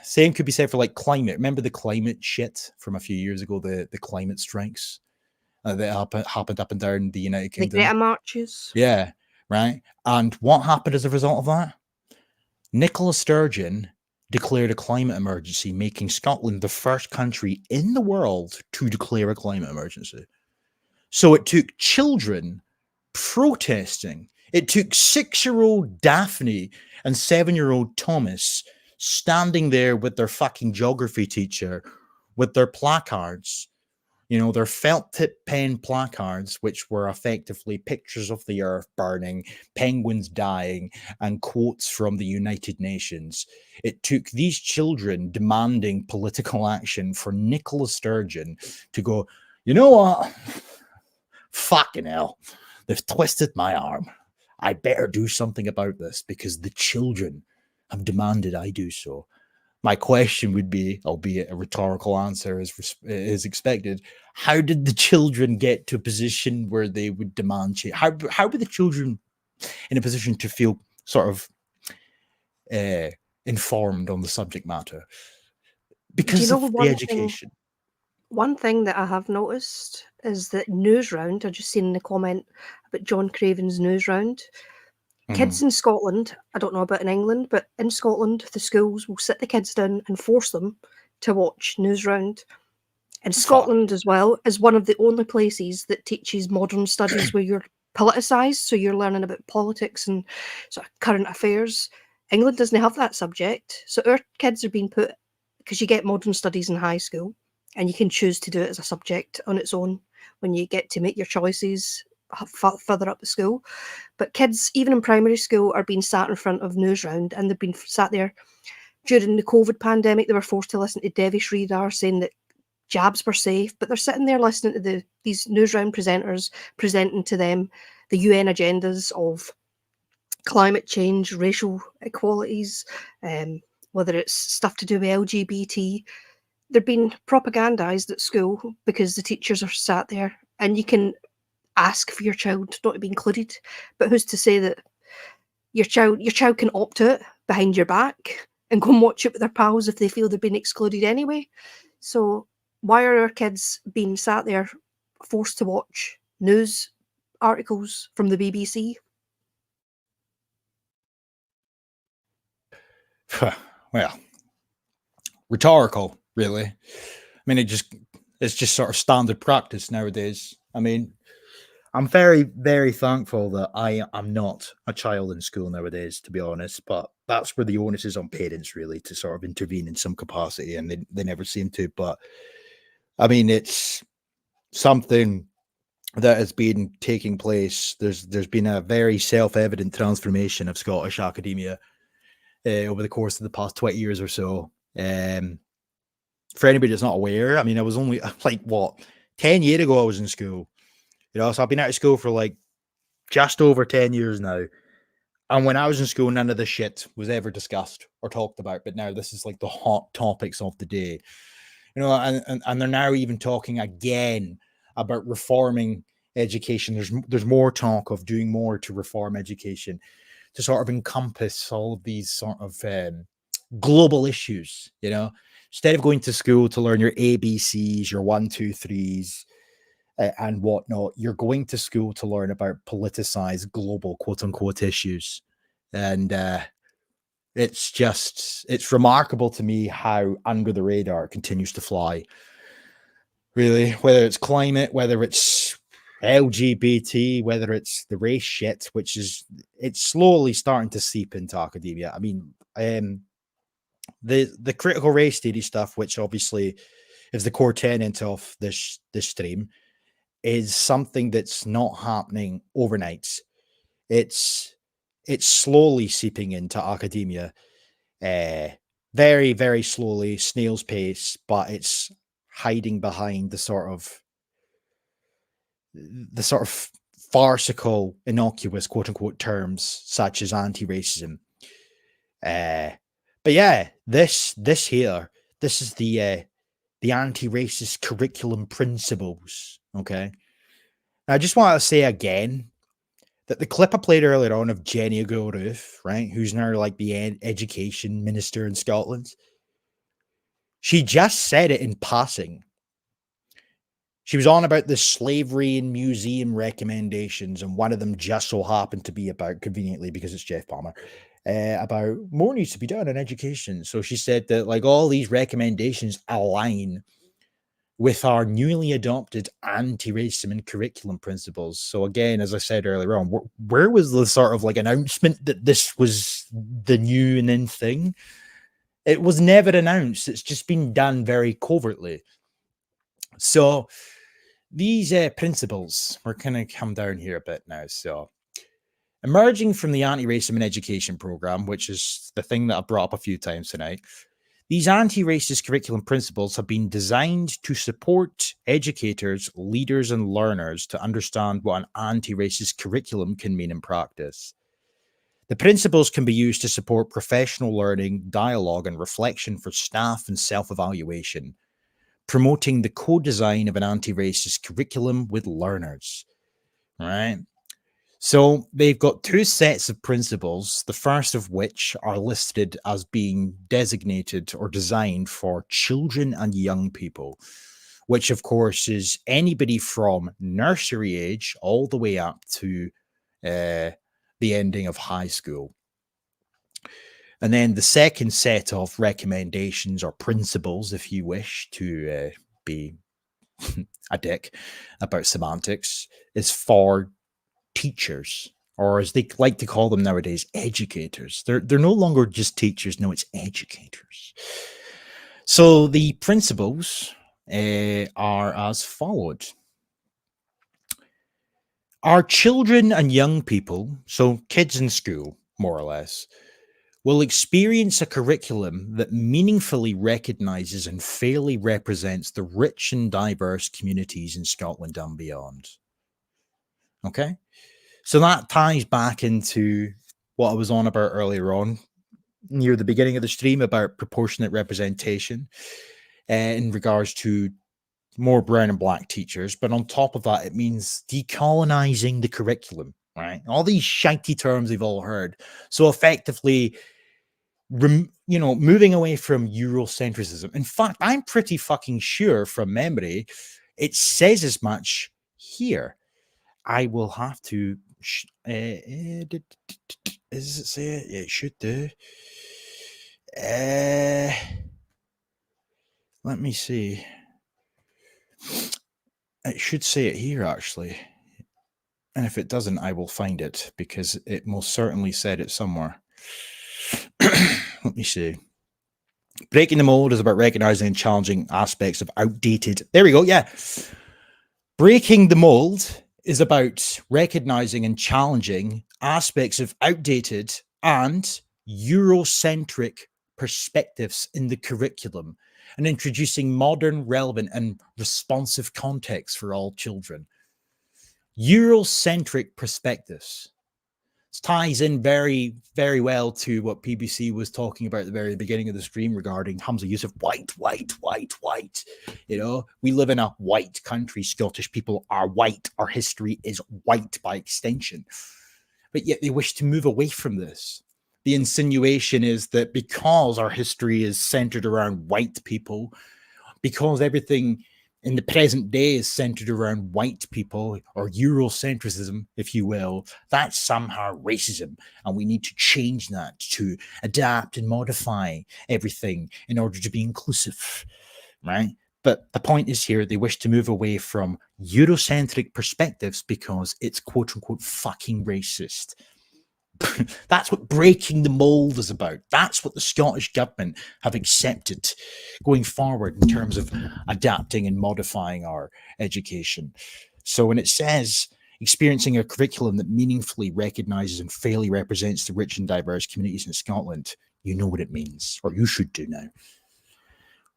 Same could be said for like climate. Remember the climate shit from a few years ago? The climate strikes that happened up and down the United Kingdom. The Greta marches. Yeah, right. And what happened as a result of that? Nicola Sturgeon declared a climate emergency, making Scotland the first country in the world to declare a climate emergency. So it took children protesting. It took 6-year-old Daphne and 7-year-old Thomas standing there with their fucking geography teacher, with their placards, You know, their felt tip pen placards, which were effectively pictures of the earth burning, penguins dying, and quotes from the United Nations. It took these children demanding political action for Nicola Sturgeon to go, you know what? Fucking hell. They've twisted my arm. I better do something about this because the children have demanded I do so. My question would be, albeit a rhetorical answer is expected, how did the children get to a position where they would demand change? How were the children in a position to feel sort of informed on the subject matter? Because of the education. One thing that I have noticed is that Newsround, I've just seen in the comment about John Craven's Newsround. Kids in Scotland, I don't know about in England, but in Scotland, the schools will sit the kids down and force them to watch Newsround. And Scotland as well is one of the only places that teaches modern studies where you're politicised, so you're learning about politics and sort of current affairs. England doesn't have that subject, so our kids are being put, because you get modern studies in high school, and you can choose to do it as a subject on its own when you get to make your choices further up the school. But kids, even in primary school, are being sat in front of Newsround, and they've been sat there during the COVID pandemic. They were forced to listen to Devi Sridhar saying that jabs were safe, but they're sitting there listening to these Newsround presenters presenting to them the UN agendas of climate change, racial equalities, whether it's stuff to do with LGBT. They're being propagandized at school because the teachers are sat there, and you can ask for your child not to be included, but who's to say that your child can opt out behind your back and go and watch it with their pals if they feel they're being excluded anyway? So why are our kids being sat there forced to watch news articles from the BBC? Well, rhetorical, really. I mean, it's just sort of standard practice nowadays. I mean, I'm very, very thankful that I'm not a child in school nowadays, to be honest, but that's where the onus is on parents, really, to sort of intervene in some capacity, and they never seem to. But, I mean, it's something that has been taking place. There's been a very self-evident transformation of Scottish academia over the course of the past 20 years or so. For anybody that's not aware, I mean, I was only, 10 years ago I was in school. You know, so I've been out of school for like just over 10 years now. And when I was in school, none of this shit was ever discussed or talked about. But now this is like the hot topics of the day. You know, and they're now even talking again about reforming education. There's more talk of doing more to reform education to sort of encompass all of these sort of global issues, you know. Instead of going to school to learn your ABCs, your 1, 2, 3s, and whatnot, you're going to school to learn about politicized global quote unquote issues. And it's remarkable to me how under the radar it continues to fly. Really, whether it's climate, whether it's LGBT, whether it's the race shit, which is, it's slowly starting to seep into academia. I mean, the critical race theory stuff, which obviously is the core tenet of this stream, is something that's not happening overnight. It's slowly seeping into academia, very, very slowly, snail's pace, but it's hiding behind the sort of farcical, innocuous, quote unquote, terms such as anti-racism. But yeah, this is the anti-racist curriculum principles. Okay. Now, I just want to say again that the clip I played earlier on of Jenny O'Rourke, right, who's now like the education minister in Scotland, she just said it in passing. She was on about the slavery and museum recommendations, and one of them just so happened to be about, conveniently because it's Jeff Palmer, about more needs to be done in education. So she said that like all these recommendations align with our newly adopted anti-racism and curriculum principles. So again, as I said earlier on, where was the sort of like announcement that this was the new and in thing? It was never announced. It's just been done very covertly. So These principles, we're going to come down here a bit now. So, emerging from the anti-racism in education program, which is the thing that I brought up a few times tonight, these anti-racist curriculum principles have been designed to support educators, leaders, and learners to understand what an anti-racist curriculum can mean in practice. The principles can be used to support professional learning, dialogue, and reflection for staff and self-evaluation, promoting the co-design of an anti-racist curriculum with learners, right? So they've got two sets of principles, the first of which are listed as being designated or designed for children and young people, which of course is anybody from nursery age all the way up to the ending of high school. And then the second set of recommendations or principles, if you wish to be a dick about semantics, is for teachers, or as they like to call them nowadays, educators. They're no longer just teachers. No, it's educators. So the principles are as followed. Our children and young people, so kids in school, more or less, will experience a curriculum that meaningfully recognises and fairly represents the rich and diverse communities in Scotland and beyond. Okay? So that ties back into what I was on about earlier on, near the beginning of the stream, about proportionate representation in regards to more brown and black teachers. But on top of that, it means decolonizing the curriculum, right? All these shitey terms we've all heard. So effectively, moving away from Eurocentrism. In fact, I'm pretty fucking sure from memory, it says as much here. I will have to. Does it say it? Yeah, it should do. Let me see. It should say it here, actually. And if it doesn't, I will find it, because it most certainly said it somewhere. Let me see. Breaking the mold is about recognizing and challenging aspects of outdated. There we go. Yeah. Breaking the mold is about recognizing and challenging aspects of outdated and Eurocentric perspectives in the curriculum and introducing modern, relevant, and responsive context for all children. Eurocentric perspectives. This ties in very, very well to what PBC was talking about at the very beginning of the stream regarding Hamza Yusuf. White. You know, we live in a white country. Scottish people are white. Our history is white by extension. But yet they wish to move away from this. The insinuation is that because our history is centered around white people, because everything in the present day is centered around white people, or Eurocentrism, if you will, that's somehow racism. And we need to change that to adapt and modify everything in order to be inclusive, right? But the point is here, they wish to move away from Eurocentric perspectives because it's quote unquote fucking racist. That's what breaking the mold is about. That's what the Scottish government have accepted going forward in terms of adapting and modifying our education. So when it says experiencing a curriculum that meaningfully recognises and fairly represents the rich and diverse communities in Scotland, you know what it means, or you should do now.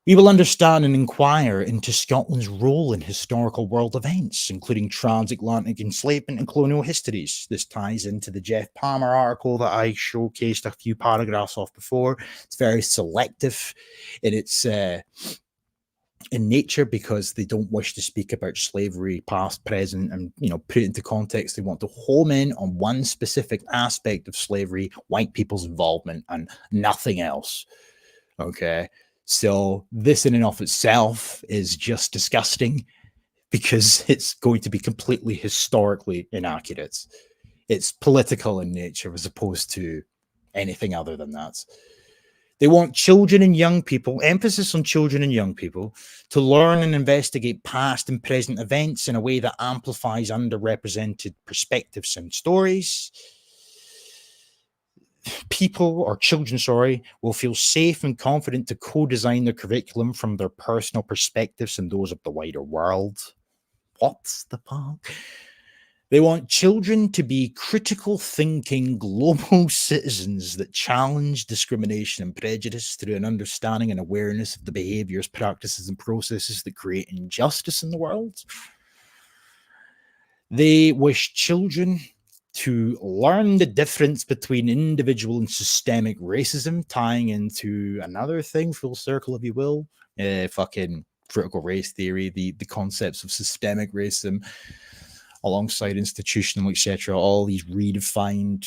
We will understand and inquire into Scotland's role in historical world events, including transatlantic enslavement and colonial histories. This ties into the Jeff Palmer article that I showcased a few paragraphs off before. It's very selective in its in nature because they don't wish to speak about slavery, past, present, and put it into context. They want to home in on one specific aspect of slavery, white people's involvement, and nothing else. Okay. So this in and of itself is just disgusting because it's going to be completely historically inaccurate. It's political in nature as opposed to anything other than that. They want children and young people, emphasis on children and young people, to learn and investigate past and present events in a way that amplifies underrepresented perspectives and stories. Children will feel safe and confident to co-design their curriculum from their personal perspectives and those of the wider world. What the fuck? They want children to be critical thinking global citizens that challenge discrimination and prejudice through an understanding and awareness of the behaviors, practices, and processes that create injustice in the world. They wish children to learn the difference between individual and systemic racism, tying into another thing, full circle, if you will, fucking critical race theory, the concepts of systemic racism, alongside institutional, etc. All these redefined,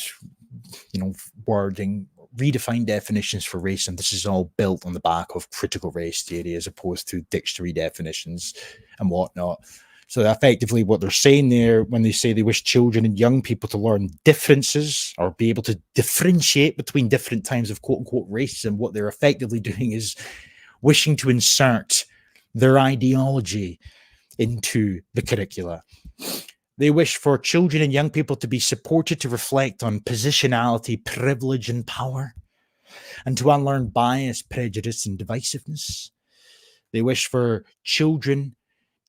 wording, redefined definitions for racism. This is all built on the back of critical race theory as opposed to dictionary definitions and whatnot. So effectively what they're saying there when they say they wish children and young people to learn differences or be able to differentiate between different types of quote-unquote racism, what they're effectively doing is wishing to insert their ideology into the curricula. They wish for children and young people to be supported to reflect on positionality, privilege, and power, and to unlearn bias, prejudice, and divisiveness. They wish for children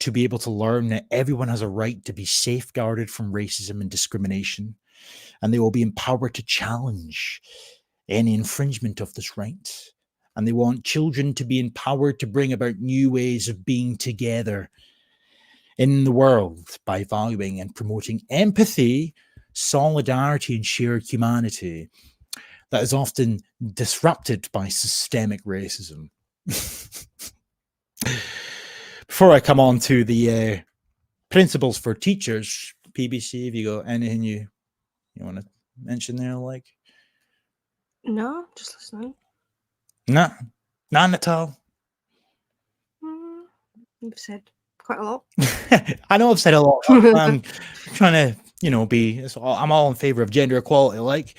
to be able to learn that everyone has a right to be safeguarded from racism and discrimination, and they will be empowered to challenge any infringement of this right. And they want children to be empowered to bring about new ways of being together in the world by valuing and promoting empathy, solidarity, and shared humanity that is often disrupted by systemic racism. Before I come on to the principles for teachers, PBC, have you got anything you want to mention there? Like, No, just listening. no, none at all. You've said quite a lot. I know I've said a lot. I'm trying to, be. I'm all in favor of gender equality. Like,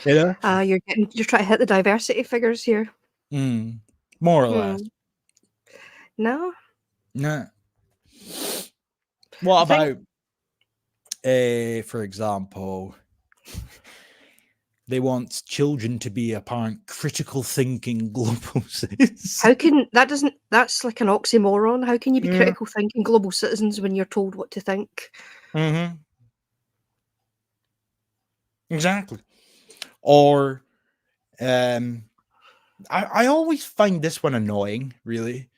you're trying to hit the diversity figures here. More or less. No. No. What about, for example, they want children to be apparent critical thinking global citizens? How can that's like an oxymoron. How can you be critical thinking global citizens when you're told what to think? Exactly. Or I always find this one annoying, really.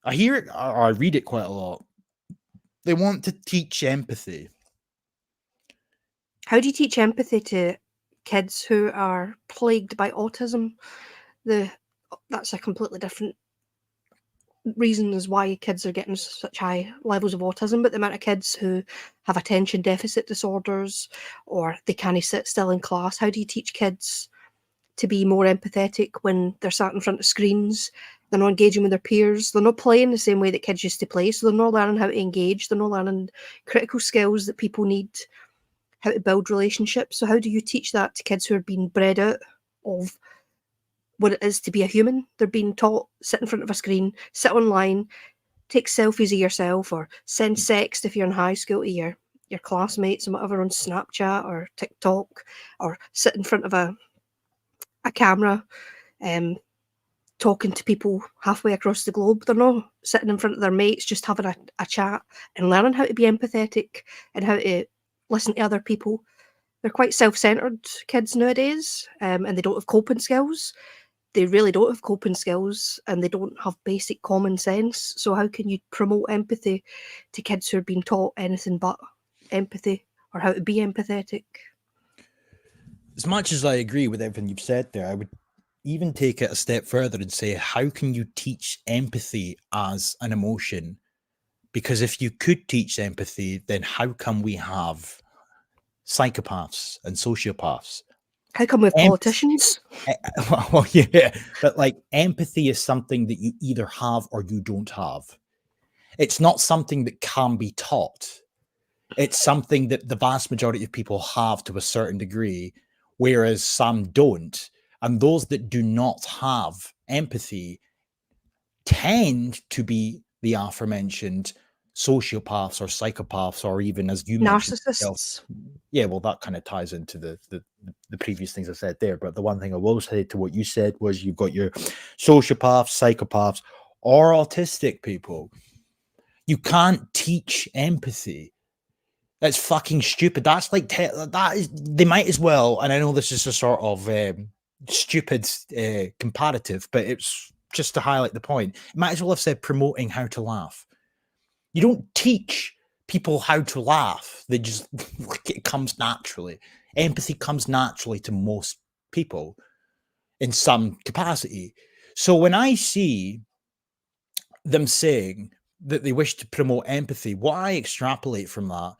I hear it, or I read it quite a lot. They want to teach empathy. How do you teach empathy to kids who are plagued by autism? That's a completely different reason as why kids are getting such high levels of autism, but the amount of kids who have attention deficit disorders or they can't sit still in class, how do you teach kids to be more empathetic when they're sat in front of screens? They're not engaging with their peers. They're not playing the same way that kids used to play, so they're not learning how to engage. They're not learning critical skills that people need, how to build relationships. So how do you teach that to kids who are being bred out of what it is to be a human? They're being taught, sit in front of a screen, sit online, take selfies of yourself, or send sext if you're in high school to your classmates and whatever on Snapchat or TikTok, or sit in front of a camera talking to people halfway across the globe. They're not sitting in front of their mates just having a chat and learning how to be empathetic and how to listen to other people. They're quite self-centered kids nowadays, and they don't have coping skills. They really don't have coping skills, and they don't have basic common sense. So how can you promote empathy to kids who are being taught anything but empathy or how to be empathetic? As much as I agree with everything you've said there, I would even take it a step further and say, how can you teach empathy as an emotion? Because if you could teach empathy, then how come we have psychopaths and sociopaths? How come we have politicians? Well, yeah, but like empathy is something that you either have or you don't have. It's not something that can be taught. It's something that the vast majority of people have to a certain degree, whereas some don't. And those that do not have empathy tend to be the aforementioned sociopaths or psychopaths, or even, as you mentioned, narcissists. Yeah, well, that kind of ties into the previous things I said there. But the one thing I will say to what you said was you've got your sociopaths, psychopaths, or autistic people. You can't teach empathy. That's fucking stupid. That's like that is. They might as well. And I know this is a sort of stupid comparative, but it's just to highlight the point. Might as well have said promoting how to laugh. You don't teach people how to laugh. They just it comes naturally. Empathy comes naturally to most people in some capacity. So when I see them saying that they wish to promote empathy, what I extrapolate from that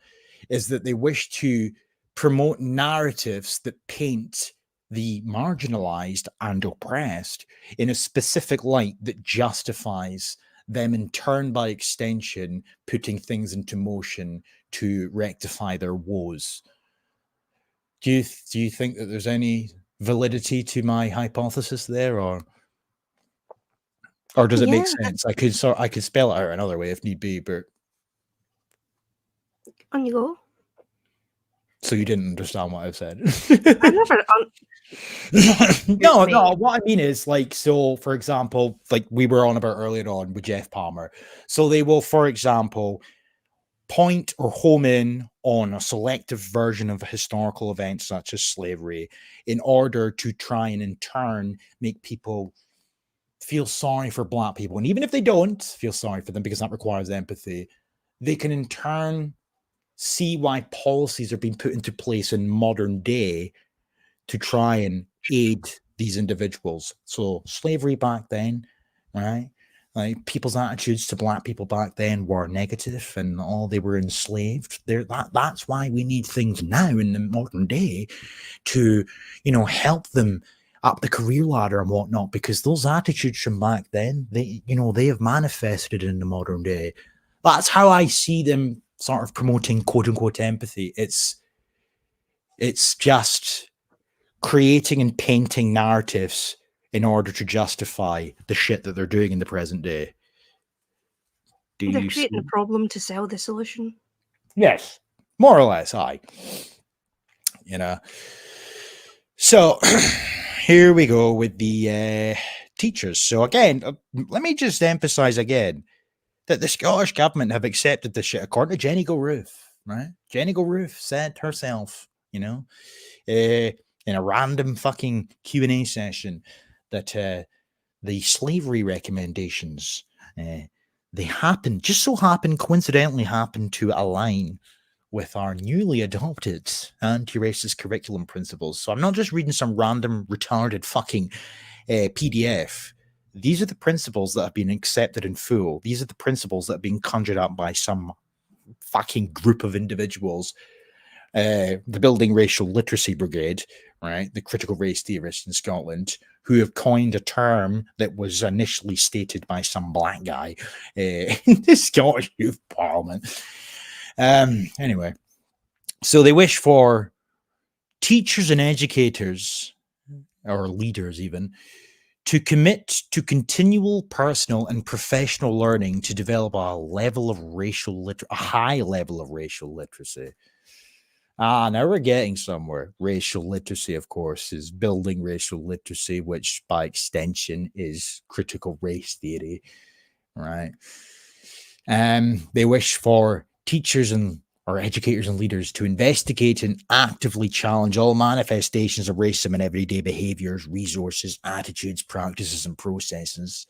is that they wish to promote narratives that paint the marginalized and oppressed in a specific light that justifies them, in turn, by extension, putting things into motion to rectify their woes. Do you think that there's any validity to my hypothesis there, or does it make sense? I could spell it out another way if need be, but on you go. So you didn't understand what I've said. I never. No. What I mean is, like, so for example, like we were on about earlier on with Jeff Palmer. So they will, for example, point or home in on a selective version of a historical event such as slavery in order to try and in turn make people feel sorry for Black people. And even if they don't feel sorry for them, because that requires empathy, they can in turn see why policies are being put into place in modern day to try and aid these individuals. So slavery back then, right? Like people's attitudes to Black people back then were negative, and all they were enslaved. That's why we need things now in the modern day to, help them up the career ladder and whatnot, because those attitudes from back then, they have manifested in the modern day. That's how I see them sort of promoting quote unquote empathy. It's just creating and painting narratives in order to justify the shit that they're doing in the present day. They're creating a problem to sell the solution. Yes, more or less, aye. So here we go with the teachers. So again, let me just emphasize again that the Scottish government have accepted this shit, according to Jenny Gilruth, right? Jenny Gilruth said herself, in a random fucking Q&A session, that the slavery recommendations, they coincidentally happen to align with our newly adopted anti-racist curriculum principles. So I'm not just reading some random retarded fucking PDF. These are the principles that have been accepted in full. These are the principles that have been conjured up by some fucking group of individuals. The Building Racial Literacy Brigade, right? The critical race theorists in Scotland, who have coined a term that was initially stated by some Black guy in the Scottish Youth Parliament. Anyway, so they wish for teachers and educators, or leaders even, to commit to continual personal and professional learning to develop a high level of racial literacy. Now we're getting somewhere. Racial literacy, of course, is building racial literacy, which by extension is critical race theory, right? They wish for teachers or educators and leaders to investigate and actively challenge all manifestations of racism in everyday behaviors, resources, attitudes, practices, and processes.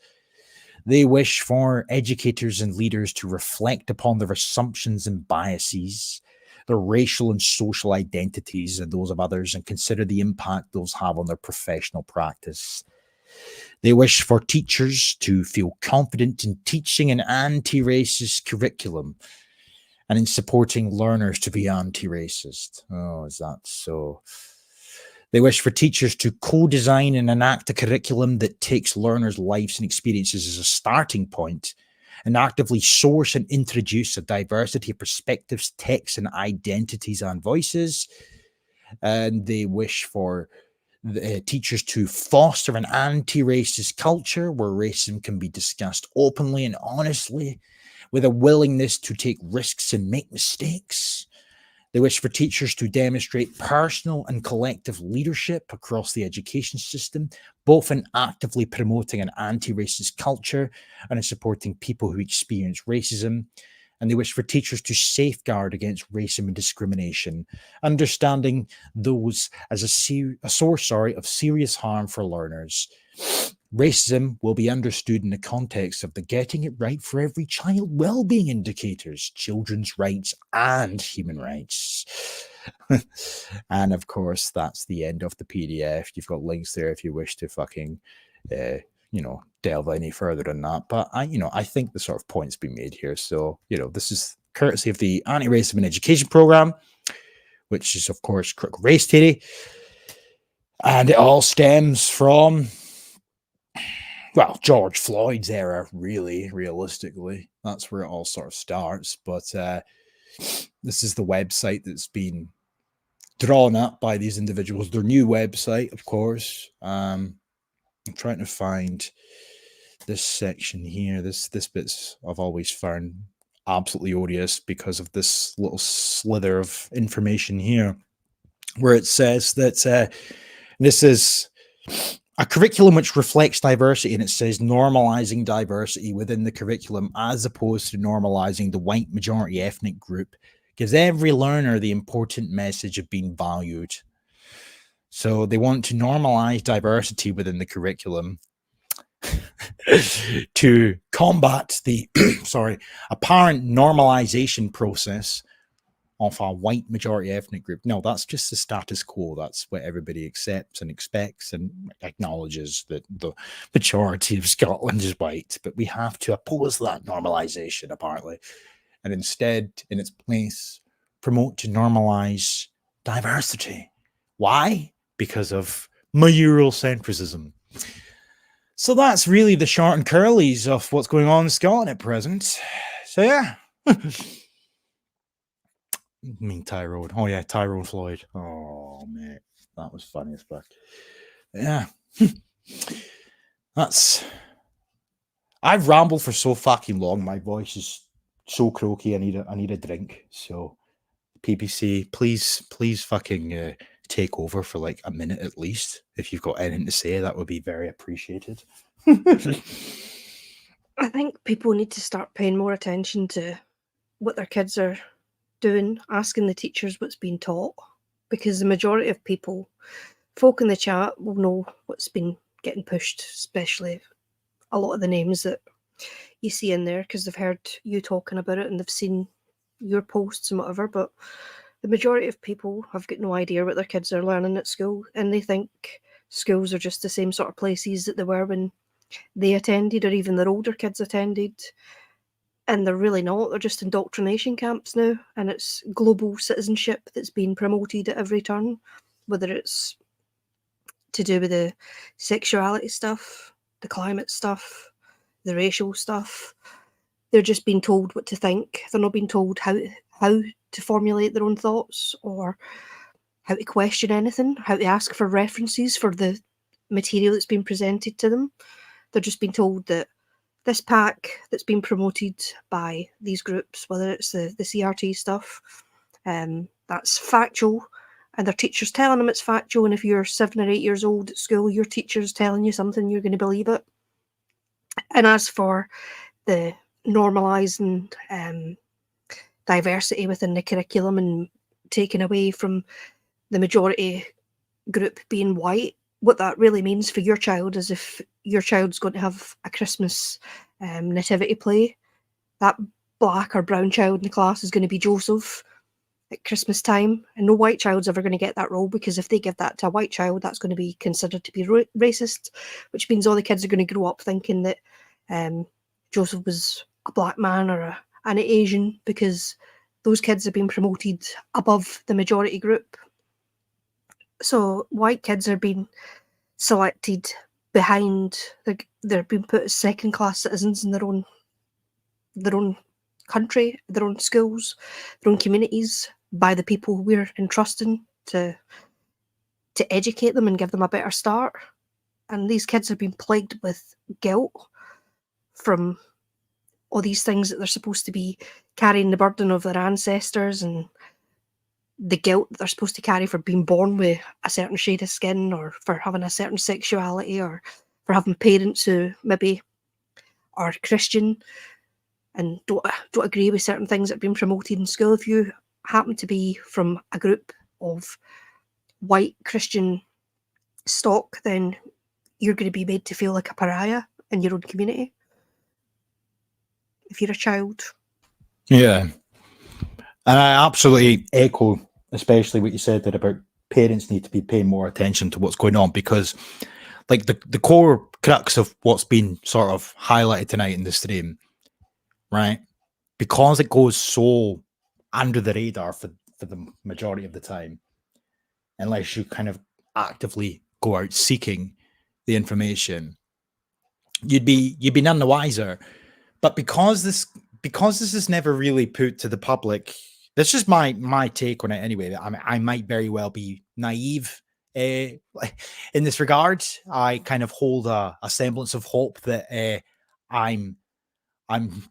They wish for educators and leaders to reflect upon their assumptions and biases, their racial and social identities and those of others, and consider the impact those have on their professional practice. They wish for teachers to feel confident in teaching an anti-racist curriculum and in supporting learners to be anti-racist. Oh, is that so? They wish for teachers to co-design and enact a curriculum that takes learners' lives and experiences as a starting point and actively source and introduce a diversity of perspectives, texts, and identities and voices. And they wish for the teachers to foster an anti-racist culture where racism can be discussed openly and honestly, with a willingness to take risks and make mistakes. They wish for teachers to demonstrate personal and collective leadership across the education system, both in actively promoting an anti-racist culture and in supporting people who experience racism. And they wish for teachers to safeguard against racism and discrimination, understanding those as a source of serious harm for learners. Racism will be understood in the context of the Getting It Right for Every Child well-being indicators, children's rights and human rights. And of course, that's the end of the PDF. You've got links there if you wish to fucking, delve any further than that. But I think the sort of point's been made here. So, this is courtesy of the Anti-Racism in Education Program, which is, of course, critical race theory. And it all stems from, George Floyd's era, really, realistically. That's where it all sort of starts. But this is the website that's been drawn up by these individuals. Their new website, of course. I'm trying to find this section here. This bit's I've always found absolutely odious because of this little slither of information here, where it says that this is a curriculum which reflects diversity, and it says normalizing diversity within the curriculum as opposed to normalizing the white majority ethnic group gives every learner the important message of being valued. So they want to normalize diversity within the curriculum to combat the apparent normalization process of a white majority ethnic group. No, that's just the status quo. That's what everybody accepts and expects and acknowledges, that the majority of Scotland is white. But we have to oppose that normalization, apparently, and instead, in its place, promote to normalize diversity. Why? Because of my Eurocentrism. So that's really the short and curlies of what's going on in Scotland at present. So yeah. I mean Tyrone. Oh yeah, Tyrone Floyd. Oh mate, that was funny as fuck. Yeah. I've rambled for so fucking long. My voice is so croaky. I need a drink. So PPC, please fucking take over for like a minute at least. If you've got anything to say, that would be very appreciated. I think people need to start paying more attention to what their kids are doing, asking the teachers what's being taught, because the majority of folk in the chat will know what's been getting pushed, especially a lot of the names that you see in there, because they've heard you talking about it and they've seen your posts and whatever. But the majority of people have got no idea what their kids are learning at school, and they think schools are just the same sort of places that they were when they attended, or even their older kids attended. And they're really not. They're just indoctrination camps now, and it's global citizenship that's being promoted at every turn, whether it's to do with the sexuality stuff, the climate stuff, the racial stuff. They're just being told what to think. They're not being told how to formulate their own thoughts, or how to question anything, how to ask for references for the material that's been presented to them. They're just being told that this pack that's been promoted by these groups, whether it's the CRT stuff, that's factual, and their teacher's telling them it's factual, and if you're 7 or 8 years old at school, your teacher's telling you something, you're going to believe it. And as for the normalising diversity within the curriculum and taking away from the majority group being white, what that really means for your child is if your child's going to have a Christmas nativity play, that black or brown child in the class is going to be Joseph at Christmas time, and no white child's ever going to get that role, because if they give that to a white child, that's going to be considered to be racist, which means all the kids are going to grow up thinking that Joseph was a black man or an Asian, because those kids have been promoted above the majority group. So white kids are being selected behind, they're being put as second-class citizens in their own country, their own schools, their own communities, by the people we're entrusting to educate them and give them a better start. And these kids have been plagued with guilt from all these things that they're supposed to be carrying the burden of their ancestors and the guilt that they're supposed to carry for being born with a certain shade of skin, or for having a certain sexuality, or for having parents who maybe are Christian and don't agree with certain things that are being promoted in school. If you happen to be from a group of white Christian stock, then you're going to be made to feel like a pariah in your own community if you're a child. Yeah. And I absolutely echo, especially what you said there about parents need to be paying more attention to what's going on, because like the core crux of what's been sort of highlighted tonight in the stream, right? Because it goes so under the radar for the majority of the time, unless you kind of actively go out seeking the information, you'd be none the wiser. But because this is never really put to the public, that's just my take on it anyway. I might very well be naive in this regard. I kind of hold a semblance of hope that I'm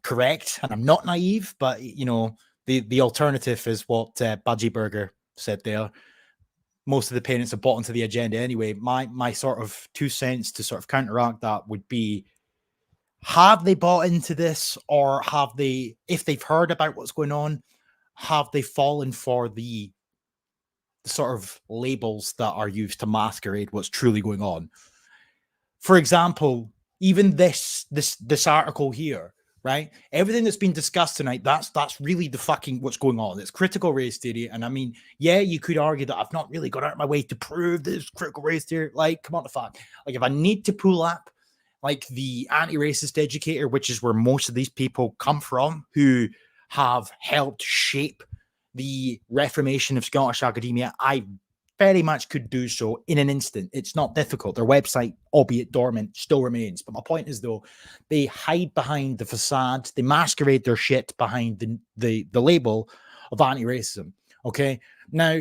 correct and I'm not naive. But you know, the alternative is what Budgie Burger said there. Most of the parents have bought into the agenda anyway. My sort of 2 cents to sort of counteract that would be: have they bought into this, or have they, if they've heard about what's going on, have they fallen for the sort of labels that are used to masquerade what's truly going on? For example, even this article here, right? Everything that's been discussed tonight, that's really the fucking what's going on. It's critical race theory. And I mean, yeah, you could argue that I've not really gone out of my way to prove this critical race theory. Like, come on, the fuck. Like, if I need to pull up like the anti-racist educator, which is where most of these people come from, who have helped shape the reformation of Scottish academia, I very much could do so in an instant. It's not difficult. Their website, albeit dormant, still remains. But my point is, though, they hide behind the facade. They masquerade their shit behind the label of anti-racism. Okay? Now,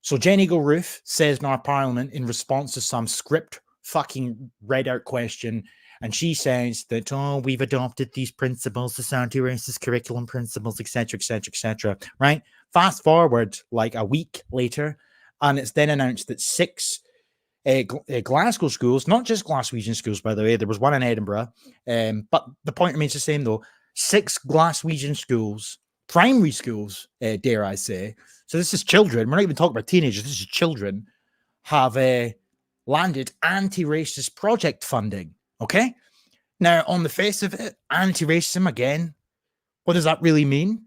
so Jen Eagle Roof says in our parliament, in response to some script fucking read out question, and she says that, oh, we've adopted these principles, the anti-racist curriculum principles, etc., etc., etc. Right? Fast forward like a week later, and it's then announced that 6 Glasgow schools, not just Glaswegian schools, by the way, there was one in Edinburgh, but the point remains the same though. 6 Glaswegian schools, primary schools, dare I say, so this is children, we're not even talking about teenagers, this is children, have landed anti-racist project funding. Okay? Now, on the face of it, anti-racism, again, what does that really mean?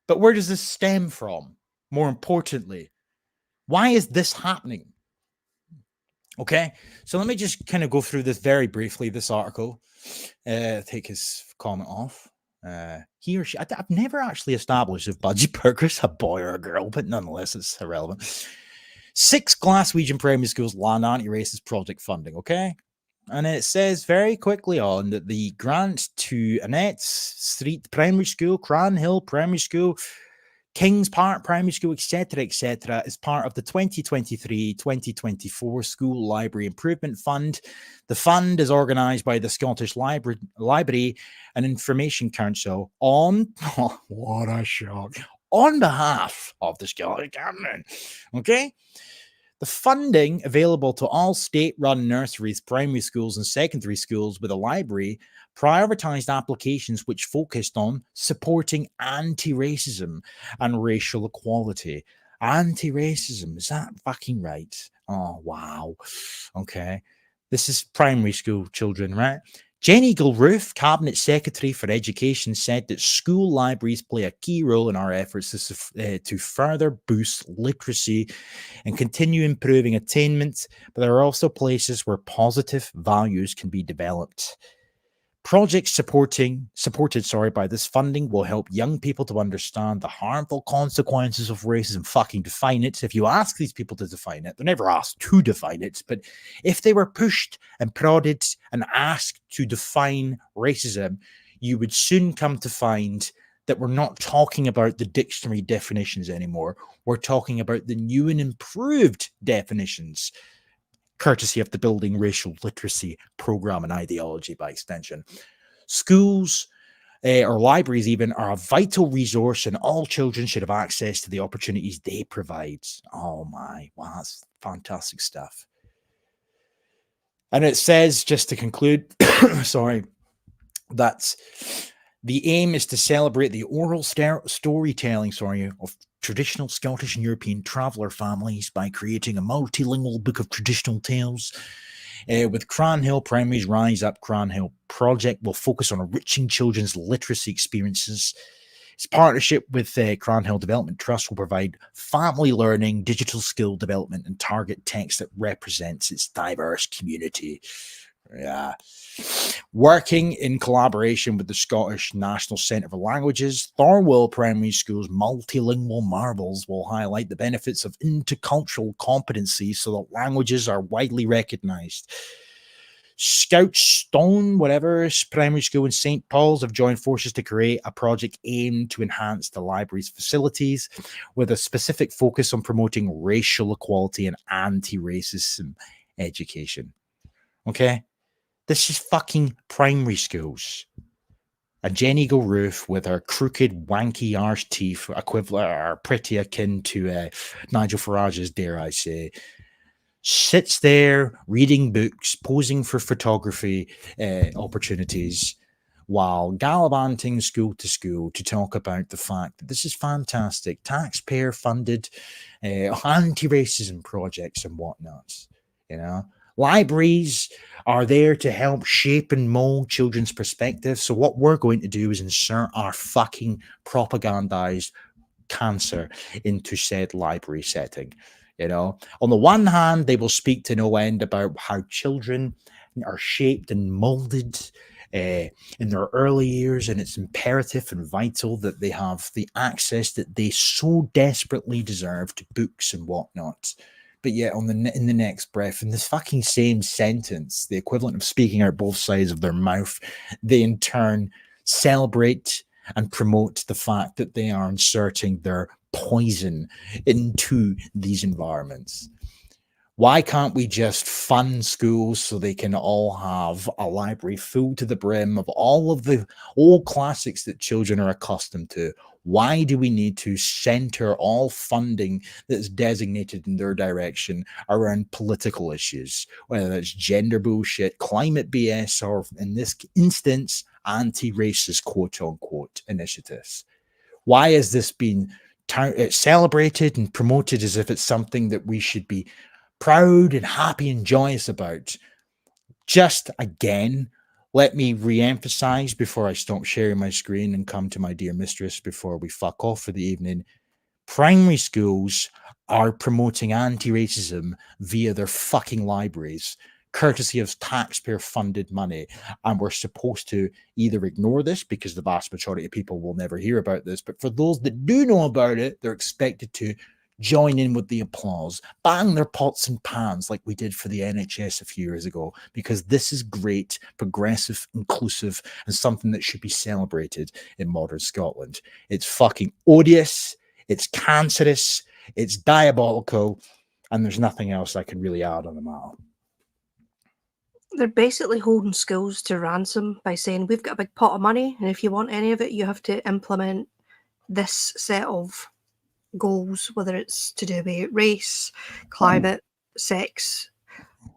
But where does this stem from? More importantly, why is this happening? Okay, so let me just kind of go through this very briefly, this article. Take his comment off. He or she, I've never actually established if Budgie Burger's a boy or a girl, but nonetheless, it's irrelevant. 6 Glaswegian primary schools land anti-racist project funding, okay? And it says very quickly on that the grant to Annette Street Primary School, Cran Hill Primary School, Kings Park Primary School, etc., etc., is part of the 2023-2024 School Library Improvement Fund. The fund is organised by the Scottish Library and Information Council on, oh, what a shock, on behalf of the Scottish Government. Okay? The funding available to all state-run nurseries, primary schools and secondary schools with a library prioritised applications which focused on supporting anti-racism and racial equality. Anti-racism, is that fucking right? Oh, wow. Okay. This is primary school children, right? Jen Eagle Roof, Cabinet Secretary for Education, said that school libraries play a key role in our efforts to further boost literacy and continue improving attainment, but there are also places where positive values can be developed. Projects supported by this funding will help young people to understand the harmful consequences of racism. Fucking define it. If you ask these people to define it, they're never asked to define it, but if they were pushed and prodded and asked to define racism, you would soon come to find that we're not talking about the dictionary definitions anymore. We're talking about the new and improved definitions, courtesy of the Building Racial Literacy Program and Ideology by extension. Schools or libraries even, are a vital resource, and all children should have access to the opportunities they provide. Oh my, wow, that's fantastic stuff. And it says, just to conclude, sorry, that the aim is to celebrate the oral storytelling, of traditional Scottish and European traveller families by creating a multilingual book of traditional tales. With Cranhill Primary's Rise Up Cranhill project will focus on enriching children's literacy experiences. Its partnership with Cranhill Development Trust will provide family learning, digital skill development, and target text that represents its diverse community. Yeah. Working in collaboration with the Scottish National Centre for Languages, Thornwell Primary School's multilingual marvels will highlight the benefits of intercultural competency so that languages are widely recognised. Scoutstone, primary school in St. Paul's have joined forces to create a project aimed to enhance the library's facilities with a specific focus on promoting racial equality and anti-racism education. Okay? This is fucking primary schools. And Jenny Go Roof, with her crooked, wanky arse teeth, equivalent are pretty akin to Nigel Farage's, dare I say, sits there reading books, posing for photography opportunities, while gallivanting school to school to talk about the fact that this is fantastic, taxpayer-funded anti-racism projects and whatnot, you know? Libraries are there to help shape and mold children's perspectives. So what we're going to do is insert our fucking propagandized cancer into said library setting. You know, on the one hand, they will speak to no end about how children are shaped and molded in their early years, and it's imperative and vital that they have the access that they so desperately deserve to books and whatnot. But yet, in the next breath, in this fucking same sentence, the equivalent of speaking out both sides of their mouth, they in turn celebrate and promote the fact that they are inserting their poison into these environments. Why can't we just fund schools so they can all have a library full to the brim of all of the old classics that children are accustomed to? Why do we need to center all funding that's designated in their direction around political issues, whether that's gender bullshit, climate BS, or in this instance, anti-racist quote-unquote initiatives? Why is this being celebrated and promoted as if it's something that we should be proud and happy and joyous about? Just again, let me re-emphasize before I stop sharing my screen and come to my dear mistress before we fuck off for the evening. Primary schools are promoting anti-racism via their fucking libraries, courtesy of taxpayer-funded money. And we're supposed to either ignore this because the vast majority of people will never hear about this. But for those that do know about it, they're expected to join in with the applause, bang their pots and pans like we did for the NHS a few years ago, because this is great, progressive, inclusive, and something that should be celebrated in modern Scotland. It's fucking odious, it's cancerous, it's diabolical, and there's nothing else I can really add on the matter. They're basically holding schools to ransom by saying, we've got a big pot of money, and if you want any of it, you have to implement this set of goals, whether it's to do with race, climate, sex,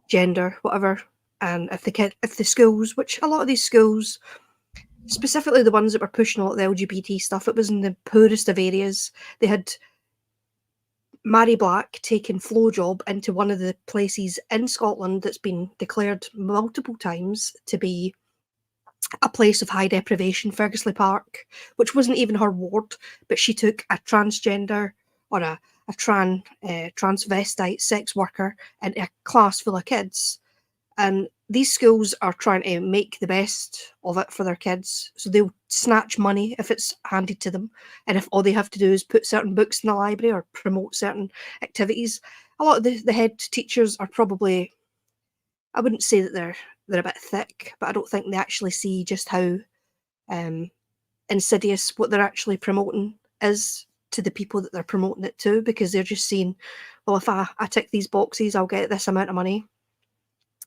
gender, whatever. And if the schools, which a lot of these schools, specifically the ones that were pushing a lot of the LGBT stuff, it was in the poorest of areas. They had Mary Black taking Flowjob into one of the places in Scotland that's been declared multiple times to be a place of high deprivation, Fergusley Park, which wasn't even her ward, but she took a transgender or a transvestite sex worker in a class full of kids. And these schools are trying to make the best of it for their kids. So they'll snatch money if it's handed to them. And if all they have to do is put certain books in the library or promote certain activities. A lot of the head teachers are probably, I wouldn't say that they're a bit thick, but I don't think they actually see just how insidious what they're actually promoting is to the people that they're promoting it to, because they're just seeing, well, if I tick these boxes, I'll get this amount of money.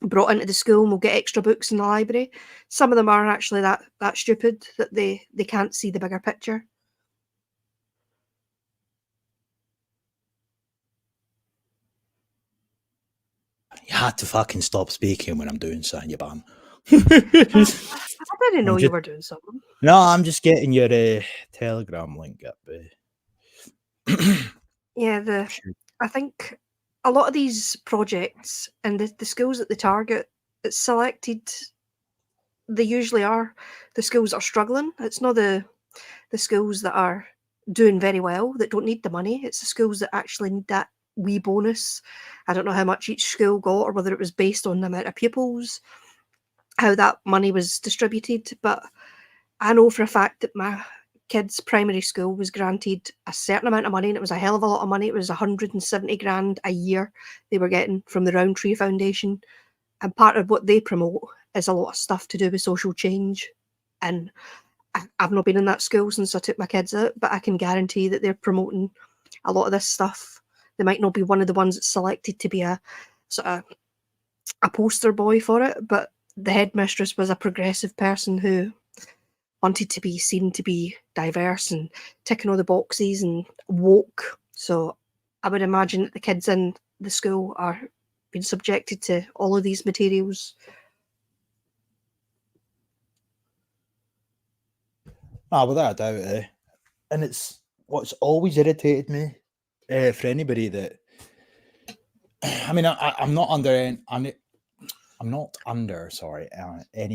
brought into the school and we'll get extra books in the library. Some of them are actually that stupid that they can't see the bigger picture. You had to fucking stop speaking when I'm doing something, you bum. I didn't know you just- were doing something. No, I'm just getting your Telegram link up. Yeah, I think a lot of these projects and the schools that they target, it's selected. They usually are the schools that are struggling. It's not the schools that are doing very well that don't need the money. It's the schools that actually need that wee bonus. I don't know how much each school got or whether it was based on the amount of pupils, how that money was distributed. But I know for a fact that my kids' primary school was granted a certain amount of money, and it was a hell of a lot of money. It was 170 grand a year they were getting from the Roundtree Foundation. And part of what they promote is a lot of stuff to do with social change. And I've not been in that school since I took my kids out, but I can guarantee that they're promoting a lot of this stuff. They might not be one of the ones that's selected to be a sort of a poster boy for it, but the headmistress was a progressive person who wanted to be seen to be diverse and ticking all the boxes and woke. So I would imagine that the kids in the school are being subjected to all of these materials. Without a doubt, and it's what's always irritated me for anybody that I mean, I'm not under any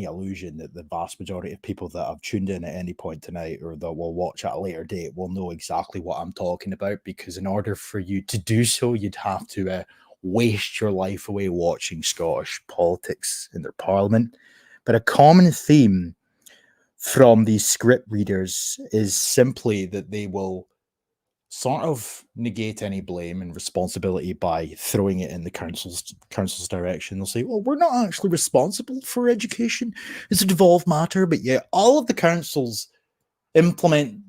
illusion that the vast majority of people that have tuned in at any point tonight or that will watch at a later date will know exactly what I'm talking about, because in order for you to do so, you'd have to waste your life away watching Scottish politics in their parliament. But a common theme from these script readers is simply that they will sort of negate any blame and responsibility by throwing it in the council's direction. They'll say, well, we're not actually responsible for education. It's a devolved matter. But yet all of the councils implement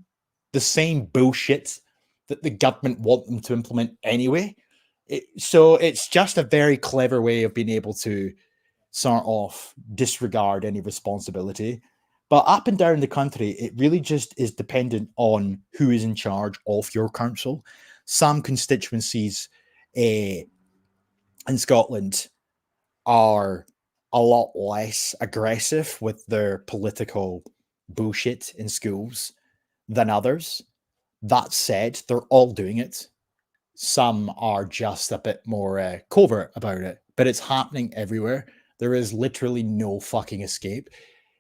the same bullshit that the government want them to implement anyway. So it's just a very clever way of being able to sort of disregard any responsibility. But up and down the country, it really just is dependent on who is in charge of your council. Some constituencies in Scotland are a lot less aggressive with their political bullshit in schools than others. That said, they're all doing it. Some are just a bit more covert about it, but it's happening everywhere. There is literally no fucking escape.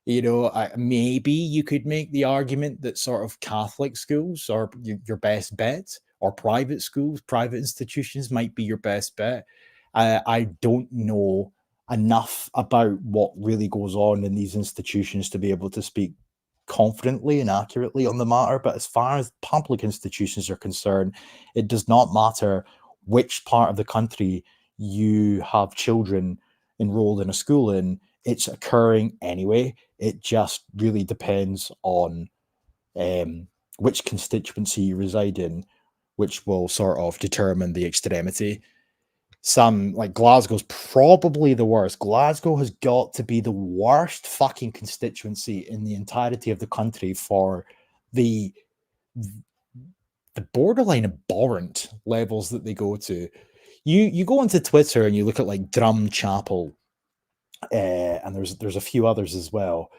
You know, maybe you could make the argument that sort of Catholic schools are your best bet, or private schools, private institutions might be your best bet. I don't know enough about what really goes on in these institutions to be able to speak confidently and accurately on the matter. But as far as public institutions are concerned, it does not matter which part of the country you have children enrolled in a school in. It's occurring anyway. It just really depends on which constituency you reside in, which will sort of determine the extremity. Some, like Glasgow's probably the worst. Glasgow has got to be the worst fucking constituency in the entirety of the country for the borderline abhorrent levels that they go to. You go onto Twitter and you look at like Drumchapel, and there's a few others as well,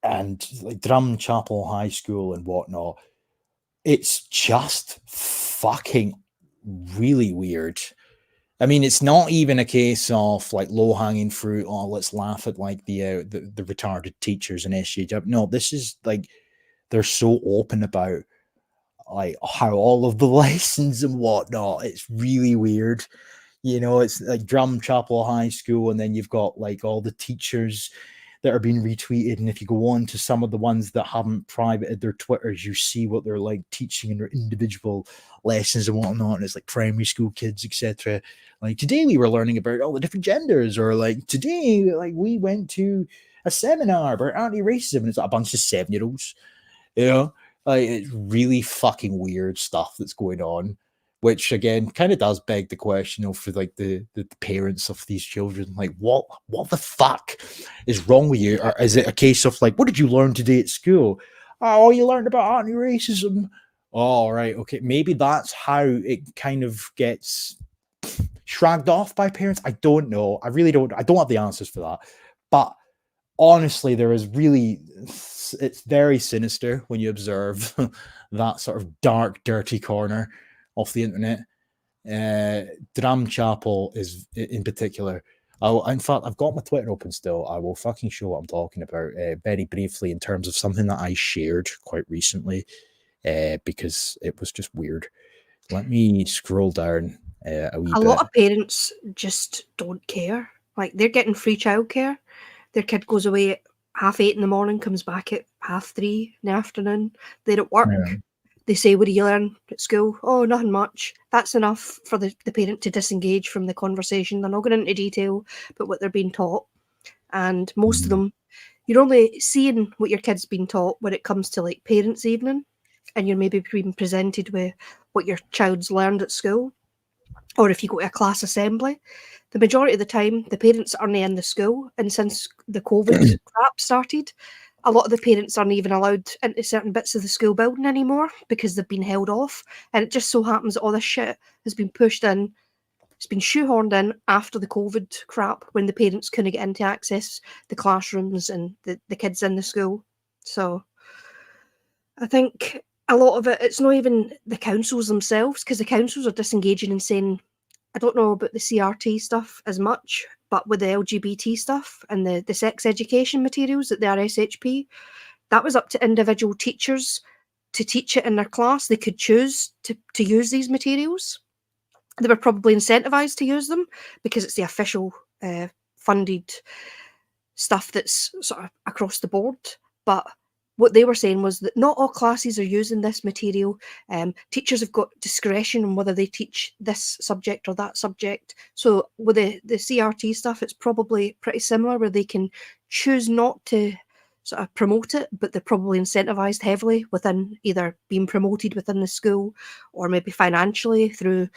and like Drumchapel High School and whatnot. It's just fucking really weird. I mean, it's not even a case of like low hanging fruit. Oh, let's laugh at like the retarded teachers and SJW. No, this is like they're so open about like how all of the lessons and whatnot. It's really weird. You know, it's like Drumchapel High School, and then you've got like all the teachers that are being retweeted. And if you go on to some of the ones that haven't privated their Twitters, you see what they're like teaching in their individual lessons and whatnot. And it's like primary school kids, etc. Like today we were learning about all the different genders, or like today, like we went to a seminar about anti-racism, and it's like a bunch of 7-year-olds. You know, like it's really fucking weird stuff that's going on. which again kind of does beg the question of for like the parents of these children, like what the fuck is wrong with you? Or is it a case of like, what did you learn today at school? Oh, you learned about anti-racism. Oh, right, okay, maybe that's how it kind of gets shrugged off by parents. I don't know. I really don't. I don't have the answers for that. But honestly, there is really, it's very sinister when you observe that sort of dark, dirty corner of the internet. Drumchapel is in particular. In fact, I've got my Twitter open still. I will fucking show what I'm talking about very briefly in terms of something that I shared quite recently because it was just weird. Let me scroll down a wee bit. A lot of parents just don't care. Like, they're getting free childcare. Their kid goes away at 8:30 in the morning, comes back at 3:30 in the afternoon. They're at work. Yeah. They say, what do you learn at school? Oh, nothing much. That's enough for the parent to disengage from the conversation. They're not going into detail about what they're being taught. And most of them, you're only seeing what your kid's been taught when it comes to like parents' evening, and you're maybe being presented with what your child's learned at school. Or if you go to a class assembly, the majority of the time, the parents aren't in the school. And since the COVID crap started, a lot of the parents aren't even allowed into certain bits of the school building anymore because they've been held off. And it just so happens that all this shit has been pushed in, it's been shoehorned in after the COVID crap when the parents couldn't get in to access the classrooms and the kids in the school. So I think a lot of it, it's not even the councils themselves, because the councils are disengaging and saying, I don't know about the CRT stuff as much, but with the LGBT stuff and the sex education materials at the RSHP, that was up to individual teachers to teach it in their class. They could choose to use these materials. They were probably incentivized to use them because it's the official funded stuff that's sort of across the board. But what they were saying was that not all classes are using this material. Teachers have got discretion on whether they teach this subject or that subject. So with the CRT stuff, it's probably pretty similar, where they can choose not to sort of promote it, but they're probably incentivized heavily within either being promoted within the school or maybe financially through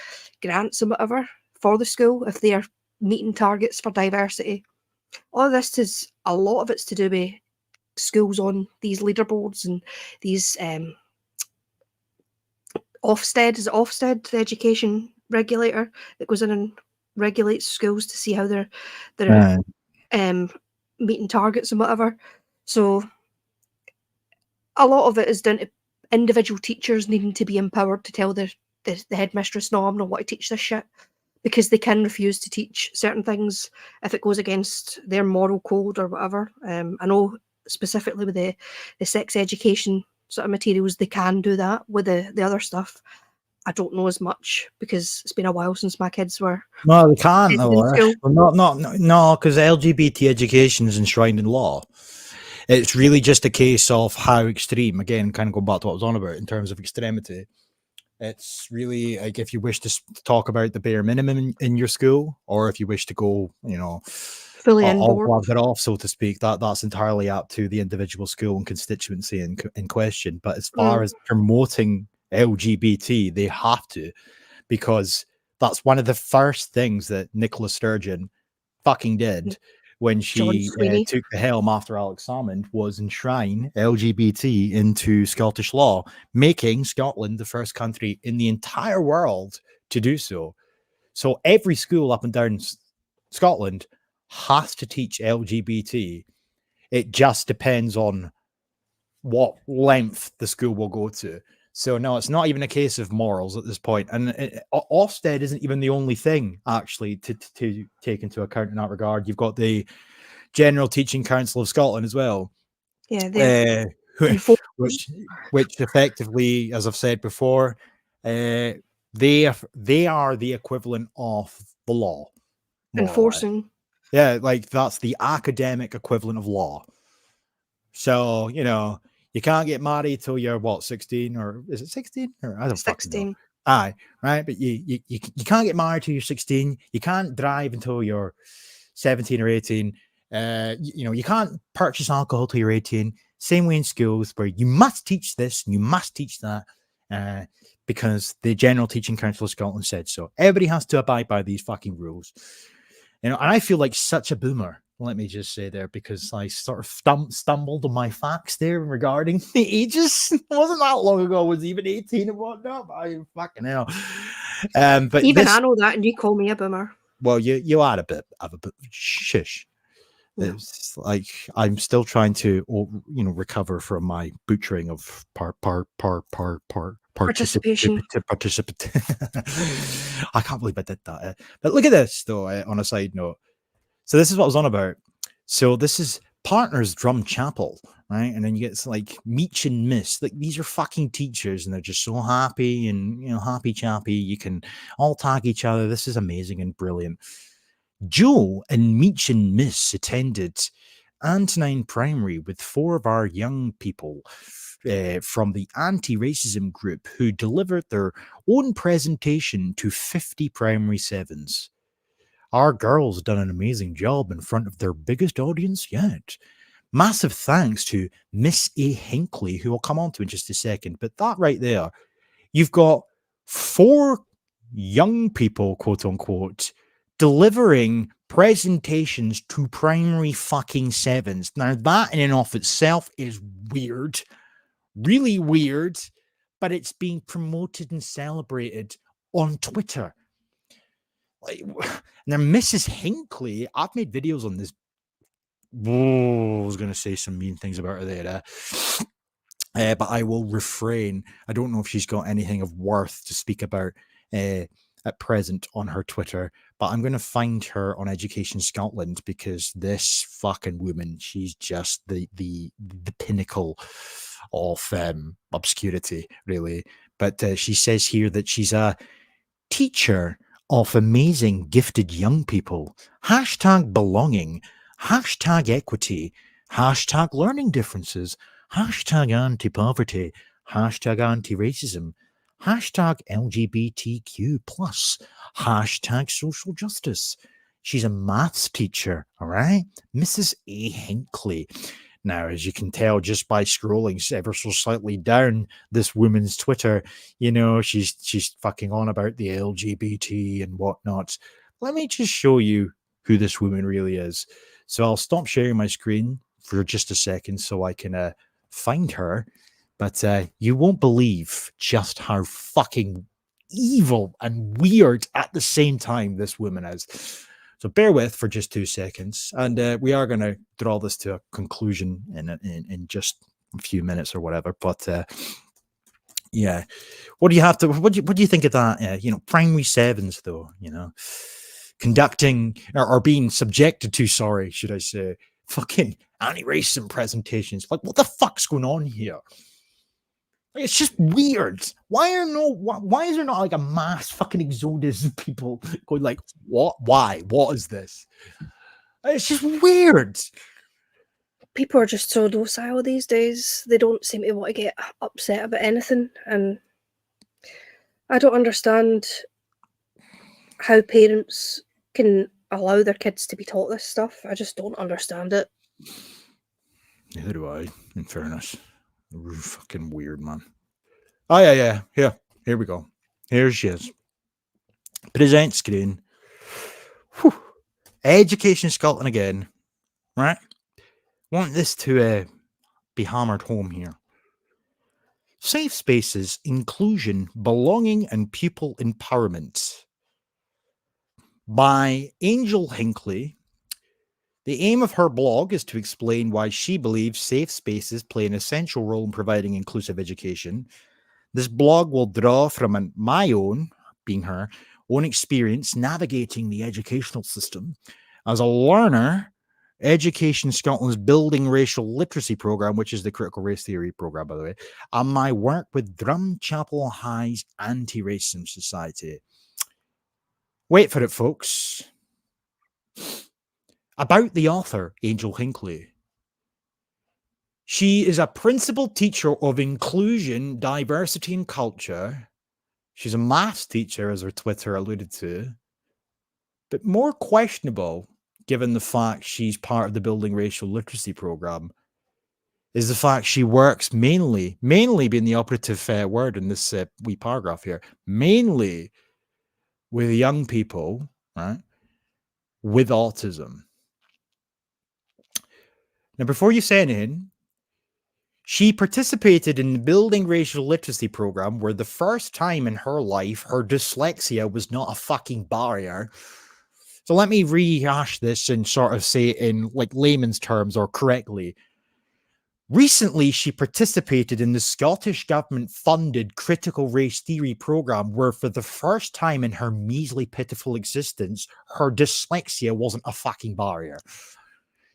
grants and whatever for the school if they are meeting targets for diversity. All of this is, a lot of it's to do with schools on these leaderboards and these Ofsted, is it Ofsted, the education regulator that goes in and regulates schools to see how they're meeting targets and whatever. So a lot of it is down to individual teachers needing to be empowered to tell the headmistress, no, I'm not want to teach this shit, because they can refuse to teach certain things if it goes against their moral code or whatever. I know specifically with the sex education sort of materials, they can do that. With the other stuff, I don't know as much because it's been a while since my kids were. No, they can't. No, school. no, because LGBT education is enshrined in law. It's really just a case of how extreme. Again, kind of going back to what I was on about in terms of extremity. It's really like if you wish to talk about the bare minimum in your school, or if you wish to go, fully on board, plug it off, so to speak. That's entirely up to the individual school and constituency in question. But as far as promoting LGBT, they have to, because that's one of the first things that Nicola Sturgeon fucking did when she took the helm after Alex Salmond, was enshrine LGBT into Scottish law, making Scotland the first country in the entire world to do so. So every school up and down Scotland has to teach LGBT. It just depends on what length the school will go to. So no, it's not even a case of morals at this point. And Ofsted isn't even the only thing actually to take into account in that regard. You've got the General Teaching Council of Scotland as well. Yeah, which effectively, as I've said before, they are the equivalent of the law. Enforcing. Yeah, like that's the academic equivalent of law. So, you can't get married till you're 16, or is it 16? Or I don't 16. fucking know. Aye, right. But you can't get married till you're 16. You can't drive until you're 17 or 18. You can't purchase alcohol till you're 18. Same way in schools, where you must teach this and you must teach that. because the General Teaching Council of Scotland said so. Everybody has to abide by these fucking rules. You know, and I feel like such a boomer. Let me just say there, because I sort of stumbled on my facts there regarding the ages. It wasn't that long ago. I was even 18 and whatnot. But I fucking hell. But Even this, I know that, and you call me a boomer. well, you are a bit of a bit. Shush. It's like I'm still trying to, recover from my butchering of Participation. I can't believe I did that. But look at this, though. On a side note, so this is what I was on about. So this is Partners Drum Chapel, right? And then you get like Meech and Miss. Like these are fucking teachers, and they're just so happy and happy chappy. You can all tag each other. This is amazing and brilliant. Joe and Meech and Miss attended Antonine Primary with 4 of our young people from the anti-racism group who delivered their own presentation to 50 primary 7s. Our girls done an amazing job in front of their biggest audience yet. Massive thanks to Miss A. Hinckley, who I'll come on to in just a second. But that right there, you've got 4 young people, quote unquote, delivering presentations to primary fucking 7s. Now, that in and of itself is weird, really weird, but it's being promoted and celebrated on Twitter. Now, Mrs. Hinckley, I've made videos on this. Whoa, I was going to say some mean things about her there. But I will refrain. I don't know if she's got anything of worth to speak about at present on her Twitter, but I'm going to find her on Education Scotland, because this fucking woman, she's just the pinnacle of obscurity, really. But she says here that she's a teacher of amazing, gifted young people. Hashtag belonging. Hashtag equity. Hashtag learning differences. Hashtag anti-poverty. Hashtag anti-racism. Hashtag LGBTQ+. Hashtag social justice. She's a maths teacher, all right? Mrs. A. Hinckley. Now, as you can tell just by scrolling ever so slightly down this woman's Twitter, she's fucking on about the LGBT and whatnot. Let me just show you who this woman really is. So I'll stop sharing my screen for just a second so I can find her. But you won't believe just how fucking evil and weird at the same time this woman is. So bear with for just 2 seconds, and we are going to draw this to a conclusion in just a few minutes or whatever. But yeah, what do you think of that? Primary 7s though, conducting or being subjected to, should I say, fucking anti-racism presentations. Like, what the fuck's going on here? Like, it's just weird. Why is there not like a mass fucking exodus of people going like, what? Why? What is this? It's just weird. People are just so docile these days. They don't seem to want to get upset about anything. And I don't understand how parents can allow their kids to be taught this stuff. I just don't understand it. Neither do I, in fairness. Fucking weird, man. Oh, yeah. Here we go. Here she is. Present screen. Whew. Education Scotland again. Right? Want this to be hammered home here. Safe spaces, inclusion, belonging, and pupil empowerment. By Angel Hinckley. The aim of her blog is to explain why she believes safe spaces play an essential role in providing inclusive education. This blog will draw from my own, being her, own experience navigating the educational system. As a learner, Education Scotland's Building Racial Literacy Programme, which is the critical race theory programme, by the way, and my work with Drumchapel High's Anti-Racism Society. Wait for it, folks. About the author, Angel Hinckley. She is a principal teacher of inclusion, diversity, and culture. She's a maths teacher, as her Twitter alluded to. But more questionable, given the fact she's part of the Building Racial Literacy Programme, is the fact she works mainly being the operative word in this wee paragraph here, mainly with young people, right, with autism. Now, before you say anything, she participated in the Building Racial Literacy program, where the first time in her life her dyslexia was not a fucking barrier. So let me rehash this and sort of say it in like layman's terms or correctly. Recently, she participated in the Scottish government-funded critical race theory program, where for the first time in her measly, pitiful existence, her dyslexia wasn't a fucking barrier.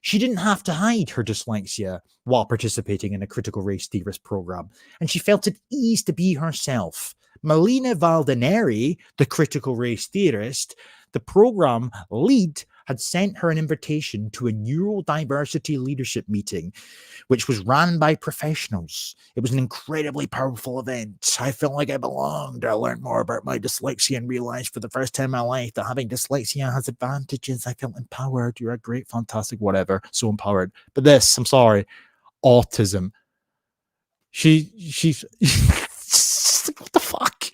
She didn't have to hide her dyslexia while participating in a critical race theorist program, and she felt at ease to be herself. Melina Valdineri, the critical race theorist, the program lead, had sent her an invitation to a neurodiversity leadership meeting, which was run by professionals. It was an incredibly powerful event. I felt like I belonged. I learned more about my dyslexia and realized for the first time in my life that having dyslexia has advantages. I felt empowered. You're a great, fantastic, whatever. So empowered. But this, I'm sorry, autism. She's what the fuck?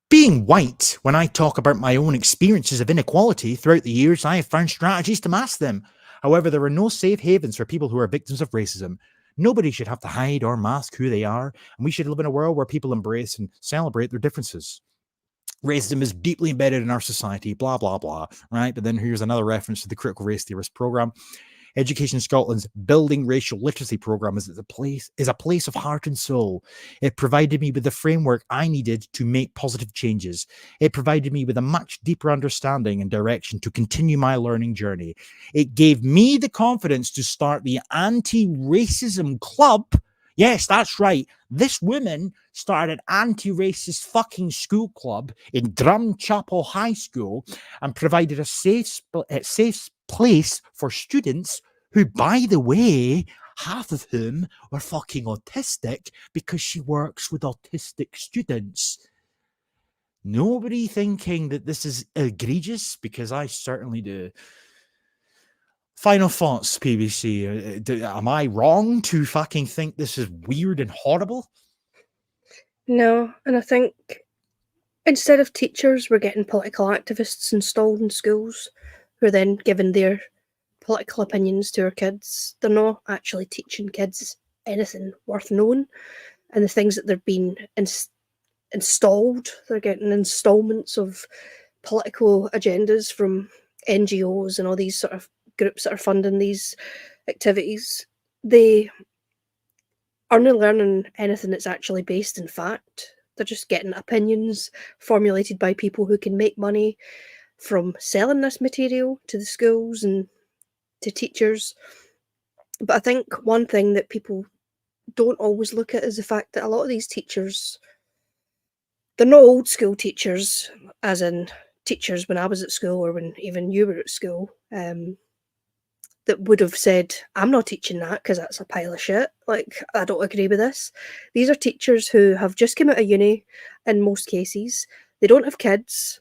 Being white, when I talk about my own experiences of inequality throughout the years, I have found strategies to mask them. However, there are no safe havens for people who are victims of racism. Nobody should have to hide or mask who they are, and we should live in a world where people embrace and celebrate their differences. Racism is deeply embedded in our society, blah, blah, blah, right? But then here's another reference to the Critical Race Theorist program. Education Scotland's Building Racial Literacy program is a place of heart and soul. It provided me with the framework I needed to make positive changes. It provided me with a much deeper understanding and direction to continue my learning journey. It gave me the confidence to start the Anti-Racism Club. Yes, that's right. This woman started anti-racist fucking school club in Drumchapel High School and provided a safe place for students who, by the way, half of whom were fucking autistic because she works with autistic students. Nobody thinking that this is egregious, because I certainly do. Final thoughts, PBC. Am I wrong to fucking think this is weird and horrible? No, and I think instead of teachers, we're getting political activists installed in schools who are then giving their political opinions to our kids. They're not actually teaching kids anything worth knowing, and the things that they're being installed, they're getting installments of political agendas from NGOs and all these sort of groups that are funding these activities. They aren't learning anything that's actually based in fact. They're just getting opinions formulated by people who can make money from selling this material to the schools and to teachers. But I think one thing that people don't always look at is the fact that a lot of these teachers, they're not old school teachers, as in teachers when I was at school or when even you were at school, that would have said, I'm not teaching that because that's a pile of shit. Like, I don't agree with this. These are teachers who have just come out of uni in most cases. They don't have kids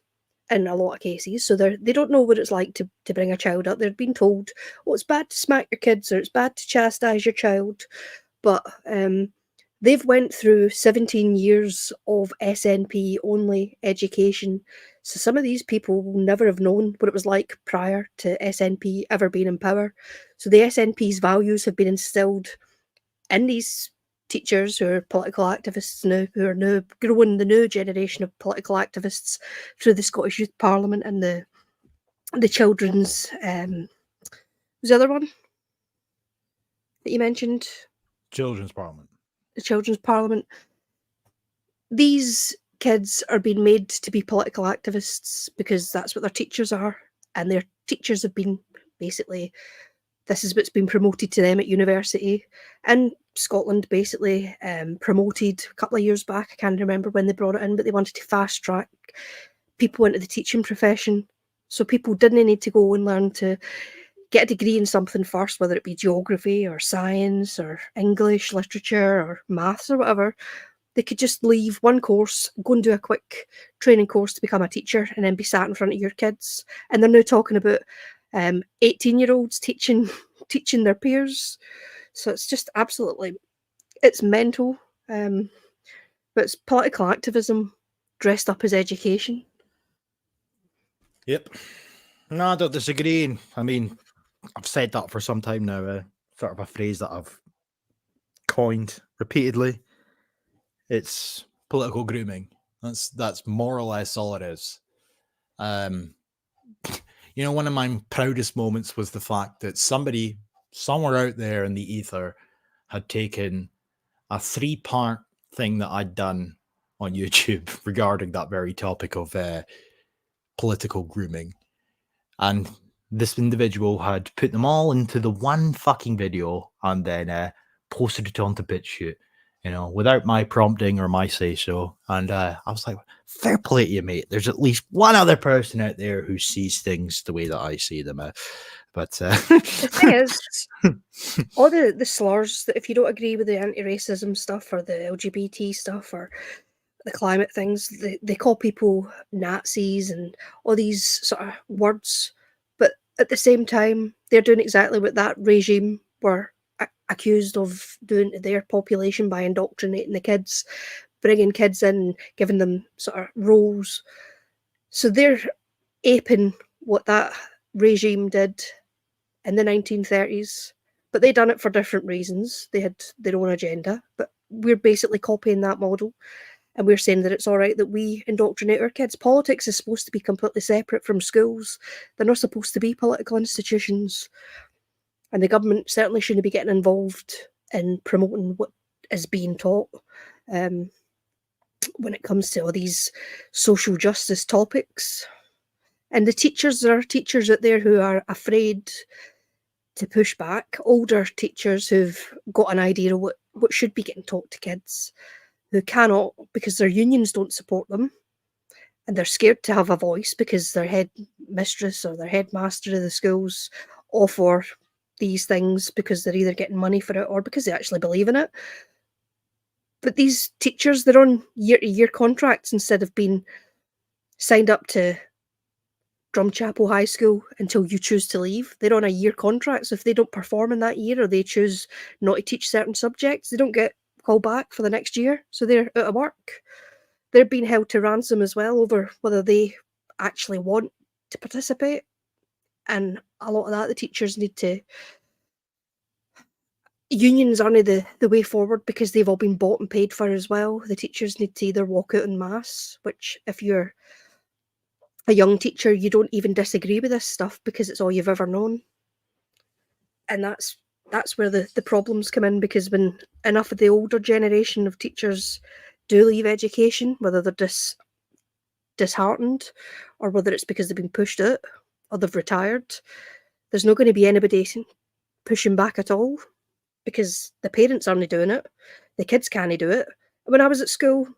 in a lot of cases, so they don't know what it's like to bring a child up. They're being told, oh, it's bad to smack your kids or it's bad to chastise your child. But they've went through 17 years of SNP only education. So some of these people will never have known what it was like prior to SNP ever being in power. So the SNP's values have been instilled in these teachers who are political activists now, who are now growing the new generation of political activists through the Scottish Youth Parliament and the children's was the other one that you mentioned? Children's Parliament. The Children's Parliament. These kids are being made to be political activists because that's what their teachers are, and their teachers have been basically, this is what's been promoted to them at university. And Scotland basically promoted a couple of years back, I can't remember when they brought it in, but they wanted to fast track people into the teaching profession. So people didn't need to go and learn to get a degree in something first, whether it be geography or science or English, literature or maths or whatever. They could just leave one course, go and do a quick training course to become a teacher, and then be sat in front of your kids. And they're now talking about 18-year-olds teaching their peers. So it's just absolutely, it's mental. But it's political activism dressed up as education. Yep. No, I don't disagree. I mean, I've said that for some time now. Sort of a phrase that I've coined repeatedly. It's political grooming. That's more or less all it is. You know, one of my proudest moments was the fact that somebody somewhere out there in the ether had taken a 3-part thing that I'd done on YouTube regarding that very topic of political grooming. And this individual had put them all into the one fucking video and then posted it onto BitChute, you know, without my prompting or my say so. And I was like, fair play to you, mate. There's at least one other person out there who sees things the way that I see them. But the thing is, all the slurs that if you don't agree with the anti-racism stuff or the LGBT stuff or the climate things, they call people Nazis and all these sort of words. But at the same time, they're doing exactly what that regime were accused of doing to their population by indoctrinating the kids, bringing kids in and giving them sort of roles. So they're aping what that regime did in the 1930s, but they done it for different reasons. They had their own agenda, but we're basically copying that model. And we're saying that it's all right that we indoctrinate our kids. Politics is supposed to be completely separate from schools. They're not supposed to be political institutions. And the government certainly shouldn't be getting involved in promoting what is being taught when it comes to all these social justice topics. And the teachers, there are teachers out there who are afraid to push back. Older teachers who've got an idea of what should be getting taught to kids, who cannot because their unions don't support them, and they're scared to have a voice because their head mistress or their headmaster of the schools offer these things because they're either getting money for it or because they actually believe in it. But these teachers, they're on year-to-year contracts instead of being signed up to Drumchapel High School until you choose to leave. They're on a year contract, so if they don't perform in that year or they choose not to teach certain subjects, they don't get call back for the next year, so they're out of work. They're being held to ransom as well over whether they actually want to participate, and a lot of that the teachers need to. Unions aren't the way forward because they've all been bought and paid for as well. The teachers need to either walk out en masse, which if you're a young teacher, you don't even disagree with this stuff because it's all you've ever known, and that's where the problems come in, because when enough of the older generation of teachers do leave education, whether they're disheartened or whether it's because they've been pushed out or they've retired, there's not going to be anybody pushing back at all because the parents aren't doing it, the kids can't do it. When I was at school,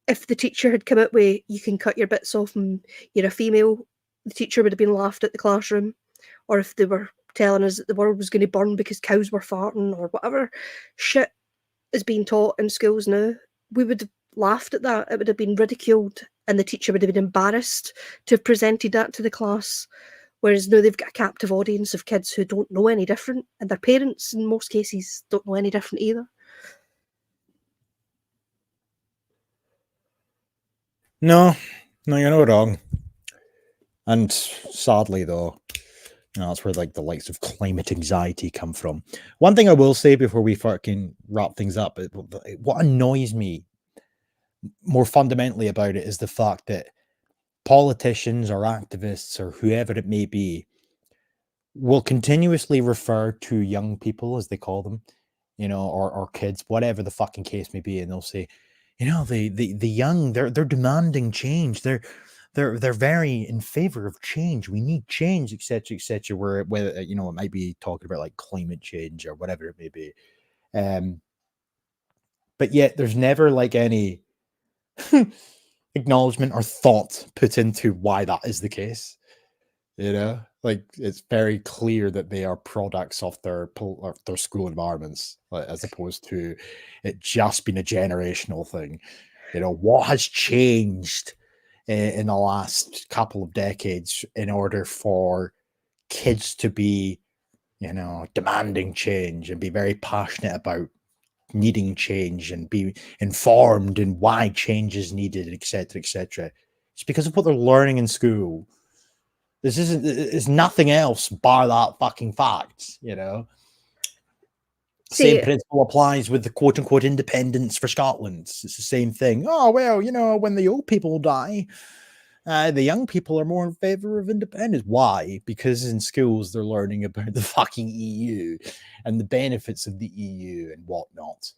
if the teacher had come out with, you can cut your bits off and you're a female, the teacher would have been laughed at the classroom. Or if they were telling us that the world was going to burn because cows were farting or whatever shit is being taught in schools now, we would have laughed at that. It would have been ridiculed and the teacher would have been embarrassed to have presented that to the class. Whereas now they've got a captive audience of kids who don't know any different, and their parents in most cases don't know any different either. No, you're not wrong. And sadly, though, you know, that's where like the likes of climate anxiety come from. One thing I will say before we fucking wrap things up, what annoys me more fundamentally about it is the fact that politicians or activists or whoever it may be will continuously refer to young people, as they call them, you know, or kids, whatever the fucking case may be, and they'll say, you know, the young, they're demanding change. They're very in favor of change. We need change, etc., etc. Whether you know, it might be talking about like climate change or whatever it may be, but yet there's never like any acknowledgement or thought put into why that is the case. You know, like it's very clear that they are products of their school environments, as opposed to it just being a generational thing. You know, what has changed in the last couple of decades in order for kids to be you know, demanding change and be very passionate about needing change and be informed in why change is needed, etc., etc. It's because of what they're learning in school. This isn't, it's nothing else bar that fucking fact, you know. Same principle applies with the quote unquote independence for Scotland. It's the same thing. Oh, well, you know, when the old people die, the young people are more in favor of independence. Why? Because in schools they're learning about the fucking EU and the benefits of the EU and whatnot.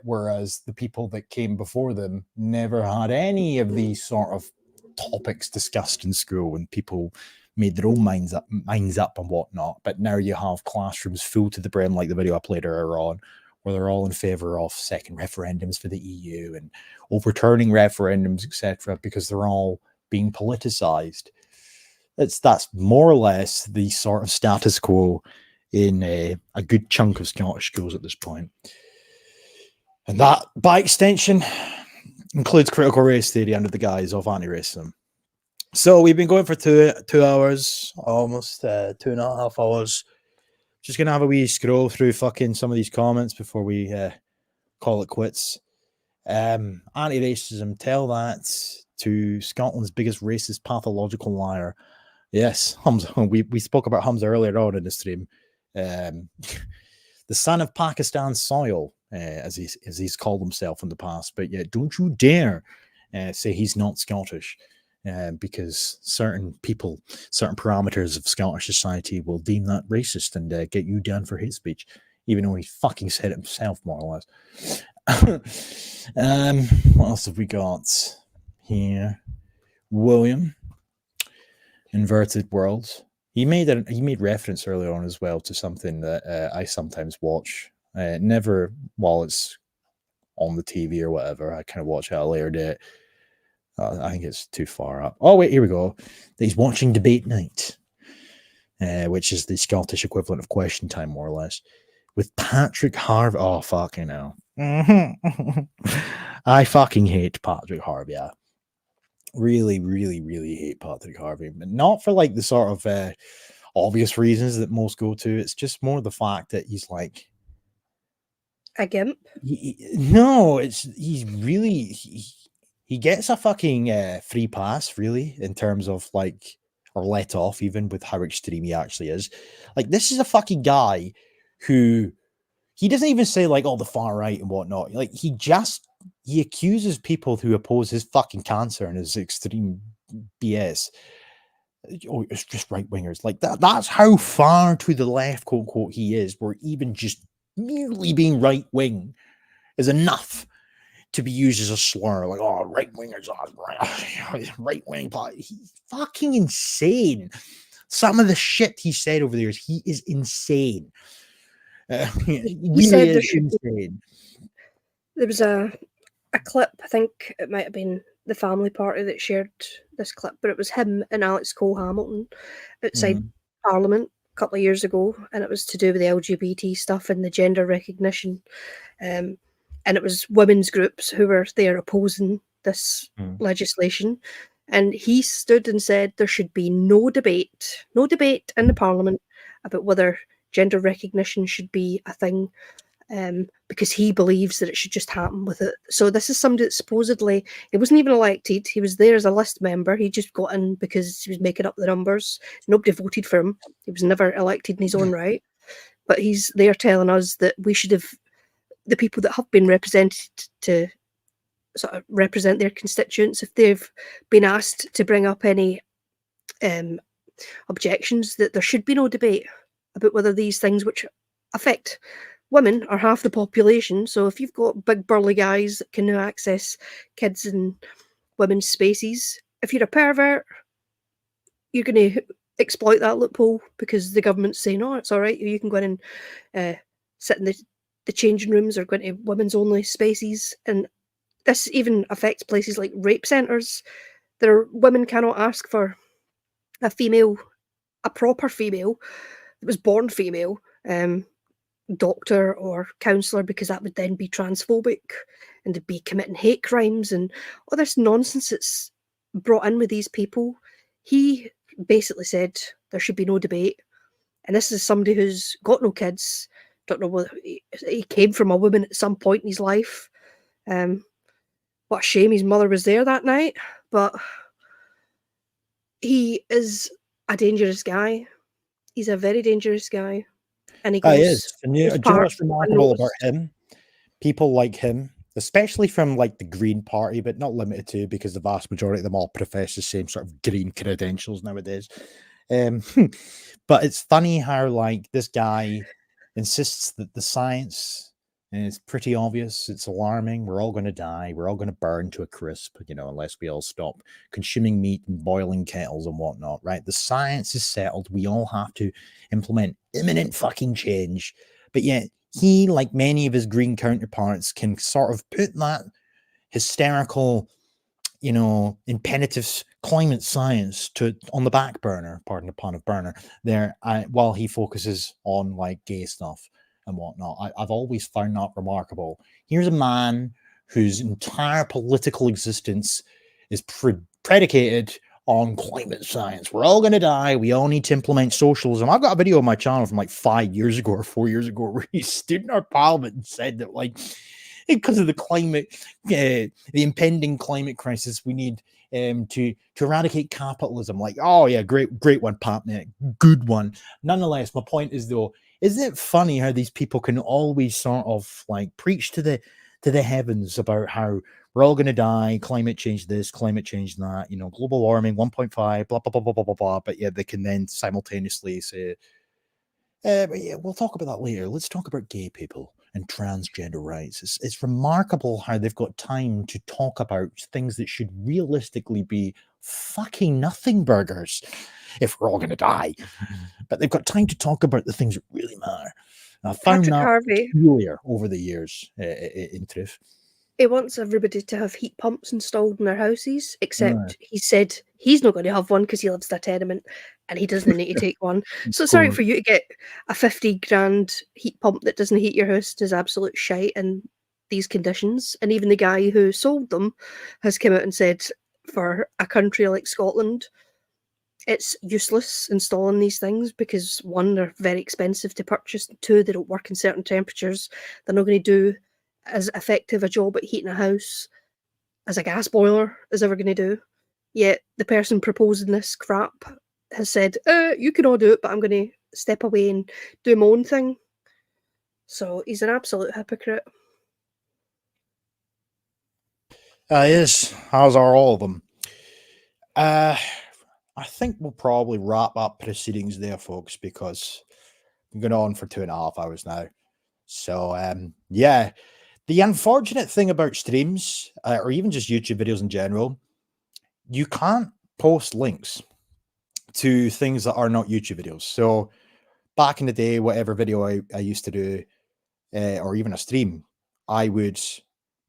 Whereas the people that came before them never had any of these sort of topics discussed in school, and people made their own minds up and whatnot. But now you have classrooms full to the brim, like the video I played earlier on, where they're all in favor of second referendums for the EU and overturning referendums, etc., because they're all being politicized. That's more or less the sort of status quo in a good chunk of Scottish schools at this point. And that, by extension, includes critical race theory under the guise of anti-racism. So we've been going for two hours, almost 2.5 hours. Just going to have a wee scroll through fucking some of these comments before we call it quits. Anti-racism, tell that to Scotland's biggest racist pathological liar. Yes, Humza. We spoke about Humza earlier on in the stream. The son of Pakistan's soil, as he's called himself in the past. But yeah, don't you dare say he's not Scottish. Because certain people, certain parameters of Scottish society will deem that racist and get you down for hate speech, even though he fucking said it himself, more or less. What else have we got here? William, Inverted Worlds. He made reference earlier on as well to something that I sometimes watch. Never while it's on the TV or whatever. I kind of watch it at a later date. I think it's too far up. Oh, wait, here we go. He's watching Debate Night, which is the Scottish equivalent of Question Time, more or less, with Patrick Harvey. Oh, fucking hell. I fucking hate Patrick Harvey. Yeah. Really, really, really hate Patrick Harvey. But not for like the sort of obvious reasons that most go to. It's just more the fact that he's like a gimp. He's really... He gets a fucking free pass, really, in terms of like, or let off even with how extreme he actually is. Like, this is a fucking guy who, he doesn't even say like, oh, the far right and whatnot. Like, he accuses people who oppose his fucking cancer and his extreme BS. Oh, it's just right wingers. Like that's how far to the left, quote unquote, he is, where even just merely being right wing is enough to be used as a slur, like, oh, right wingers, right wing. He's fucking insane. Some of the shit he said over the years, he is insane. He said is insane. There was a clip, I think it might have been the Family Party that shared this clip, but it was him and Alex Cole-Hamilton outside Parliament a couple of years ago, and it was to do with the LGBT stuff and the gender recognition. And it was women's groups who were there opposing this legislation. And he stood and said there should be no debate in the Parliament about whether gender recognition should be a thing, because he believes that it should just happen with it. So this is somebody that supposedly, he wasn't even elected. He was there as a list member. He just got in because he was making up the numbers. Nobody voted for him. He was never elected in his own right. But he's there telling us that we should have, the people that have been represented to sort of represent their constituents, if they've been asked to bring up any objections, that there should be no debate about whether these things which affect women are half the population. So if you've got big burly guys that can now access kids and women's spaces, if you're a pervert, you're going to exploit that loophole because the government's saying, oh, it's all right, you can go in and sit in the changing rooms or go into women's only spaces. And this even affects places like rape centres. Women cannot ask for a proper female that was born female, doctor or counsellor, because that would then be transphobic and they'd be committing hate crimes and all this nonsense that's brought in with these people. He basically said there should be no debate. And this is somebody who's got no kids. Don't know whether he came from a woman at some point in his life. What a shame his mother was there that night. But he is a dangerous guy. He's a very dangerous guy. And he goes. He is. And you goes know what's part remarkable about unnoticed. him? People like him, especially from like the Green Party, but not limited to, because the vast majority of them all profess the same sort of green credentials nowadays. But it's funny how like this guy insists that the science is pretty obvious. It's alarming. We're all going to die. We're all going to burn to a crisp, you know, unless we all stop consuming meat and boiling kettles and whatnot, right? The science is settled. We all have to implement imminent fucking change. But yet he, like many of his green counterparts, can sort of put that hysterical, you know, imperative climate science on the back burner, pardon the pun of burner, there, while he focuses on like gay stuff and whatnot. I've always found that remarkable. Here's a man whose entire political existence is predicated on climate science. We're all going to die. We all need to implement socialism. I've got a video on my channel from like 5 years ago or 4 years ago where he stood in our parliament and said that, like, because of the climate, the impending climate crisis, we need to eradicate capitalism. Like, oh yeah, great one, Pat, man, good one. Nonetheless, my point is though, isn't it funny how these people can always sort of like preach to the heavens about how we're all going to die, climate change this, climate change that, you know, global warming 1.5, blah blah blah blah blah blah blah. But yeah, they can then simultaneously say, but yeah, we'll talk about that later. Let's talk about gay people and transgender rights. It's remarkable how they've got time to talk about things that should realistically be fucking nothing burgers if we're all going to die. But they've got time to talk about the things that really matter. And I found Patrick that Harvey. peculiar over the years in truth. He wants everybody to have heat pumps installed in their houses, except Right. he said he's not going to have one because he lives in a tenement and he doesn't need to take one. So sorry course. for you to get a 50 grand heat pump that doesn't heat your house is absolute shite in these conditions. And even the guy who sold them has come out and said for a country like Scotland, it's useless installing these things because one, they're very expensive to purchase, and two, they don't work in certain temperatures. They're not going to do as effective a job at heating a house as a gas boiler is ever going to do. Yet the person proposing this crap has said, you can all do it, but I'm going to step away and do my own thing. So he's an absolute hypocrite. He is, as are all of them. I think we'll probably wrap up proceedings there, folks, because I'm going on for 2.5 hours now. So, yeah. The unfortunate thing about streams, or even just YouTube videos in general, you can't post links to things that are not YouTube videos. So back in the day, whatever video I used to do, or even a stream, I would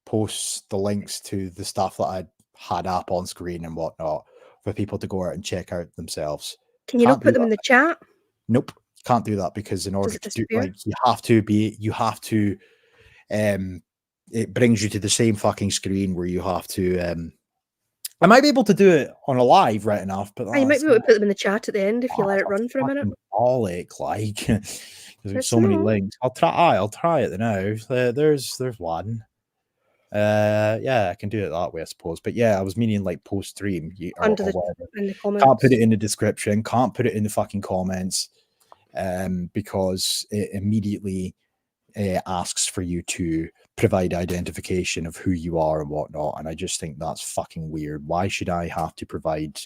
post the links to the stuff that I'd had up on screen and whatnot for people to go out and check out themselves. Can you not put them in the chat? Nope, can't do that, because in order to do, disappear? like, you have to it brings you to the same fucking screen where you have to I might be able to do it on a live right enough, but You might be able to put them in the chat at the end if you let it run for a minute. Bollock, like, because there's It's so many not. links. I'll try it now. There's one. Yeah, I can do it that way, I suppose. But yeah, I was meaning like post stream Under whatever. in the comments. Can't put it in the description, can't put it in the fucking comments, because it immediately asks for you to provide identification of who you are and whatnot. And I just think that's fucking weird. Why should I have to provide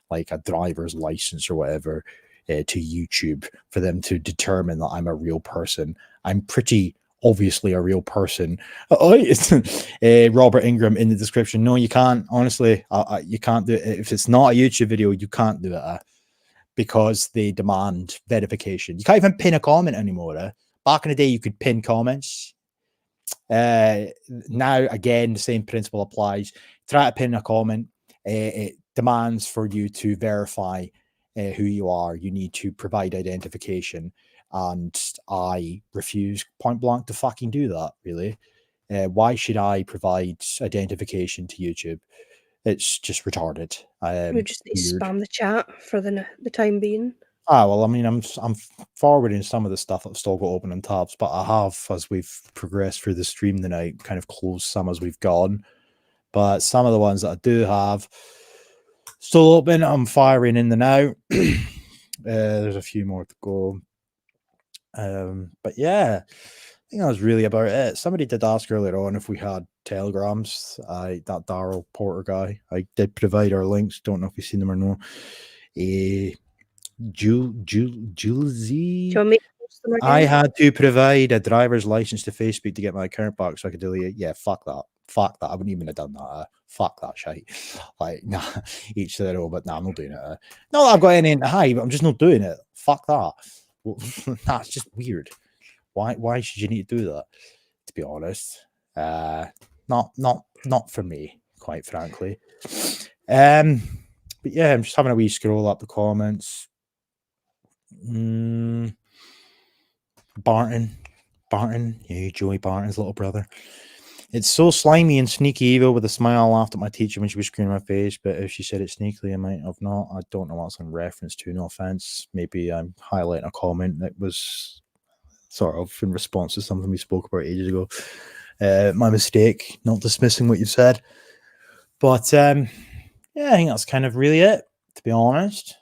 like a driver's license or whatever to YouTube for them to determine that I'm a real person? I'm pretty obviously a real person. Robert Ingram in the description. No, you can't. Honestly, you can't do it. If it's not a YouTube video, you can't do it because they demand verification. You can't even pin a comment anymore. Back in the day, you could pin comments. Now, again, the same principle applies. Try to pin a comment. It demands for you to verify who you are. You need to provide identification. And I refuse point blank to fucking do that, really. Why should I provide identification to YouTube? It's just retarded. We just need to spam the chat for the time being. Well, I mean, I'm forwarding some of the stuff that's still got open in tabs, but I have, as we've progressed through the stream tonight, kind of closed some as we've gone. But some of the ones that I do have still open, I'm firing in the now. There's a few more to go. But yeah, I think that was really about it. Somebody did ask earlier on if we had telegrams. That Daryl Porter guy, I did provide our links. Don't know if you've seen them or not. Julesy. Do you want me to post them I again? had to provide a driver's license to Facebook to get my account back so I could delete it. Yeah, fuck that. Fuck that. I wouldn't even have done that. Fuck that shite. Like, nah, each to their own, but nah, I'm not doing it. Not that I've got anything to hide, but I'm just not doing it. Fuck that. Well, that's just weird. Why should you need to do that? To be honest. Not for me, quite frankly. But yeah, I'm just having a wee scroll up the comments. Barton, yeah, Joey Barton's little brother. It's so slimy and sneaky evil with a smile. I laughed at my teacher when she was screaming in my face, but if she said it sneakily, I might have not. I don't know what's in reference to, no offense. Maybe I'm highlighting a comment that was sort of in response to something we spoke about ages ago. My mistake, not dismissing what you said. But yeah, I think that's kind of really it, to be honest.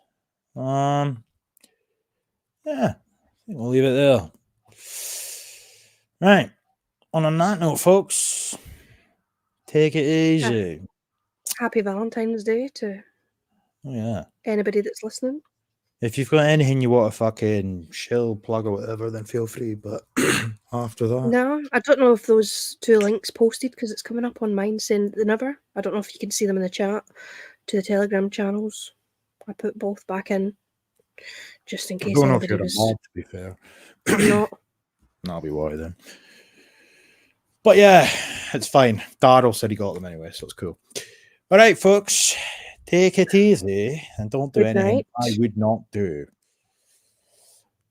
Yeah, I think we'll leave it there. Right. On that note, folks, take it easy. Happy Valentine's Day to Yeah. anybody that's listening. If you've got anything you want to fucking shill, plug or whatever, then feel free. But after that, No, I don't know if those two links posted because it's coming up on mine saying they never. I don't know if you can see them in the chat to the Telegram channels. I put both back in just in I case don't know if anybody you're a was. mob, to be fair. I'm not. That'll be why then. But yeah, it's fine. Daryl said he got them anyway, so it's cool. All right, folks, take it easy and don't do Good anything night. I would not do.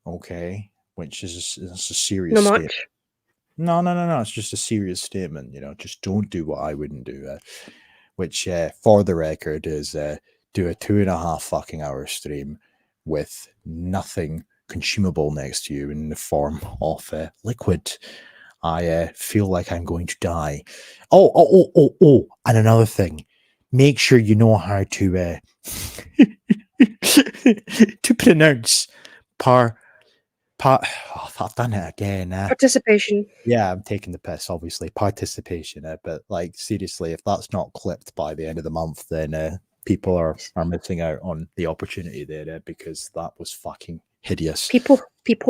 Okay, which is a serious No statement. much. No. It's just a serious statement. You know, just don't do what I wouldn't do. Which, for the record, is do a 2.5 fucking hour stream with nothing consumable next to you in the form of liquid. I feel like I'm going to die. Oh! And another thing, make sure you know how to to pronounce I've done it again. Participation. Yeah, I'm taking the piss, obviously. Participation, but like seriously, if that's not clipped by the end of the month, then people are missing out on the opportunity there because that was fucking hideous. People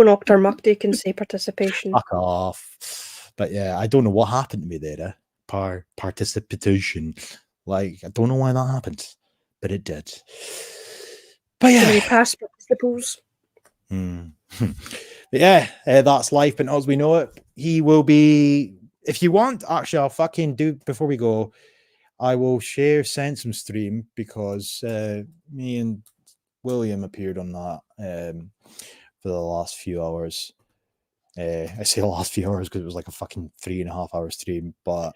in Octormuck can say participation. Fuck off. But yeah, I don't know what happened to me there. Participation. Like, I don't know why that happened, but it did. But So many yeah. past participles. But yeah, that's life, and as we know it, he will be. If you want, actually, I'll fucking do before we go. I will share Sensum stream because me and William appeared on that for the last few hours. I say the last few hours because it was like a fucking 3.5 hour stream, but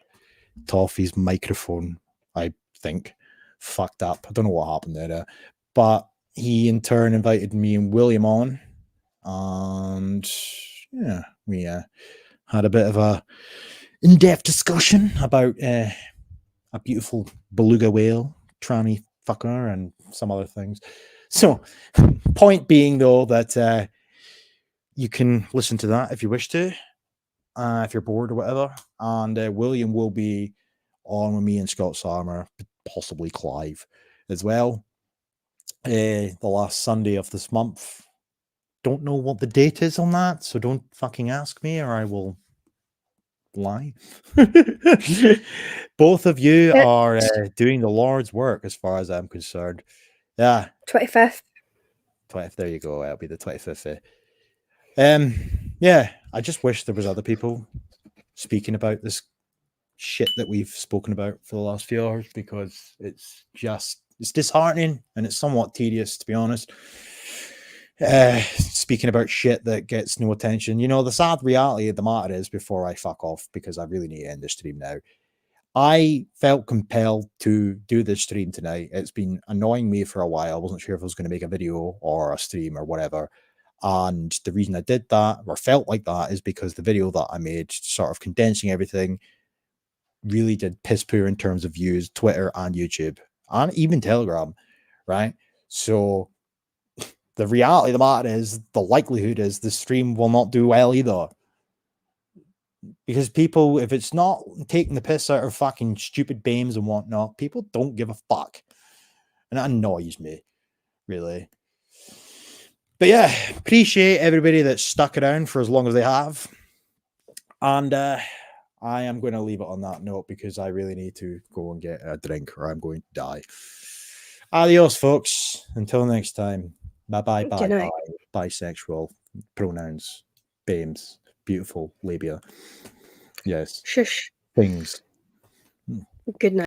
Toffee's microphone, I think, fucked up. I don't know what happened there, but he in turn invited me and William on, and yeah, we had a bit of a in-depth discussion about a beautiful beluga whale, tranny fucker, and some other things. So, point being though that you can listen to that if you wish to, if you're bored or whatever. And William will be on with me and Scott Sarmer, possibly Clive as well. The last Sunday of this month. Don't know what the date is on that, so don't fucking ask me or I will lie. Both of you are doing the Lord's work as far as I'm concerned. Yeah. 25th. There you go. It'll be the 25th. Yeah, I just wish there was other people speaking about this shit that we've spoken about for the last few hours because it's disheartening and it's somewhat tedious, to be honest. Speaking about shit that gets no attention. You know, the sad reality of the matter is, before I fuck off, because I really need to end the stream now, I felt compelled to do this stream tonight. It's been annoying me for a while. I wasn't sure if I was going to make a video or a stream or whatever. And the reason I did that, or felt like that, is because the video that I made, sort of condensing everything, really did piss poor in terms of views, Twitter and YouTube, and even Telegram, right? So the reality of the matter is, the likelihood is the stream will not do well either. Because people, if it's not taking the piss out of fucking stupid BAMEs and whatnot, people don't give a fuck. And that annoys me, really. But yeah, appreciate everybody that stuck around for as long as they have. And I am going to leave it on that note because I really need to go and get a drink or I'm going to die. Adios, folks. Until next time. Bye-bye, bye-bye. Bisexual pronouns, BAMEs, beautiful labia. Yes. Shush. Things. Good night.